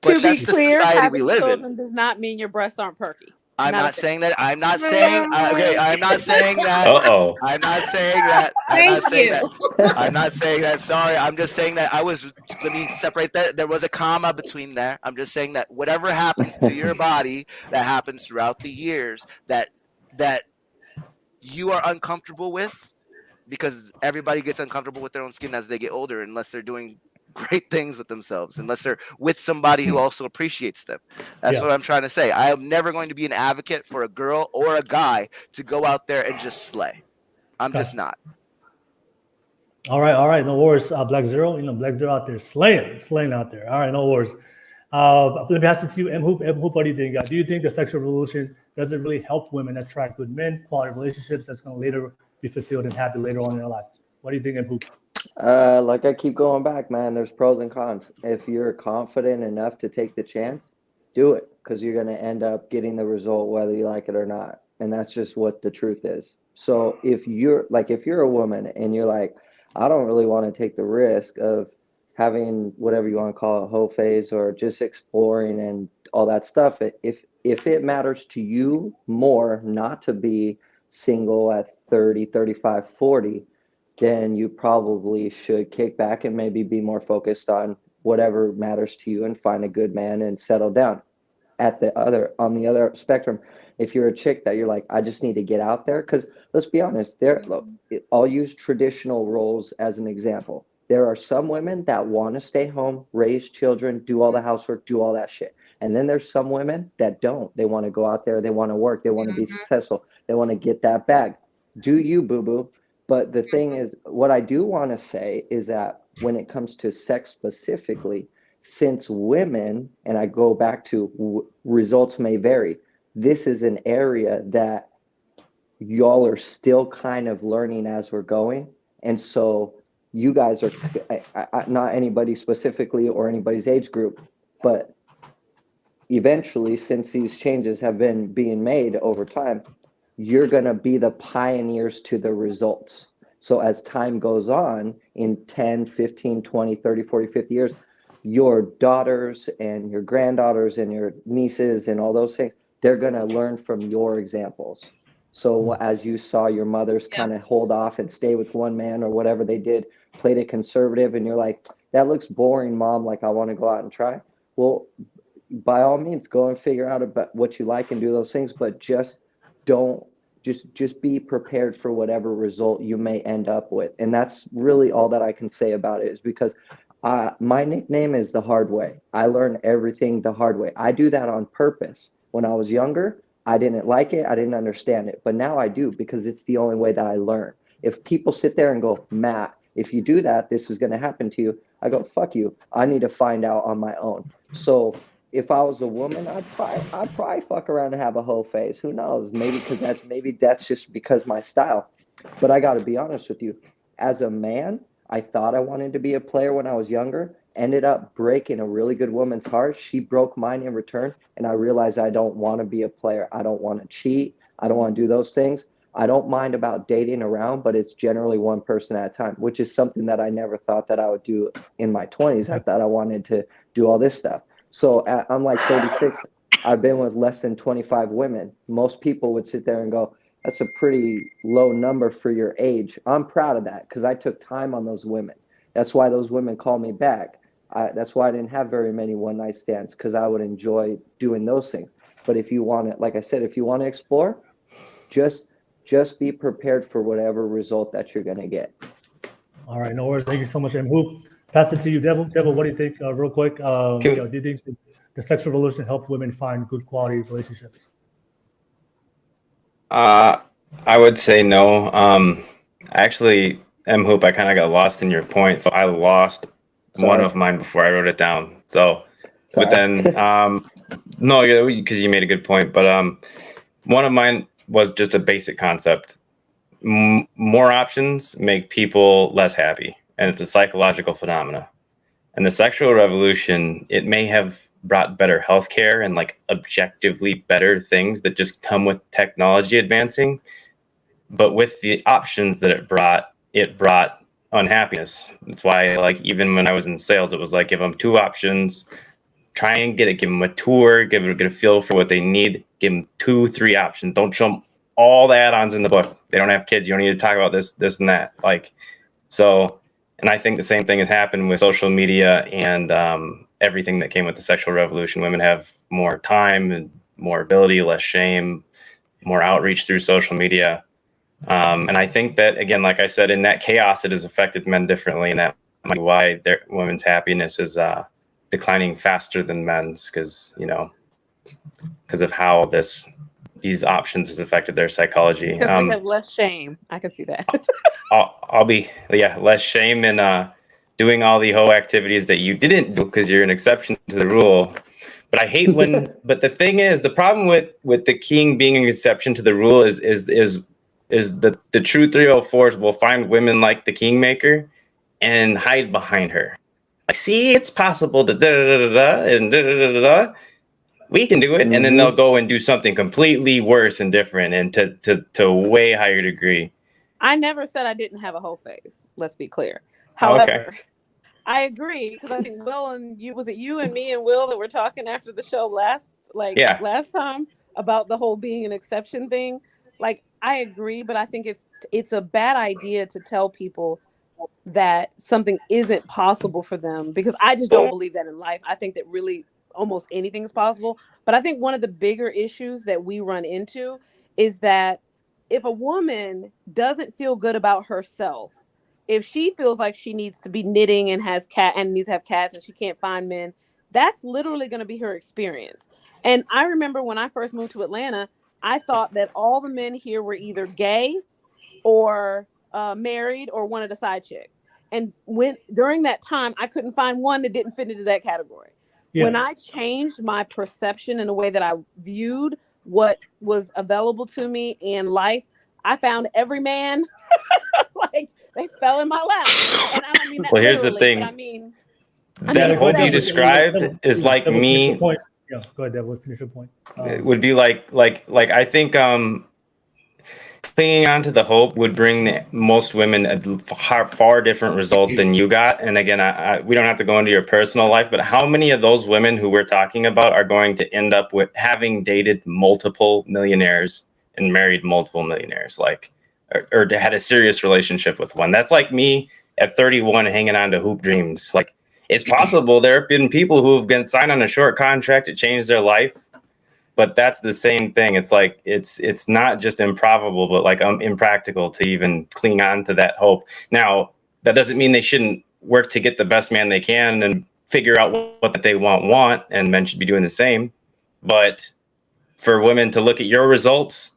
To but be that's the clear, society we having live in. children does not mean your breasts aren't perky. I'm Not a not thing. saying that. I'm not saying. Okay, I'm not saying that. Uh-oh. I'm not saying that. I'm Thank not saying you. that. I'm not saying that. Sorry. I'm just saying that I was. Let me separate that. There was a comma between there. I'm just saying that whatever happens to your body, that happens throughout the years, that you are uncomfortable with, because everybody gets uncomfortable with their own skin as they get older, unless they're doing great things with themselves, unless they're with somebody who also appreciates them. That's what I'm trying to say. I am never going to be an advocate for a girl or a guy to go out there and just slay. I'm just not. All right, no worries. Blackzero, Blackzero out there slaying out there. All right, no worries. Let me pass it to you, Mhoop. Mhoop, what do you think? Do you think the sexual revolution doesn't really help women attract good men, quality relationships that's going to later be fulfilled and happy later on in their life? What do you think, Mhoop? Like I keep going back, man, there's pros and cons. If you're confident enough to take the chance, do it, because you're going to end up getting the result whether you like it or not. And that's just what the truth is. So if you're a woman and you're like, I don't really want to take the risk of having whatever you want to call it, hoe phase, or just exploring and all that stuff, if it matters to you more not to be single at 30, 35, 40, then you probably should kick back and maybe be more focused on whatever matters to you and find a good man and settle down. On the other spectrum, if you're a chick that you're like, I just need to get out there, because let's be honest, I'll use traditional roles as an example. There are some women that want to stay home, raise children, do all the housework, do all that shit. And then there's some women that don't. They want to go out there, they want to work, they want to be successful, they want to get that bag. Do you, boo-boo? But the thing is, what I do want to say is that when it comes to sex specifically, since women, and I go back to results may vary, this is an area that y'all are still kind of learning as we're going. And so you guys are not anybody specifically or anybody's age group, but eventually, since these changes have been being made over time, you're going to be the pioneers to the results. So as time goes on, in 10, 15, 20, 30, 40, 50 years, your daughters and your granddaughters and your nieces and all those things, they're going to learn from your examples. So as you saw your mothers kind of hold off and stay with one man or whatever they did, played it conservative, and you're like, that looks boring, Mom, like I want to go out and try. Well, by all means, go and figure out about what you like and do those things, but just be prepared for whatever result you may end up with. And that's really all that I can say about it, is because my nickname is the hard way. I learn everything the hard way. I do that on purpose. When I was younger, I didn't like it. I didn't understand it. But now I do, because it's the only way that I learn. If people sit there and go, Matt, if you do that, this is going to happen to you. I go, fuck you. I need to find out on my own. So if I was a woman, I'd probably fuck around and have a hoe phase. Who knows? Maybe that's just because my style. But I got to be honest with you. As a man, I thought I wanted to be a player when I was younger, ended up breaking a really good woman's heart. She broke mine in return, and I realized I don't want to be a player. I don't want to cheat. I don't want to do those things. I don't mind about dating around, but it's generally one person at a time, which is something that I never thought that I would do in my 20s. I thought I wanted to do all this stuff. So I'm like 36. I've been with less than 25 women. Most people would sit there and go, that's a pretty low number for your age. I'm proud of that because I took time on those women. That's why those women call me back. That's why I didn't have very many one night stands, because I would enjoy doing those things. But if you want to, like I said, if you want to explore, just be prepared for whatever result that you're going to get. All right, no worries. Thank you so much, Mhoop. Pass it to you, Devil. Devil, what do you think, real quick? Do you think the sexual revolution helps women find good quality relationships? I would say no. Actually, Mhoop, I kind of got lost in your point, so I lost one of mine before I wrote it down. So, but then, no, because you made a good point. But one of mine was just a basic concept. More options make people less happy, and it's a psychological phenomena. And the sexual revolution, it may have brought better healthcare and like objectively better things that just come with technology advancing. But with the options that it brought unhappiness. That's why, like, even when I was in sales, it was like, give them 2 options, try and give them a tour, get a feel for what they need, give them 2, 3 options. Don't show them all the add-ons in the book. They don't have kids. You don't need to talk about this, and that. Like, so, and I think the same thing has happened with social media and everything that came with the sexual revolution. Women have more time and more ability, less shame, more outreach through social media. And I think that, again, like I said, in that chaos, it has affected men differently. And that might be why women's happiness is declining faster than men's, because of how these options has affected their psychology. Because we have less shame. I can see that. I'll be less shame in doing all the hoe activities that you didn't do because you're an exception to the rule. But I hate when. But the thing is, the problem with the king being an exception to the rule is the true 304s will find women like the kingmaker and hide behind her. I see it's possible to da. We can do it, and then they'll go and do something completely worse and different, and to a way higher degree. I never said I didn't have a whole face. Let's be clear. However, I agree, because I think Will and you, was it you and me and Will that were talking after the show last time about the whole being an exception thing? Like, I agree, but I think it's a bad idea to tell people that something isn't possible for them, because I just don't believe that in life. I think that really almost anything is possible. But I think one of the bigger issues that we run into is that if a woman doesn't feel good about herself, if she feels like she needs to be knitting and needs to have cats and she can't find men, that's literally going to be her experience. And I remember when I first moved to Atlanta, I thought that all the men here were either gay or married or wanted a side chick. And during that time, I couldn't find one that didn't fit into that category. Yeah. When I changed my perception in the way that I viewed what was available to me in life, I found every man like they fell in my lap. And I don't mean that here's the thing. But I mean that hope you described is like me. Yeah, go ahead, Devil. Finish your point. It would be like I think clinging on to the hope would bring most women a far different result than you got. And again, we don't have to go into your personal life, but how many of those women who we're talking about are going to end up with having dated multiple millionaires and married multiple millionaires, like, or had a serious relationship with one? That's like me at 31 hanging on to hoop dreams. Like, it's possible. There have been people who have been signed on a short contract to change their life. But that's the same thing. It's like it's not just improbable, but like impractical to even cling on to that hope. Now, that doesn't mean they shouldn't work to get the best man they can and figure out what they want, and men should be doing the same. But for women to look at your results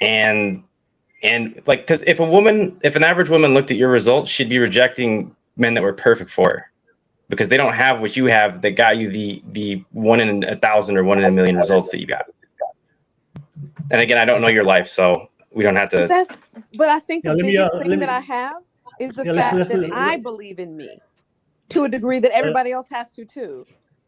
and like, because if an average woman looked at your results, she'd be rejecting men that were perfect for her, because they don't have what you have that got you the 1 in 1,000 or 1 in a million results that you got. And again, I don't know your life, so we don't have to. But I think the biggest thing that I have is the Yeah, fact let's that I believe in me to a degree that everybody else has to too,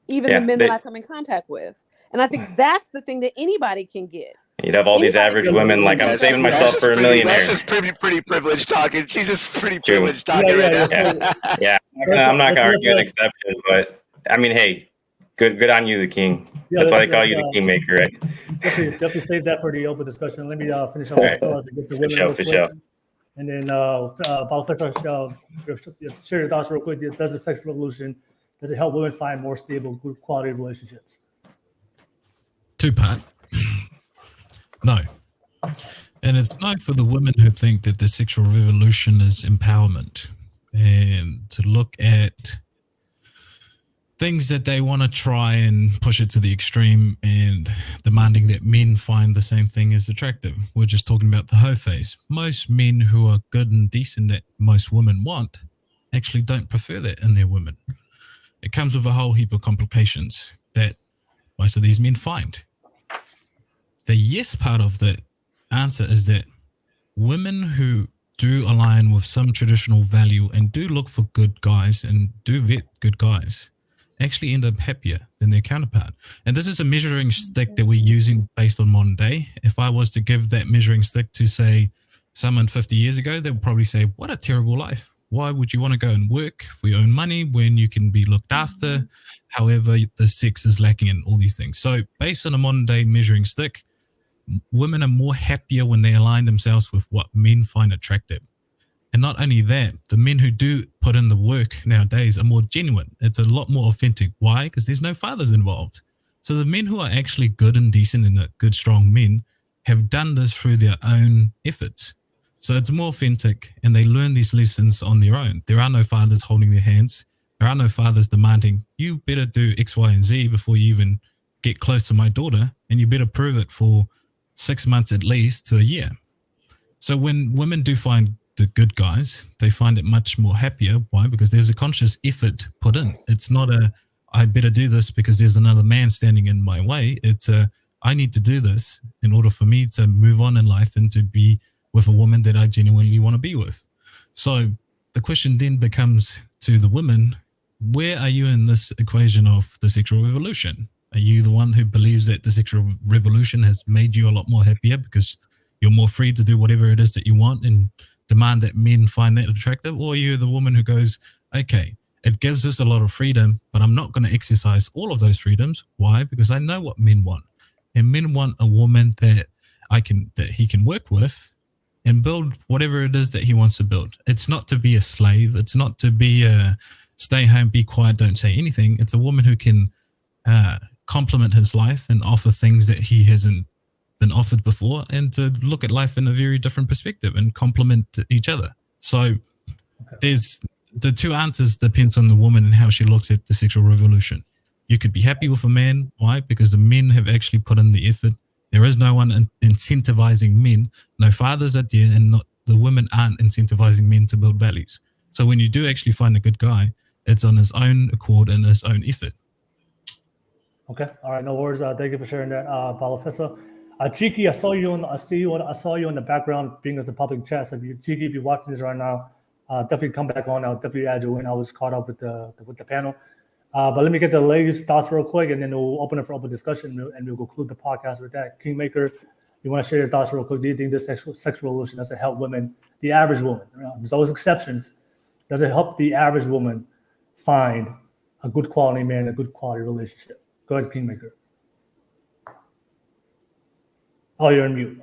even the men that I come in contact with. And I think that's the thing that anybody can get. You'd have all these average women like, I'm saving myself for a millionaire. That's just pretty privileged talking. She's just pretty privileged talking right now. Yeah. I'm not gonna argue an exception, but I mean, hey, good on you, the king. That's why they call you the kingmaker, right? Definitely save that for the open discussion. Let me finish up with the fellas and get the women real quick. And then share your thoughts real quick. Does the sexual revolution, does it help women find more stable, good quality relationships? Two-part. No. And it's no for the women who think that the sexual revolution is empowerment and to look at things that they want to try and push it to the extreme and demanding that men find the same thing as attractive. We're just talking about the hoe phase. Most men who are good and decent that most women want actually don't prefer that in their women. It comes with a whole heap of complications that most of these men find. The yes part of the answer is that women who do align with some traditional value and do look for good guys and do vet good guys actually end up happier than their counterpart. And this is a measuring stick that we're using based on modern day. If I was to give that measuring stick to, say, someone 50 years ago, they would probably say, what a terrible life. Why would you want to go and work for your own money when you can be looked after? However, the sex is lacking in all these things. So based on a modern day measuring stick, women are more happier when they align themselves with what men find attractive. And not only that, the men who do put in the work nowadays are more genuine. It's a lot more authentic. Why? Because there's no fathers involved. So the men who are actually good and decent and good, strong men have done this through their own efforts. So it's more authentic and they learn these lessons on their own. There are no fathers holding their hands. There are no fathers demanding, you better do X, Y, and Z before you even get close to my daughter, and you better prove it for 6 months at least to a year. So when women do find the good guys, they find it much more happier. Why? Because there's a conscious effort put in. It's not I better do this because there's another man standing in my way. It's I need to do this in order for me to move on in life and to be with a woman that I genuinely want to be with. So the question then becomes to the women, where are you in this equation of the sexual revolution? Are you the one who believes that the sexual revolution has made you a lot more happier because you're more free to do whatever it is that you want and demand that men find that attractive? Or are you the woman who goes, okay, it gives us a lot of freedom, but I'm not going to exercise all of those freedoms. Why? Because I know what men want. And men want a woman that he can work with and build whatever it is that he wants to build. It's not to be a slave. It's not to be a stay home, be quiet, don't say anything. It's a woman who can complement his life and offer things that he hasn't been offered before, and to look at life in a very different perspective and complement each other. So there's the two answers depends on the woman and how she looks at the sexual revolution. You could be happy with a man. Why? Because the men have actually put in the effort. There is no one incentivizing men. No fathers are there, and not the women aren't incentivizing men to build values. So when you do actually find a good guy, it's on his own accord and his own effort. Okay. All right. No worries. Thank you for sharing that, Professor. Cheeky, I saw you in the background being at the public chat. So Cheeky, if you're watching this right now, definitely come back on. I'll definitely add you in. I was caught up with the panel. But let me get the ladies' thoughts real quick, and then we'll open it for open discussion, and we'll conclude the podcast with that. Kingmaker, you want to share your thoughts real quick? Do you think the sexual revolution does it help women, the average woman? There's always exceptions. Does it help the average woman find a good quality man, a good quality relationship? Go ahead, Kingmaker. Oh, you're on mute.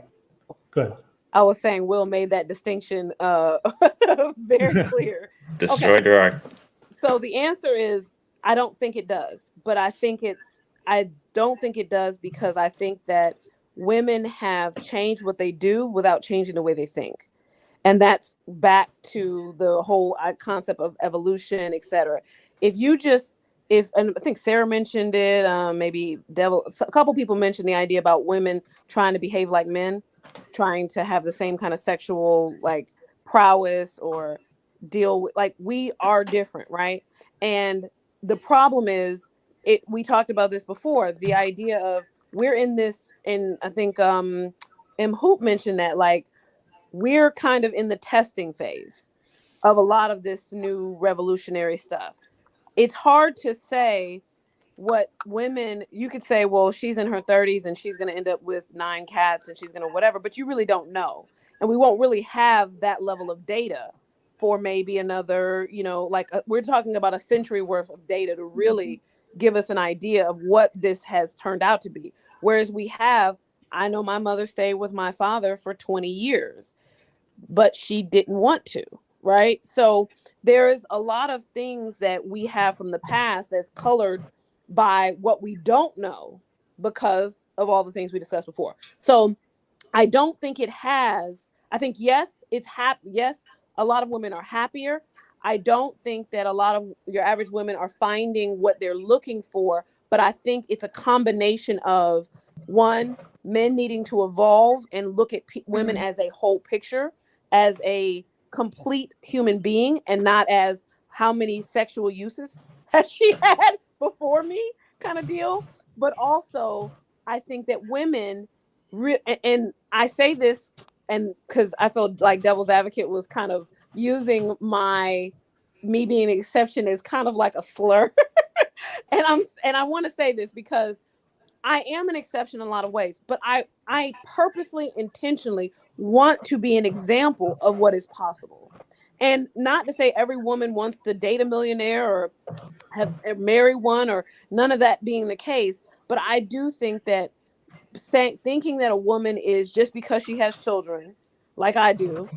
Good. I was saying Will made that distinction very clear. Destroyed your art. So the answer is I don't think it does, but I don't think it does because I think that women have changed what they do without changing the way they think. And that's back to the whole concept of evolution, et cetera. And I think Sarah mentioned it, maybe a couple people mentioned the idea about women trying to behave like men, trying to have the same kind of sexual prowess or deal with, we are different, right? And the problem is, we talked about this before, the idea of we're in this, and I think Mhoop mentioned that, we're kind of in the testing phase. of a lot of this new revolutionary stuff. It's hard to say what women, you could say, well, she's in her 30s and she's going to end up with 9 cats and she's going to whatever, but you really don't know. And we won't really have that level of data for maybe another, we're talking about a century worth of data to really give us an idea of what this has turned out to be. Whereas I know my mother stayed with my father for 20 years, but she didn't want to, right? So there is a lot of things that we have from the past that's colored by what we don't know because of all the things we discussed before. So I don't think I think, yes, yes, a lot of women are happier. I don't think that a lot of your average women are finding what they're looking for, but I think it's a combination of, one, men needing to evolve and look at women as a whole picture, as a complete human being, and not as how many sexual uses has she had before me kind of deal. But also, I think that women, and I say this, and because I felt like devil's advocate was kind of using me being an exception as kind of like a slur. and I want to say this because I am an exception in a lot of ways, but I purposely, intentionally want to be an example of what is possible. And not to say every woman wants to date a millionaire or marry one, or none of that being the case. But I do think that thinking that a woman is, just because she has children, like I do,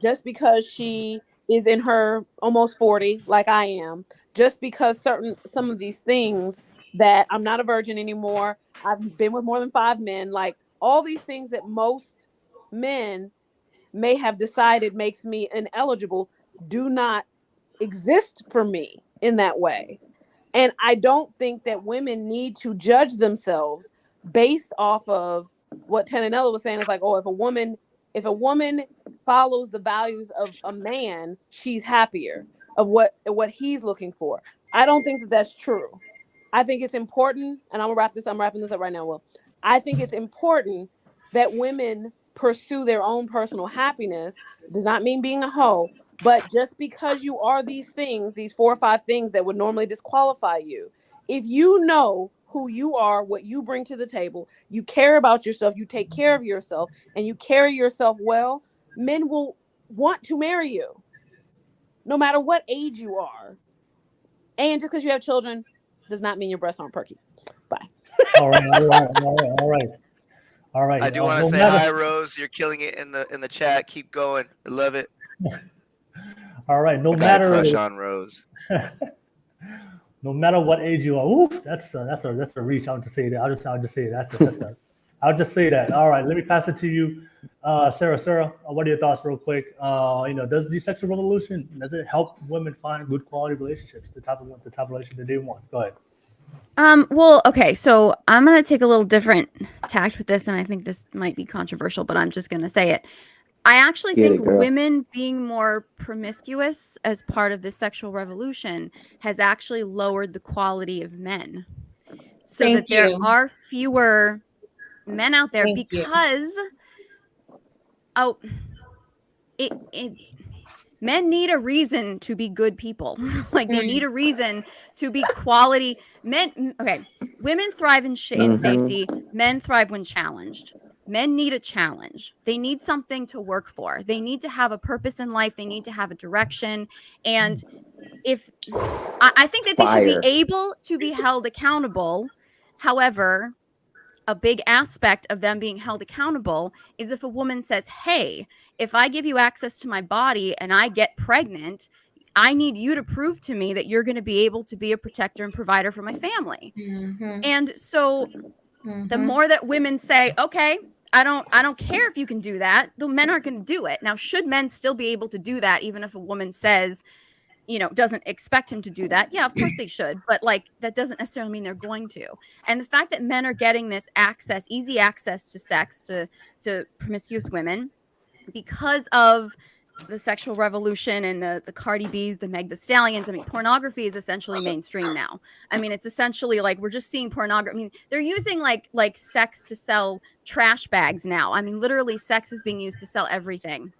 just because she is in her almost 40, like I am, just because some of these things, that I'm not a virgin anymore, I've been with more than 5 men, like all these things that most men may have decided makes me ineligible, do not exist for me in that way. And I don't think that women need to judge themselves based off of what Tenanella was saying. It's like, oh, if a woman follows the values of a man, she's happier of what he's looking for. I don't think that that's true. I think it's important, and I'm wrapping this up right now. Will, I think it's important that women pursue their own personal happiness. It does not mean being a hoe, but just because you are these things, these 4 or 5 things that would normally disqualify you, if you know who you are, what you bring to the table, you care about yourself, you take care of yourself, and you carry yourself well, men will want to marry you, no matter what age you are. And just because you have children does not mean your breasts aren't perky. Bye. All right. I do want to say hi, Rose. You're killing it in the chat. Keep going. I love it. All right. I got a crush on Rose. No matter what age you are, oof, that's a reach. I'll just say that. I'll just say that. I'll just say that. All right. Let me pass it to you, Sarah. Sarah, what are your thoughts, real quick? Does the sexual revolution, does it help women find good quality relationships, the type of relationship that they want? Go ahead. Well, okay, so I'm going to take a little different tact with this, and I think this might be controversial, but I'm just going to say it. I actually think women being more promiscuous as part of the sexual revolution has actually lowered the quality of men. So that there are fewer men out there because men need a reason to be good people. Like they need a reason to be quality men. Okay. Women thrive in safety. Men thrive when challenged. Men need a challenge. They need something to work for. They need to have a purpose in life. They need to have a direction. And I think that they should be able to be held accountable. However, a big aspect of them being held accountable is if a woman says, hey, if I give you access to my body and I get pregnant, I need you to prove to me that you're going to be able to be a protector and provider for my family. And so the more that women say, okay, I don't care if you can do that, the men aren't going to do it. Now, should men still be able to do that, even if a woman says, doesn't expect him to do that? Yeah, of course they should. But that doesn't necessarily mean they're going to. And the fact that men are getting this easy access to sex, to promiscuous women, because of the sexual revolution and the Cardi B's, the Meg Thee Stallions. I mean, pornography is essentially mainstream now. I mean, it's essentially we're just seeing pornography. I mean, they're using like sex to sell trash bags now. I mean, literally sex is being used to sell everything.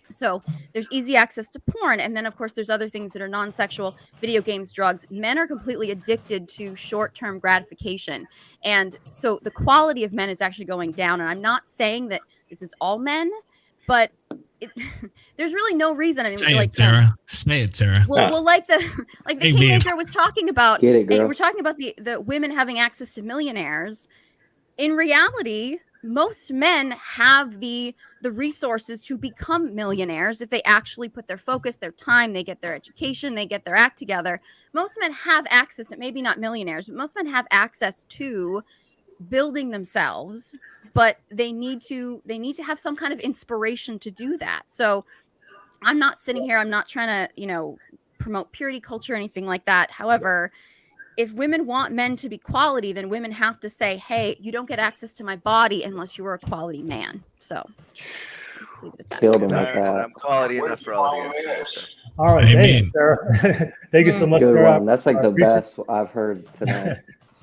So there's easy access to porn. And then, of course, there's other things that are non-sexual, video games, drugs. Men are completely addicted to short-term gratification. And so the quality of men is actually going down. And I'm not saying that this is all men, but there's really no reason. I mean, Say like, it, Sarah. Say it, Sarah. well, like the Hey, Kingmaker was talking about, Get it, and girl. we're talking about the women having access to millionaires. In reality, most men have the resources to become millionaires if they actually put their focus, their time, they get their education, they get their act together. Most men have access to, maybe not millionaires, but most men have access to building themselves, but they need to have some kind of inspiration to do that. So I'm not sitting here, I'm not trying to, promote purity culture or anything like that. However, if women want men to be quality, then women have to say, hey, you don't get access to my body unless you are a quality man. So just leave it at that. Killed him with Alright, that. I'm quality enough for all of you guys. So. All right, Amen. thank you, Sarah. Thank you so much, Good Sarah. one. That's like the Appreciate- best I've heard tonight.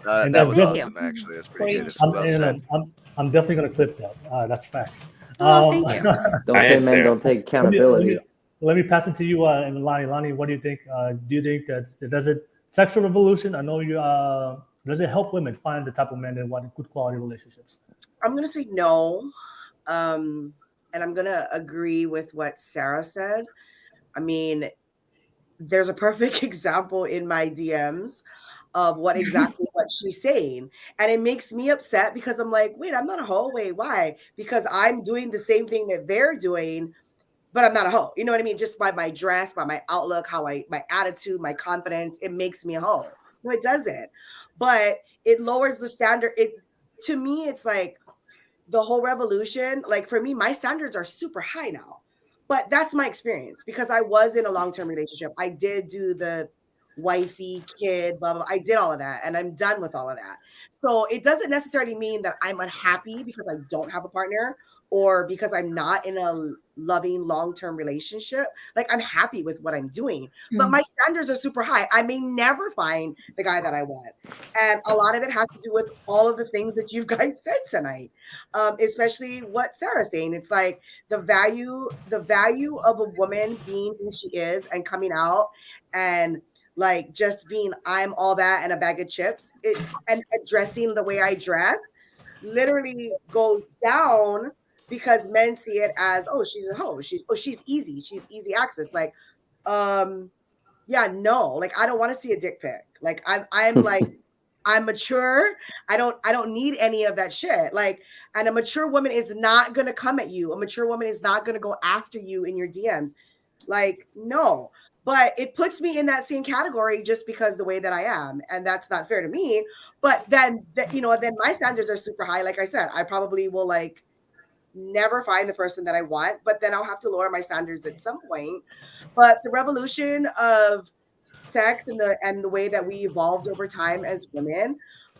And That was Thank you. awesome, actually. That's pretty good. It's I'm, well and, said. I'm definitely gonna clip that. That's facts. Oh, thank you. Don't say Nice, men Sarah. don't take accountability. Let me pass it to you, and Lonnie. Lonnie, what do you think? Do you think that does it sexual revolution? I know you. Does it help women find the type of men that want good quality relationships? I'm gonna say no, and I'm gonna agree with what Sarah said. I mean, there's a perfect example in my DMs of what exactly what she's saying, and it makes me upset because I'm like, wait, I'm not a hoe. Wait, why? Because I'm doing the same thing that they're doing, but I'm not a hoe. You know what I mean? Just by my dress, by my outlook, my attitude, my confidence, it makes me a hoe. No, it doesn't. But it lowers the standard. To me, it's like the whole revolution. Like for me, my standards are super high now. But that's my experience because I was in a long-term relationship. I did do the wifey, kid, blah, blah. I did all of that and I'm done with all of that. So it doesn't necessarily mean that I'm unhappy because I don't have a partner or because I'm not in a loving long-term relationship. Like I'm happy with what I'm doing, but my standards are super high. I may never find the guy that I want. And a lot of it has to do with all of the things that you guys said tonight, especially what Sarah's saying. It's like the value of a woman being who she is and coming out and like just being I'm all that and a bag of chips and addressing the way I dress literally goes down because men see it as, oh, she's a hoe. She's easy access. Like, yeah, no, like I don't want to see a dick pic. Like I'm like, I'm mature. I don't need any of that shit. Like, and a mature woman is not gonna come at you. A mature woman is not gonna go after you in your DMs. Like, no. But it puts me in that same category just because the way that I am, and that's not fair to me. But then, then my standards are super high. Like I said, I probably will like never find the person that I want, but then I'll have to lower my standards at some point. But the revolution of sex and the way that we evolved over time as women,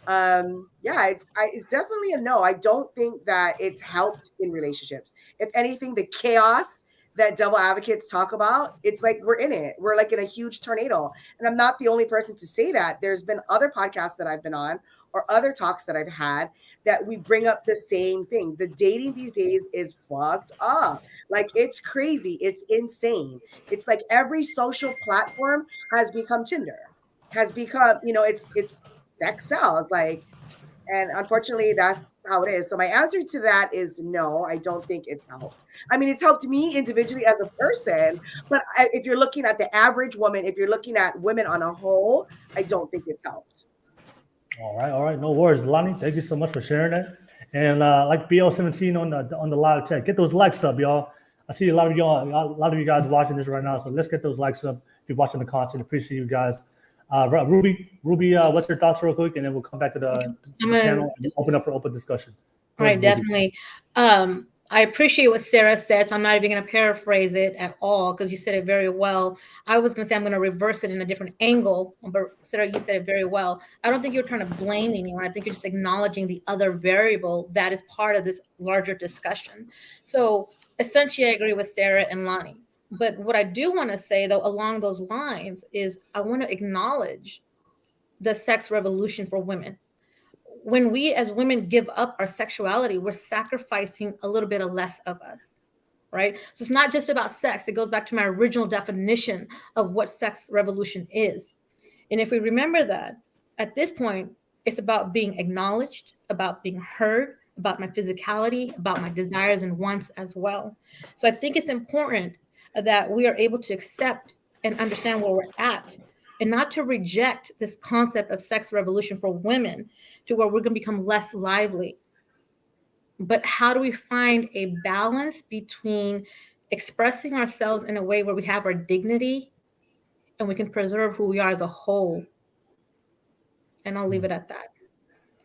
it's definitely a no. I don't think that it's helped in relationships. If anything, the chaos that devil advocates talk about, it's like we're in it. We're like in a huge tornado. And I'm not the only person to say that. There's been other podcasts that I've been on or other talks that I've had that we bring up the same thing. The dating these days is fucked up. Like it's crazy. It's insane. It's like every social platform has become Tinder, has become, it's sex sells. Like, and unfortunately, that's how it is. So my answer to that is no, I don't think it's helped. I mean, it's helped me individually as a person, but if you're looking at the average woman, if you're looking at women on a whole, I don't think it's helped. All right. No worries, Lonnie. Thank you so much for sharing that. And like BL17 on the live chat, get those likes up, y'all. I see a lot of you guys watching this right now, so let's get those likes up. If you're watching the content, appreciate you guys. Ruby, what's your thoughts real quick, and then we'll come back to the panel and open up for open discussion. All right, definitely. I appreciate what Sarah said, so I'm not even going to paraphrase it at all because you said it very well. I was going to say I'm going to reverse it in a different angle, but Sarah, you said it very well. I don't think you're trying to blame anyone. I think you're just acknowledging the other variable that is part of this larger discussion. So essentially, I agree with Sarah and Lonnie. But what I do want to say, though, along those lines is I want to acknowledge the sex revolution for women. When we as women give up our sexuality, we're sacrificing a little bit of less of us. right? So it's not just about sex. It goes back to my original definition of what sex revolution is. And if we remember that, at this point, it's about being acknowledged, about being heard, about my physicality, about my desires and wants as well. So I think it's important that we are able to accept and understand where we're at, and not to reject this concept of sex revolution for women to where we're going to become less lively. But how do we find a balance between expressing ourselves in a way where we have our dignity and we can preserve who we are as a whole? And I'll leave it at that.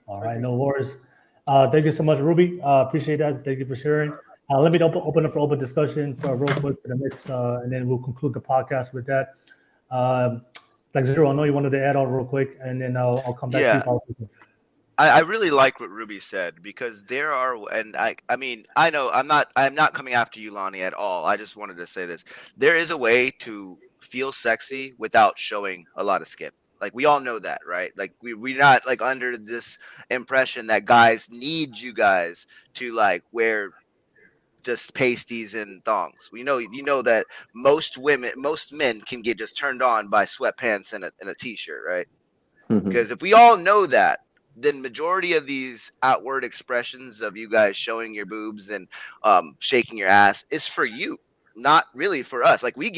All right, no worries. Thank you so much, Ruby. Appreciate that. Thank you for sharing. Let me open up for open discussion for real quick for the next, and then we'll conclude the podcast with that. Blackzero, I know you wanted to add on real quick, and then I'll come back to you. I really like what Ruby said, because there are, and I mean, I know I'm not coming after you, Lonnie, at all. I just wanted to say this. There is a way to feel sexy without showing a lot of skin. Like, we all know that, right? Like, we're not like under this impression that guys need you guys to like wear just pasties and thongs. You know that most men can get just turned on by sweatpants and a t-shirt, right? Because if we all know that, then majority of these outward expressions of you guys showing your boobs and shaking your ass is for you, not really for us. Like, we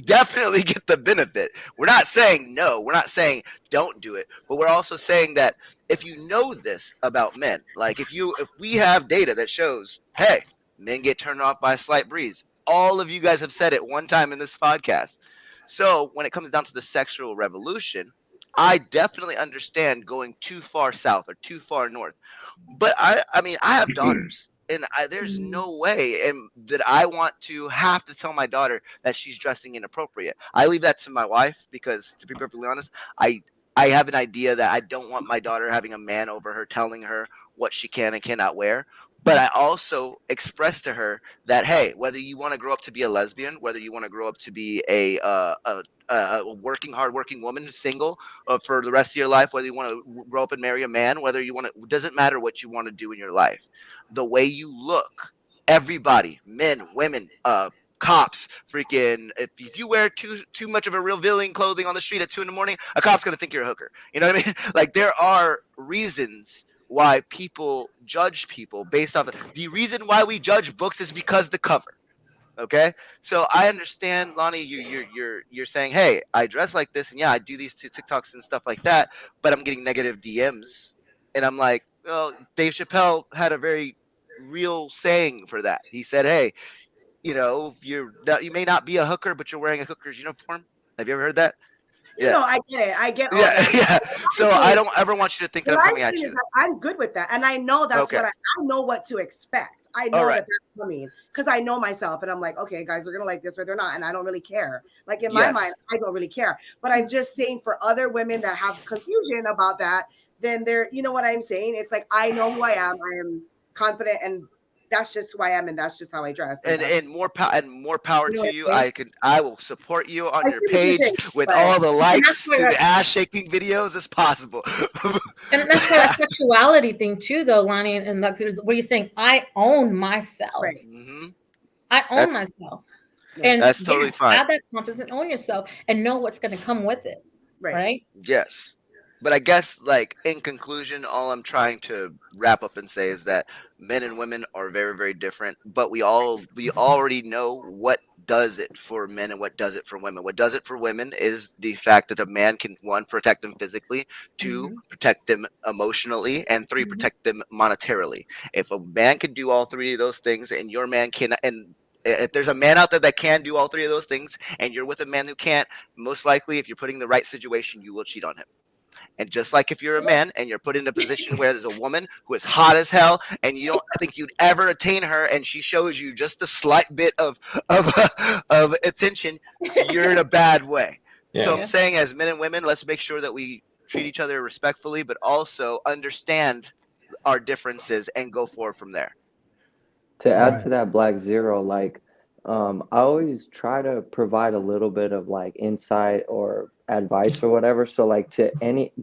definitely get the benefit. We're not saying no, we're not saying don't do it, but we're also saying that if you know this about men, like if we have data that shows, hey, men get turned off by a slight breeze. All of you guys have said it one time in this podcast. So when it comes down to the sexual revolution, I definitely understand going too far south or too far north. But I mean, I have daughters, and there's no way that I want to have to tell my daughter that she's dressing inappropriate. I leave that to my wife, because, to be perfectly honest, I have an idea that I don't want my daughter having a man over her telling her what she can and cannot wear. But I also express to her that, hey, whether you want to grow up to be a lesbian, whether you want to grow up to be a hardworking woman who's single for the rest of your life, whether you want to grow up and marry a man, whether you want to, doesn't matter what you want to do in your life. The way you look, everybody, men, women, cops, freaking, if you wear too much of a revealing clothing on the street at 2 a.m, a cop's gonna think you're a hooker. You know what I mean? Like, there are reasons why people judge people based off of the reason why we judge books is because the cover. Okay, so I understand, Lonnie, you're saying, hey, I dress like this, and yeah, I do these TikToks and stuff like that, but I'm getting negative DMs, and I'm like, well, Dave Chappelle had a very real saying for that. He said, hey, you know, you may not be a hooker, but you're wearing a hooker's uniform. Have you ever heard that? Yeah. No, I get it. I get all that. Yeah. So I don't ever want you to think that I'm coming at you. I'm good with that. And I know that's what I know what to expect. I know that that's coming, because I know myself, and I'm like, okay, guys, they're going to like this or they're not. And I don't really care. Like, in my mind, I don't really care. But I'm just saying, for other women that have confusion about that, then they're, you know what I'm saying? It's like, I know who I am. I am confident, and that's just who I am, and that's just how I dress. And more power to you. I will support you on your page with all the likes to the ass shaking videos as possible. And that's why that sexuality thing too, though, Lonnie, and where you're saying, I own myself. Right. I own myself. And that's totally fine. Have that confidence and own yourself, and know what's going to come with it. Right. Yes. But I guess, like, in conclusion, all I'm trying to wrap up and say is that men and women are very, very different. But we already know what does it for men and what does it for women. What does it for women is the fact that a man can, 1, protect them physically, 2, protect them emotionally, and 3, protect them monetarily. If a man can do all 3 of those things, and your man can, and if there's a man out there that can do all 3 of those things, and you're with a man who can't, most likely, if you're putting the right situation, you will cheat on him. And just like if you're a man and you're put in a position where there's a woman who is hot as hell and you don't think you'd ever attain her, and she shows you just a slight bit of attention, you're in a bad way. Yeah. So I'm saying, as men and women, let's make sure that we treat each other respectfully, but also understand our differences and go forward from there. To add to that, Blackzero, like, I always try to provide a little bit of like insight or advice or whatever. So like,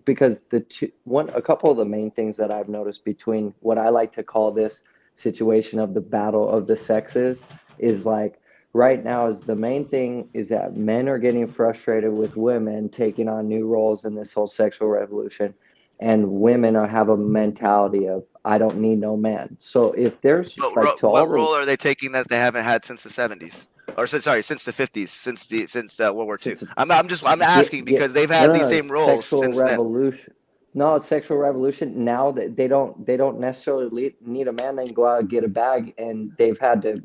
because a couple of the main things that I've noticed between what I like to call this situation of the battle of the sexes is like right now is the main thing is that men are getting frustrated with women taking on new roles in this whole sexual revolution, and women have a mentality of I don't need no man. So if there's But like to all what the role are they taking that they haven't had since the 70s? Or since the 50s, since World War II. since I'm asking because they've had these same roles sexual since then. revolution. No, it's sexual revolution. Now that they don't necessarily need a man, they can go out and get a bag, and they've had to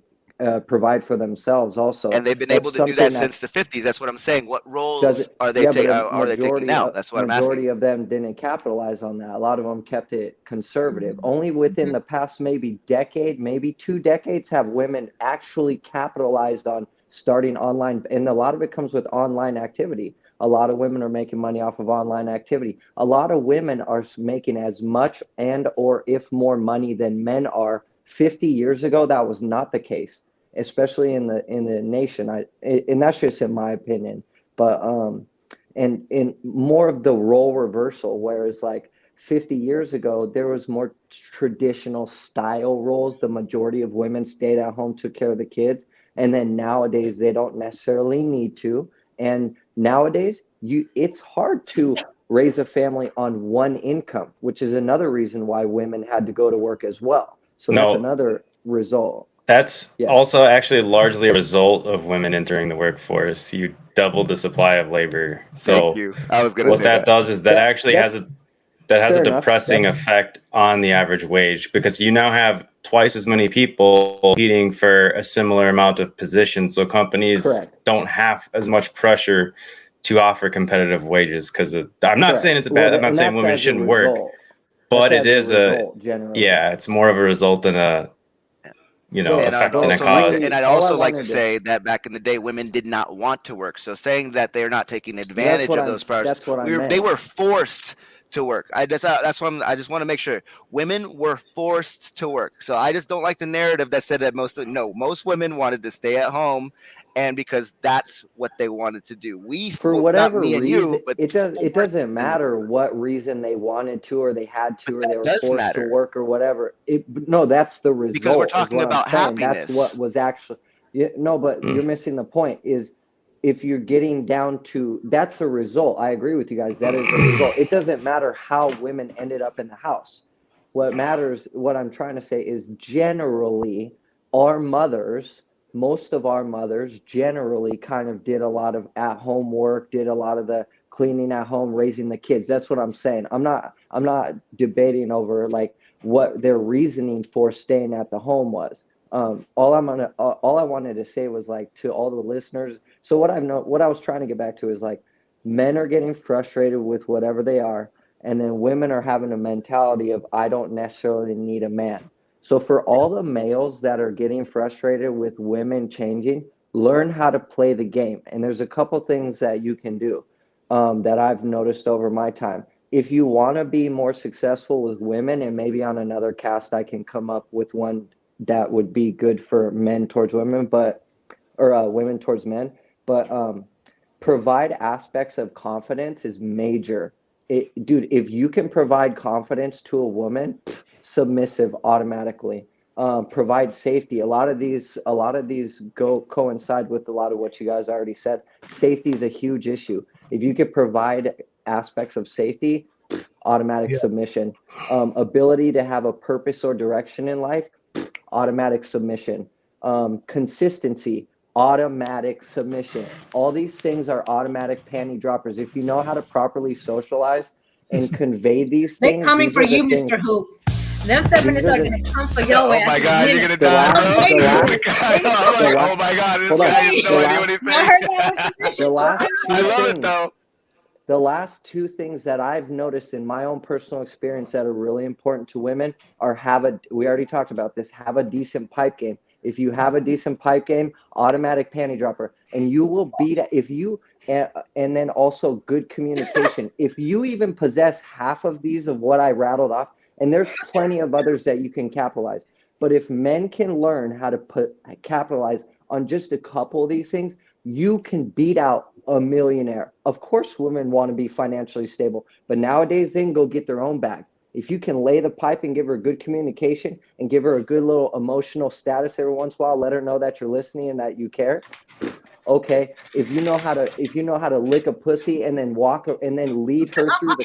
provide for themselves also. And they've been That's able to do that something since that the 50s. That's what I'm saying. What does roles it. are they Yeah, but a are they taking now? That's what I'm asking. majority of them didn't capitalize on that. A lot of them kept it conservative. Only within the past maybe decade, maybe 2 decades, have women actually capitalized on starting online, and a lot of it comes with online activity. A lot of women are making money off of online activity. A lot of women are making as much and or if more money than men are. 50 years ago, that was not the case, especially in the nation. And that's just in my opinion. But and in more of the role reversal, whereas like 50 years ago, there was more traditional style roles. The majority of women stayed at home, took care of the kids. And then nowadays they don't necessarily need to. And nowadays it's hard to raise a family on one income, which is another reason why women had to go to work as well. So that's another result. That's also actually largely a result of women entering the workforce. You double the supply of labor. So Thank you. I was gonna what say that does is that actually has a fair enough. depressing effect on the average wage, because you now have twice as many people competing for a similar amount of positions. So companies don't have as much pressure to offer competitive wages because I'm not saying it's a bad. I'm not saying women shouldn't work, but it is it's more of a result than a effect than a cause. And I'd also like to say that back in the day, women did not want to work. So saying that they're not taking advantage of those powers, they were forced to work. That's why I just want to make sure women were forced to work. So I just don't like the narrative that said that most women wanted to stay at home, and because that's what they wanted to do. For whatever not me reason, and you, but it doesn't matter what reason they wanted to, or they had to, or they were forced to work, or whatever. No, that's the result. Because we're talking about happiness. That's what was actually. But you're missing the point. Is if you're getting down to that's the result. I agree with you guys. That is a result. It doesn't matter how women ended up in the house. What matters, what I'm trying to say is generally our mothers. Most of our mothers generally kind of did a lot of at-home work, did a lot of the cleaning at home, raising the kids. That's what I'm saying. I'm not debating over like what their reasoning for staying at the home was. All I wanted to say was like to all the listeners. So what I was trying to get back to is like men are getting frustrated with whatever they are, and then women are having a mentality of I don't necessarily need a man. So for all the males that are getting frustrated with women changing, learn how to play the game. And there's a couple things that you can do that I've noticed over my time. If you want to be more successful with women, and maybe on another cast I can come up with one that would be good for men towards women, or women towards men, but provide aspects of confidence is major. Dude, if you can provide confidence to a woman, submissive automatically. Provide safety. A lot of these coincide with a lot of what you guys already said. Safety is a huge issue. If you could provide aspects of safety, automatic submission. Ability to have a purpose or direction in life, automatic submission. Consistency, automatic submission. All these things are automatic panty droppers. If you know how to properly socialize and convey these things, they're coming for you, Mr. Hoop. Them feminists are going to come for your ass. Oh my God, you're going to die, bro. Oh my God, this guy has no idea what he's saying. I love it, though. The last two things that I've noticed in my own personal experience that are really important to women are we already talked about this, have a decent pipe game. If you have a decent pipe game, automatic panty dropper, and you will beat and then also good communication. If you even possess half of these of what I rattled off, and there's plenty of others that you can capitalize, but if men can learn how to capitalize on just a couple of these things, you can beat out a millionaire. Of course, women want to be financially stable, but nowadays they can go get their own bag. If you can lay the pipe and give her good communication and give her a good little emotional status every once in a while, let her know that you're listening and that you care. Okay. If you know how to lick a pussy and then walk and then lead her through the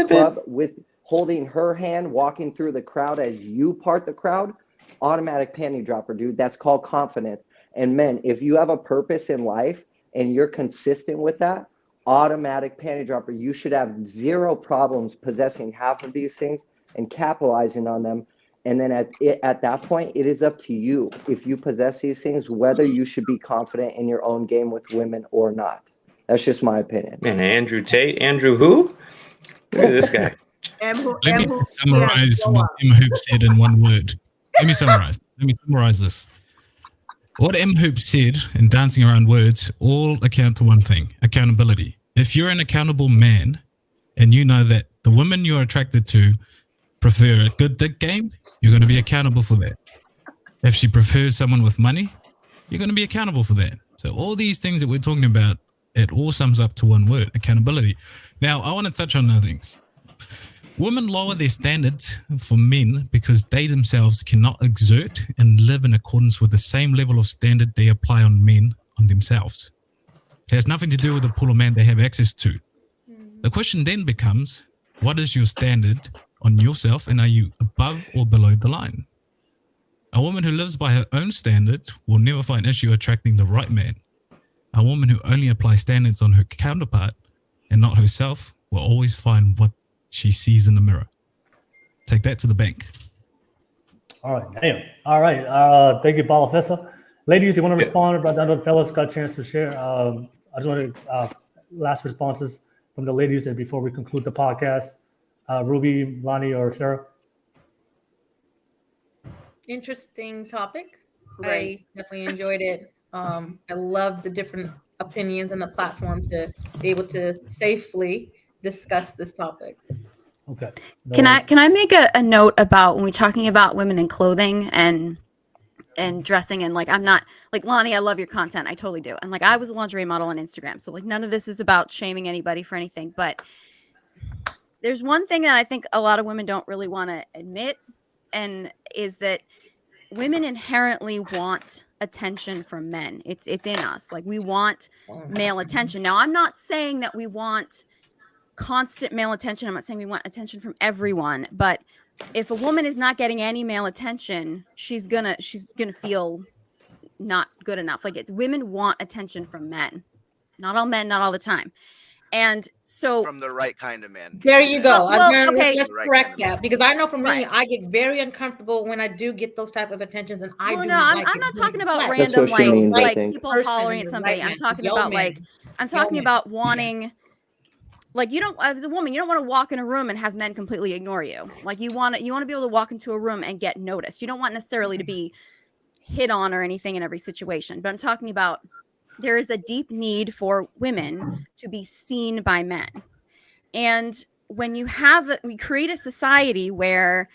club, with holding her hand, walking through the crowd as you part the crowd, automatic panty dropper, dude. That's called confidence. And men, if you have a purpose in life and you're consistent with that, automatic panty dropper. You should have zero problems possessing half of these things and capitalizing on them. And then at that point, it is up to you if you possess these things, whether you should be confident in your own game with women or not. That's just my opinion. Man, Andrew Tate. Andrew who? Look at this guy. Let me summarize what Mhoop said in one word. Let me summarize this. What Mhoop said in dancing around words all account to one thing: accountability. If you're an accountable man and you know that the women you're attracted to prefer a good dick game, you're going to be accountable for that. If she prefers someone with money, you're going to be accountable for that. So all these things that we're talking about, it all sums up to one word: accountability. Now, I want to touch on other things. Women lower their standards for men because they themselves cannot exert and live in accordance with the same level of standard they apply on men on themselves. It has nothing to do with the pool of men they have access to. The question then becomes, what is your standard on yourself, and are you above or below the line? A woman who lives by her own standard will never find issue attracting the right man. A woman who only applies standards on her counterpart and not herself will always find what she sees in the mirror. Take that to the bank. All right, damn. All right, thank you, Balafessa. Ladies, you want to respond? But I know the fellas got a chance to share. I just want to last responses from the ladies, and before we conclude the podcast, Ruby, Lonnie, or Sarah. Interesting topic. Right. I definitely enjoyed it. I love the different opinions and the platform to be able to safely discuss this topic. Okay. Can I make a note about when we're talking about women in clothing and dressing, and like, I'm not like, Lonnie, I love your content. I totally do. And like, I was a lingerie model on Instagram. So like, none of this is about shaming anybody for anything, but there's one thing that I think a lot of women don't really want to admit, and is that women inherently want attention from men. It's in us. Like, we want male attention. Now, I'm not saying that we want constant male attention. I'm not saying we want attention from everyone, but if a woman is not getting any male attention, she's gonna feel not good enough. Like, women want attention from men. Not all men, not all the time. And so from the right kind of man. There you go. Okay. Let's correct that, because I know for me, I get very uncomfortable when I do get those type of attentions, and I do. I'm not talking about random like people hollering at somebody. I'm talking about about wanting. Like, you don't, as a woman, you don't want to walk in a room and have men completely ignore you. Like, you want to be able to walk into a room and get noticed. You don't want necessarily to be hit on or anything in every situation. But I'm talking about, there is a deep need for women to be seen by men. And when we create a society where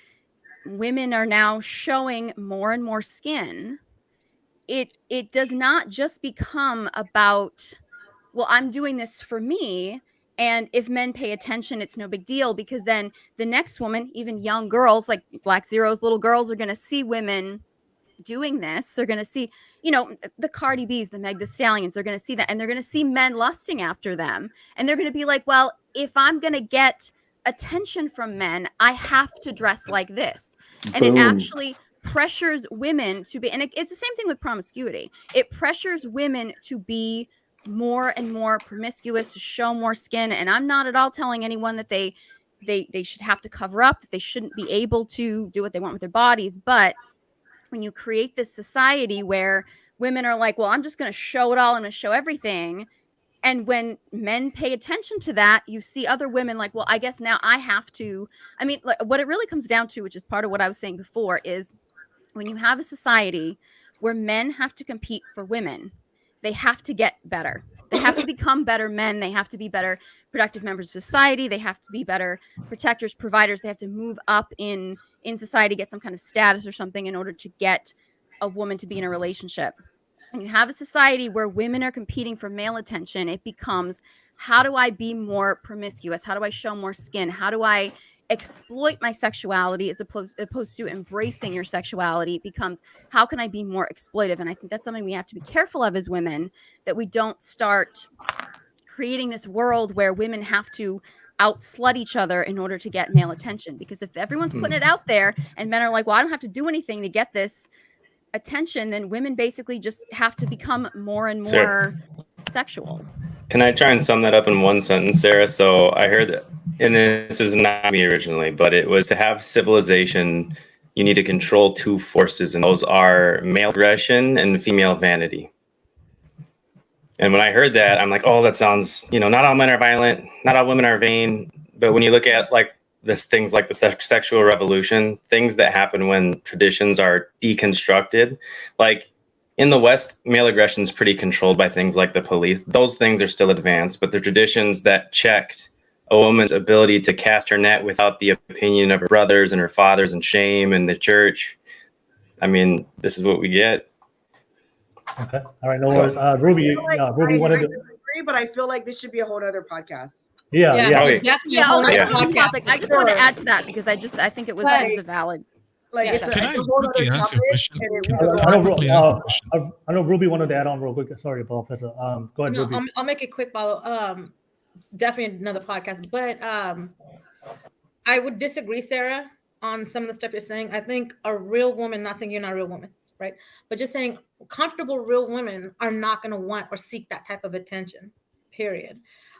women are now showing more and more skin, it does not just become about, well, I'm doing this for me. And if men pay attention, it's no big deal, because then the next woman, even young girls like Blackzero's little girls, are going to see women doing this. They're going to see, the Cardi B's, the Meg Thee Stallions, they're going to see that, and they're going to see men lusting after them. And they're going to be like, well, if I'm going to get attention from men, I have to dress like this. And it actually pressures women to be, and it's the same thing with promiscuity. It pressures women to be more and more promiscuous, to show more skin. And I'm not at all telling anyone that they should have to cover up, that they shouldn't be able to do what they want with their bodies. But when you create this society where women are like, well, I'm just going to show it all, I'm going to show everything. And when men pay attention to that, you see other women like, well, I guess now I have to. I mean, what it really comes down to, which is part of what I was saying before, is when you have a society where men have to compete for women, they have to get better. They have to become better men. They have to be better productive members of society. They have to be better protectors, providers. They have to move up in society, get some kind of status or something in order to get a woman to be in a relationship. And you have a society where women are competing for male attention, it becomes how do I be more promiscuous? How do I show more skin? How do I exploit my sexuality as opposed to embracing your sexuality? It becomes, how can I be more exploitive? And I think that's something we have to be careful of as women, that we don't start creating this world where women have to out-slut each other in order to get male attention. Because if everyone's putting it out there and men are like, well, I don't have to do anything to get this attention, then women basically just have to become more and more sexual. Can I try and sum that up in one sentence, Sarah? So I heard that, and this is not me originally, but it was to have civilization, you need to control two forces, and those are male aggression and female vanity. And when I heard that, I'm like, oh, that sounds, not all men are violent, not all women are vain. But when you look at like this things like the sexual revolution, things that happen when traditions are deconstructed, like in the West, male aggression is pretty controlled by things like the police. Those things are still advanced, but the traditions that checked a woman's ability to cast her net without the opinion of her brothers and her fathers and shame and the church, I mean, this is what we get. Okay. All right. No worries. Ruby, Ruby wanted to agree, but I feel like this should be a whole other podcast. Yeah. Definitely a whole other topic. I just wanted to add to that because I think it was a valid. Like, it's Can I a whole quickly other ask you a topic, question? I know Ruby wanted to add on real quick. Sorry, Professor. Go ahead, No, Ruby. I'll make it quick, follow. Definitely another podcast, but I would disagree, Sarah, on some of the stuff you're saying. I think a real woman, not saying you're not a real woman, right? But just saying comfortable real women are not going to want or seek that type of attention, period.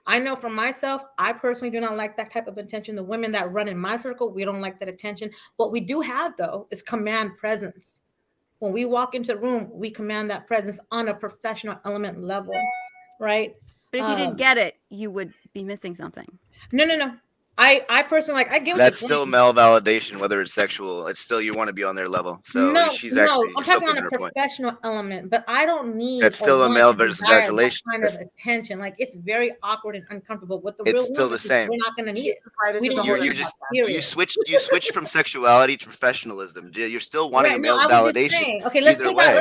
I know for myself, I personally do not like that type of attention. The women that run in my circle, we don't like that attention. What we do have, though, is command presence. When we walk into a room, we command that presence on a professional element level, right? But if you didn't get it, you would be missing something. No. I personally I get what that's you're still saying. male validation, whether it's sexual. It's still, you want to be on their level. So she's actually, I'm talking on a professional element, but I don't need. That's still a male versus congratulations. Kind of attention, like it's very awkward and uncomfortable. With the it's real still woman, the same. We're not going to need it. You switched from sexuality to professionalism. You're still wanting male validation. Okay, let's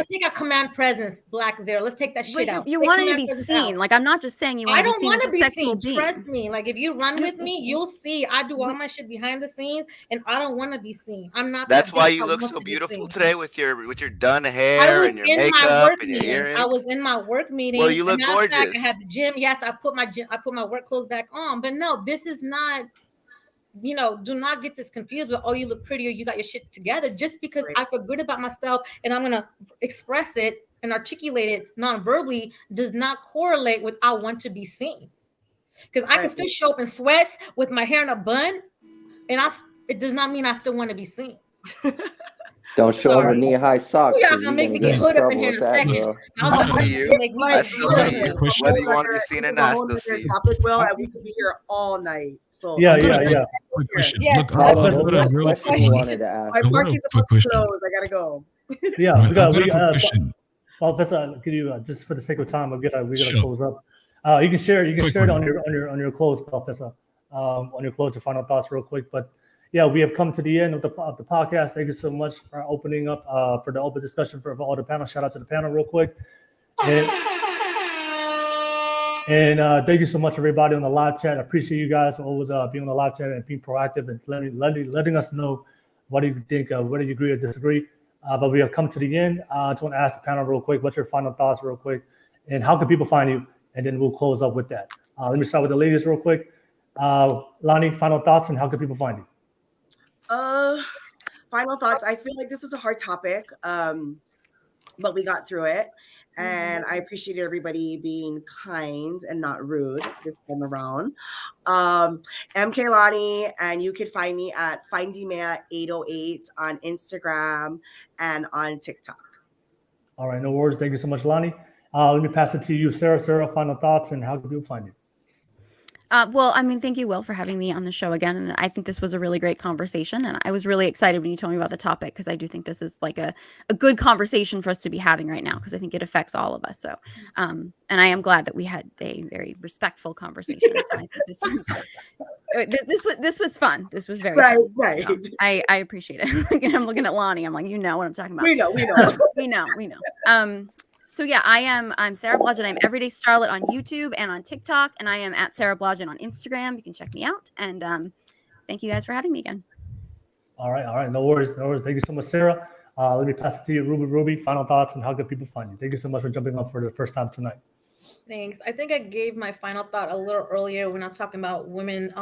take a command presence, Blackzero. Let's take that shit out. You wanted to be seen. Like, I'm not just saying you want to be seen as a sexual being. Trust me. Like, if you run with me, you'll see I do all my shit behind the scenes, and I don't want to be seen. I'm not. That's why you look so beautiful today with your done hair and your makeup and your earrings. I was in my work meeting. Well, you look gorgeous. I had the gym. Yes, I put my work clothes back on, but no, this is not. Do not get this confused with, oh, you look pretty or you got your shit together. Just because I feel good about myself and I'm gonna express it and articulate it non-verbally does not correlate with I want to be seen. Because I can still show up in sweats with my hair in a bun, and it does not mean I still want to be seen. Don't show them knee-high socks. You're gonna make me get hood up in here in a second. I see you. I still see you. Whether you want to be seen or not, I still see you. Topic, Will, and we could be here all night. So yeah. Quick question. Yeah. Look, I've got a real quick my parking's about to close. I gotta go. Yeah, Right, we got a quick question. Professor, can you just for the sake of time, we gotta close up. You can share it on your close, Professor. On your close, your final thoughts, real quick. But yeah, we have come to the end of the podcast. Thank you so much for opening up for the open discussion for all the panel. Shout out to the panel, real quick. And thank you so much, everybody on the live chat. I appreciate you guys always being on the live chat and being proactive and letting us know what do you think, whether you agree or disagree. But we have come to the end. I just want to ask the panel real quick, what's your final thoughts, real quick, and how can people find you? And then we'll close up with that. Let me start with the ladies, real quick. Lonnie, final thoughts, and how can people find you? Final thoughts. I feel like this is a hard topic, but we got through it. And I appreciate everybody being kind and not rude this time around. MK Lonnie, and you can find me at FindingMea808 on Instagram and on TikTok. All right, no worries. Thank you so much, Lonnie. Let me pass it to you, Sarah. Sarah, final thoughts, and how can people find you? Well, I mean, thank you, Will, for having me on the show again. And I think this was a really great conversation. And I was really excited when you told me about the topic, because I do think this is like a good conversation for us to be having right now, because I think it affects all of us. So, and I am glad that we had a very respectful conversation. So I think this was fun. This was very fun. Right. So I appreciate it. I'm looking at Lonnie. I'm like, you know what I'm talking about. We know. We know. So yeah, I'm Sarah Blodgett. I'm Everyday Starlet on YouTube and on TikTok, and I am at Sarah Blodgett on Instagram. You can check me out. And thank you guys for having me again. All right. No worries. Thank you so much, Sarah. Let me pass it to you, Ruby. Final thoughts and how can people find you? Thank you so much for jumping on for the first time tonight. Thanks. I think I gave my final thought a little earlier when I was talking about women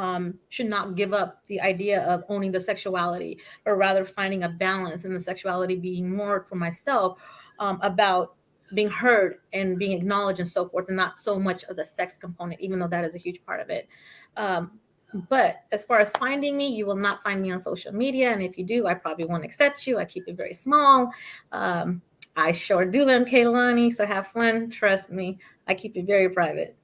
should not give up the idea of owning the sexuality, but rather finding a balance in the sexuality, being more for myself about being heard and being acknowledged and so forth, and not so much of the sex component, even though that is a huge part of it. But as far as finding me, you will not find me on social media. And if you do, I probably won't accept you. I keep it very small. I sure do, Kaylani. So have fun. Trust me. I keep it very private.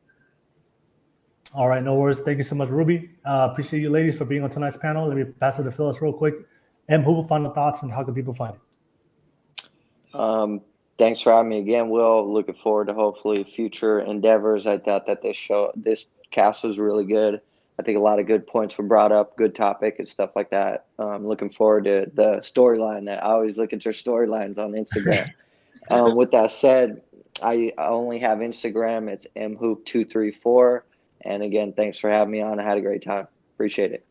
All right, no worries. Thank you so much, Ruby. Appreciate you ladies for being on tonight's panel. Let me pass it to Phyllis real quick. Who final thoughts and how can people find it? Thanks for having me again, Will. Looking forward to hopefully future endeavors. I thought that this cast was really good. I think a lot of good points were brought up, good topic and stuff like that. Looking forward to the storyline. I always look at your storylines on Instagram. With that said, I only have Instagram. It's mhoop234. And again, thanks for having me on. I had a great time. Appreciate it.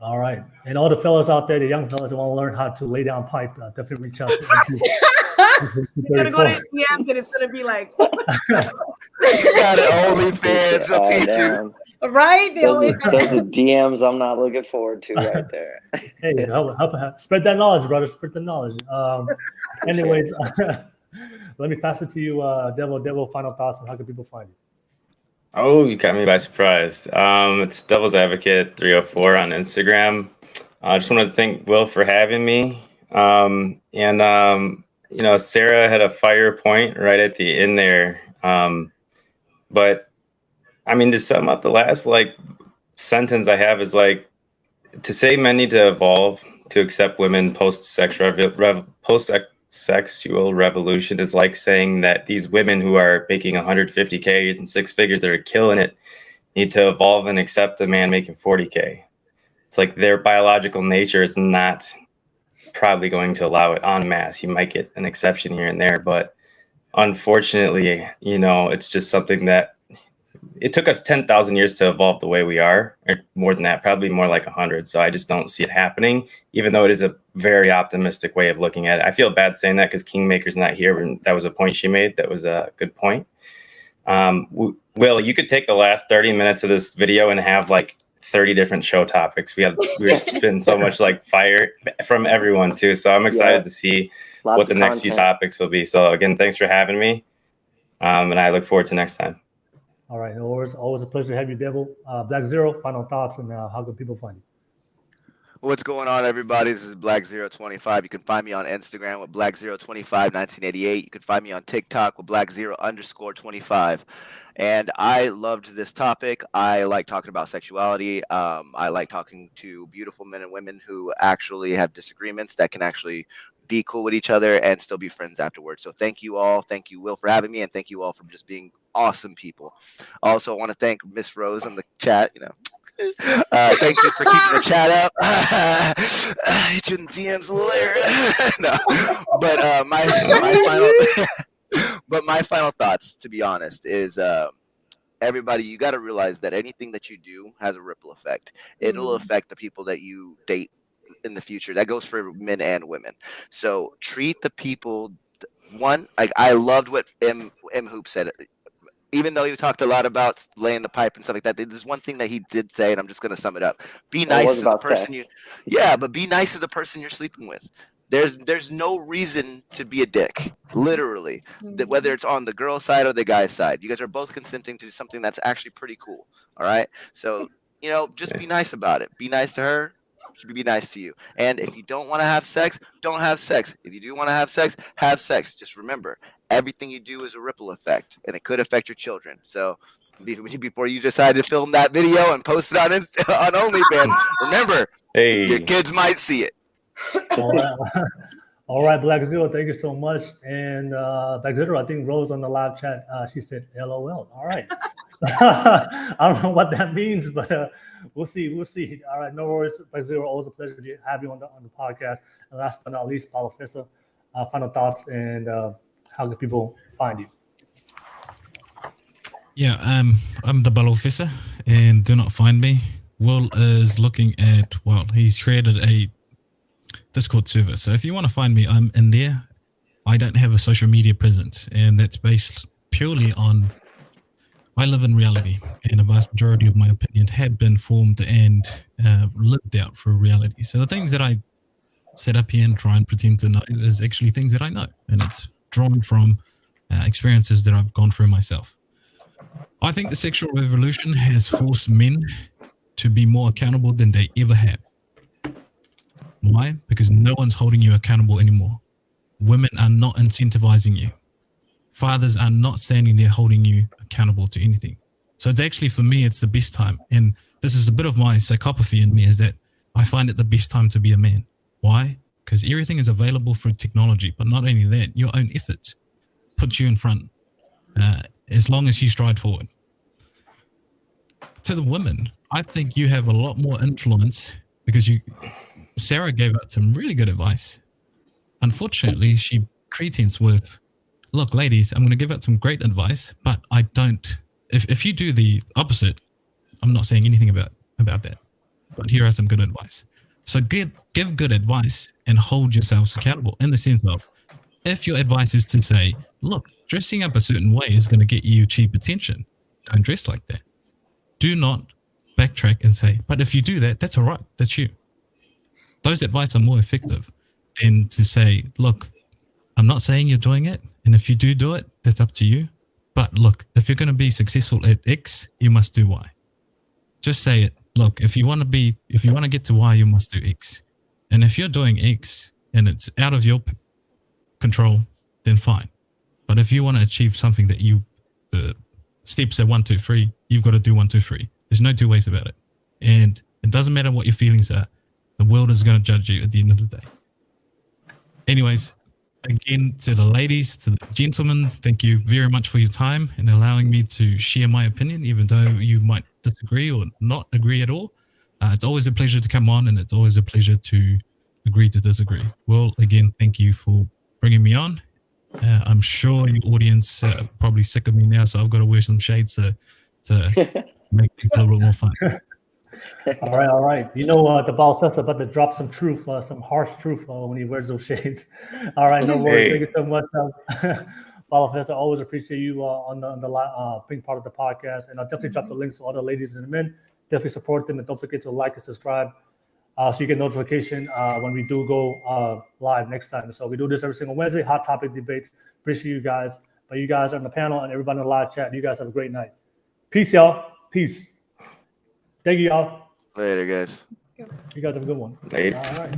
All right. And all the fellas out there, the young fellas that want to learn how to lay down pipe, definitely reach out to You're going to go to DMs and it's going to be like. You got it, OnlyFans. They'll teach you. Right? Those are DMs I'm not looking forward to right there. Hey, help, spread that knowledge, brother. Spread the knowledge. Anyways, let me pass it to you, Devil. Devil, final thoughts on how can people find you? Oh, you caught me by surprise. It's Devil's Advocate 304 on Instagram. I just wanted to thank Will for having me. You know, Sarah had a fire point right at the end there. But I mean, to sum up the last sentence I have is to say men need to evolve to accept women post-sexual revolution is like saying that these women who are making 150K and six figures that are killing it need to evolve and accept a man making 40K. It's like their biological nature is not probably going to allow it en masse. You might get an exception here and there, but unfortunately, you know, it's just something that it took us 10,000 years to evolve the way we are, or more than that, probably more like 100. So I just don't see it happening, even though it is a very optimistic way of looking at it. I feel bad saying that because Kingmaker's not here, but that was a point she made. That was a good point. Will, you could take the last 30 minutes of this video and have 30 different show topics. We were spitting so much fire from everyone too. So I'm excited to see what the next few topics will be. So again, thanks for having me. And I look forward to next time. All right. Always a pleasure to have you, Devil. Blackzero, final thoughts and how can people find you? What's going on, everybody? This is Blackzero25. You can find me on Instagram with Blackzero251988. You can find me on TikTok with Blackzero_25. And I loved this topic. I like talking about sexuality. I like talking to beautiful men and women who actually have disagreements that can actually be cool with each other and still be friends afterwards. So thank you all. Thank you, Will, for having me. And thank you all for just being awesome people. Also, I want to thank Miss Rose in the chat. Thank you for keeping the chat up. Hit you in DMs later. No, but my final thoughts, to be honest, is everybody, you got to realize that anything that you do has a ripple effect. It'll affect the people that you date in the future. That goes for men and women. So treat the people. I loved what Mhoop said. Even though you talked a lot about laying the pipe and stuff like that, there's one thing that he did say, and I'm just going to sum it up. Be nice to the person but be nice to the person you're sleeping with. There's no reason to be a dick, literally, whether it's on the girl side or the guy side. You guys are both consenting to something that's actually pretty cool. All right. So, just be nice about it. Be nice to her. She be nice to you. And if you don't want to have sex, don't have sex. If you do want to have sex, have sex. Just remember, everything you do is a ripple effect, and it could affect your children. So before you decide to film that video and post it on OnlyFans, remember, your kids might see it. All right, Blackzero, thank you so much. And Blackzero, I think Rose on the live chat, she said LOL. All right. I don't know what that means, but we'll see. All right, no worries. Blackzero, always a pleasure to have you on the podcast. And last but not least, Paulo Fissa, final thoughts and how can people find you? Yeah, I'm the Bell Officer, and do not find me. Will is looking at, well, he's created a Discord server. So if you want to find me, I'm in there. I don't have a social media presence, and that's based purely on I live in reality, and a vast majority of my opinion have been formed and lived out through reality. So the things that I set up here and try and pretend to know is actually things that I know, and it's drawn from experiences that I've gone through myself. I think the sexual revolution has forced men to be more accountable than they ever have. Why? Because no one's holding you accountable anymore. Women are not incentivizing you. Fathers are not standing there holding you accountable to anything. So it's actually, for me, it's the best time. And this is a bit of my psychopathy in me, is that I find it the best time to be a man. Why? Because everything is available through technology, but not only that, your own efforts put you in front as long as you stride forward. To the women, I think you have a lot more influence because Sarah gave out some really good advice. Unfortunately, she pretense with, look, ladies, I'm going to give out some great advice, but I don't, if you do the opposite, I'm not saying anything about that, but here are some good advice. So give good advice and hold yourselves accountable in the sense of, if your advice is to say, look, dressing up a certain way is going to get you cheap attention, don't dress like that. Do not backtrack and say, but if you do that, that's all right, that's you. Those advice are more effective than to say, look, I'm not saying you're doing it, and if you do it, that's up to you. But look, if you're going to be successful at X, you must do Y. Just say it. Look, if you want to get to Y, you must do X. And if you're doing X and it's out of your control, then fine. But if you want to achieve something that the steps are 1, 2, 3, you've got to do 1, 2, 3. There's no two ways about it. And it doesn't matter what your feelings are. The world is going to judge you at the end of the day. Anyways, again, to the ladies, to the gentlemen, thank you very much for your time and allowing me to share my opinion, even though you might disagree or not agree at all. It's always a pleasure to come on, and it's always a pleasure to agree to disagree. Well, again, thank you for bringing me on. I'm sure your audience are probably sick of me now, so I've got to wear some shades to make things a little bit more fun. All right. You know, the Balthus about to drop some truth, some harsh truth when he wears those shades. All right, no worries. Thank you so much, Balthus. I always appreciate you on the being part of the podcast, and I'll definitely drop the links to all the ladies and the men. Definitely support them, and don't forget to like and subscribe so you get notification when we do go live next time. So we do this every single Wednesday, hot topic debates. Appreciate you guys. But you guys on the panel and everybody in the live chat, you guys have a great night. Peace, y'all. Peace. Thank you, y'all. Later, guys. You guys have a good one. Later. All right.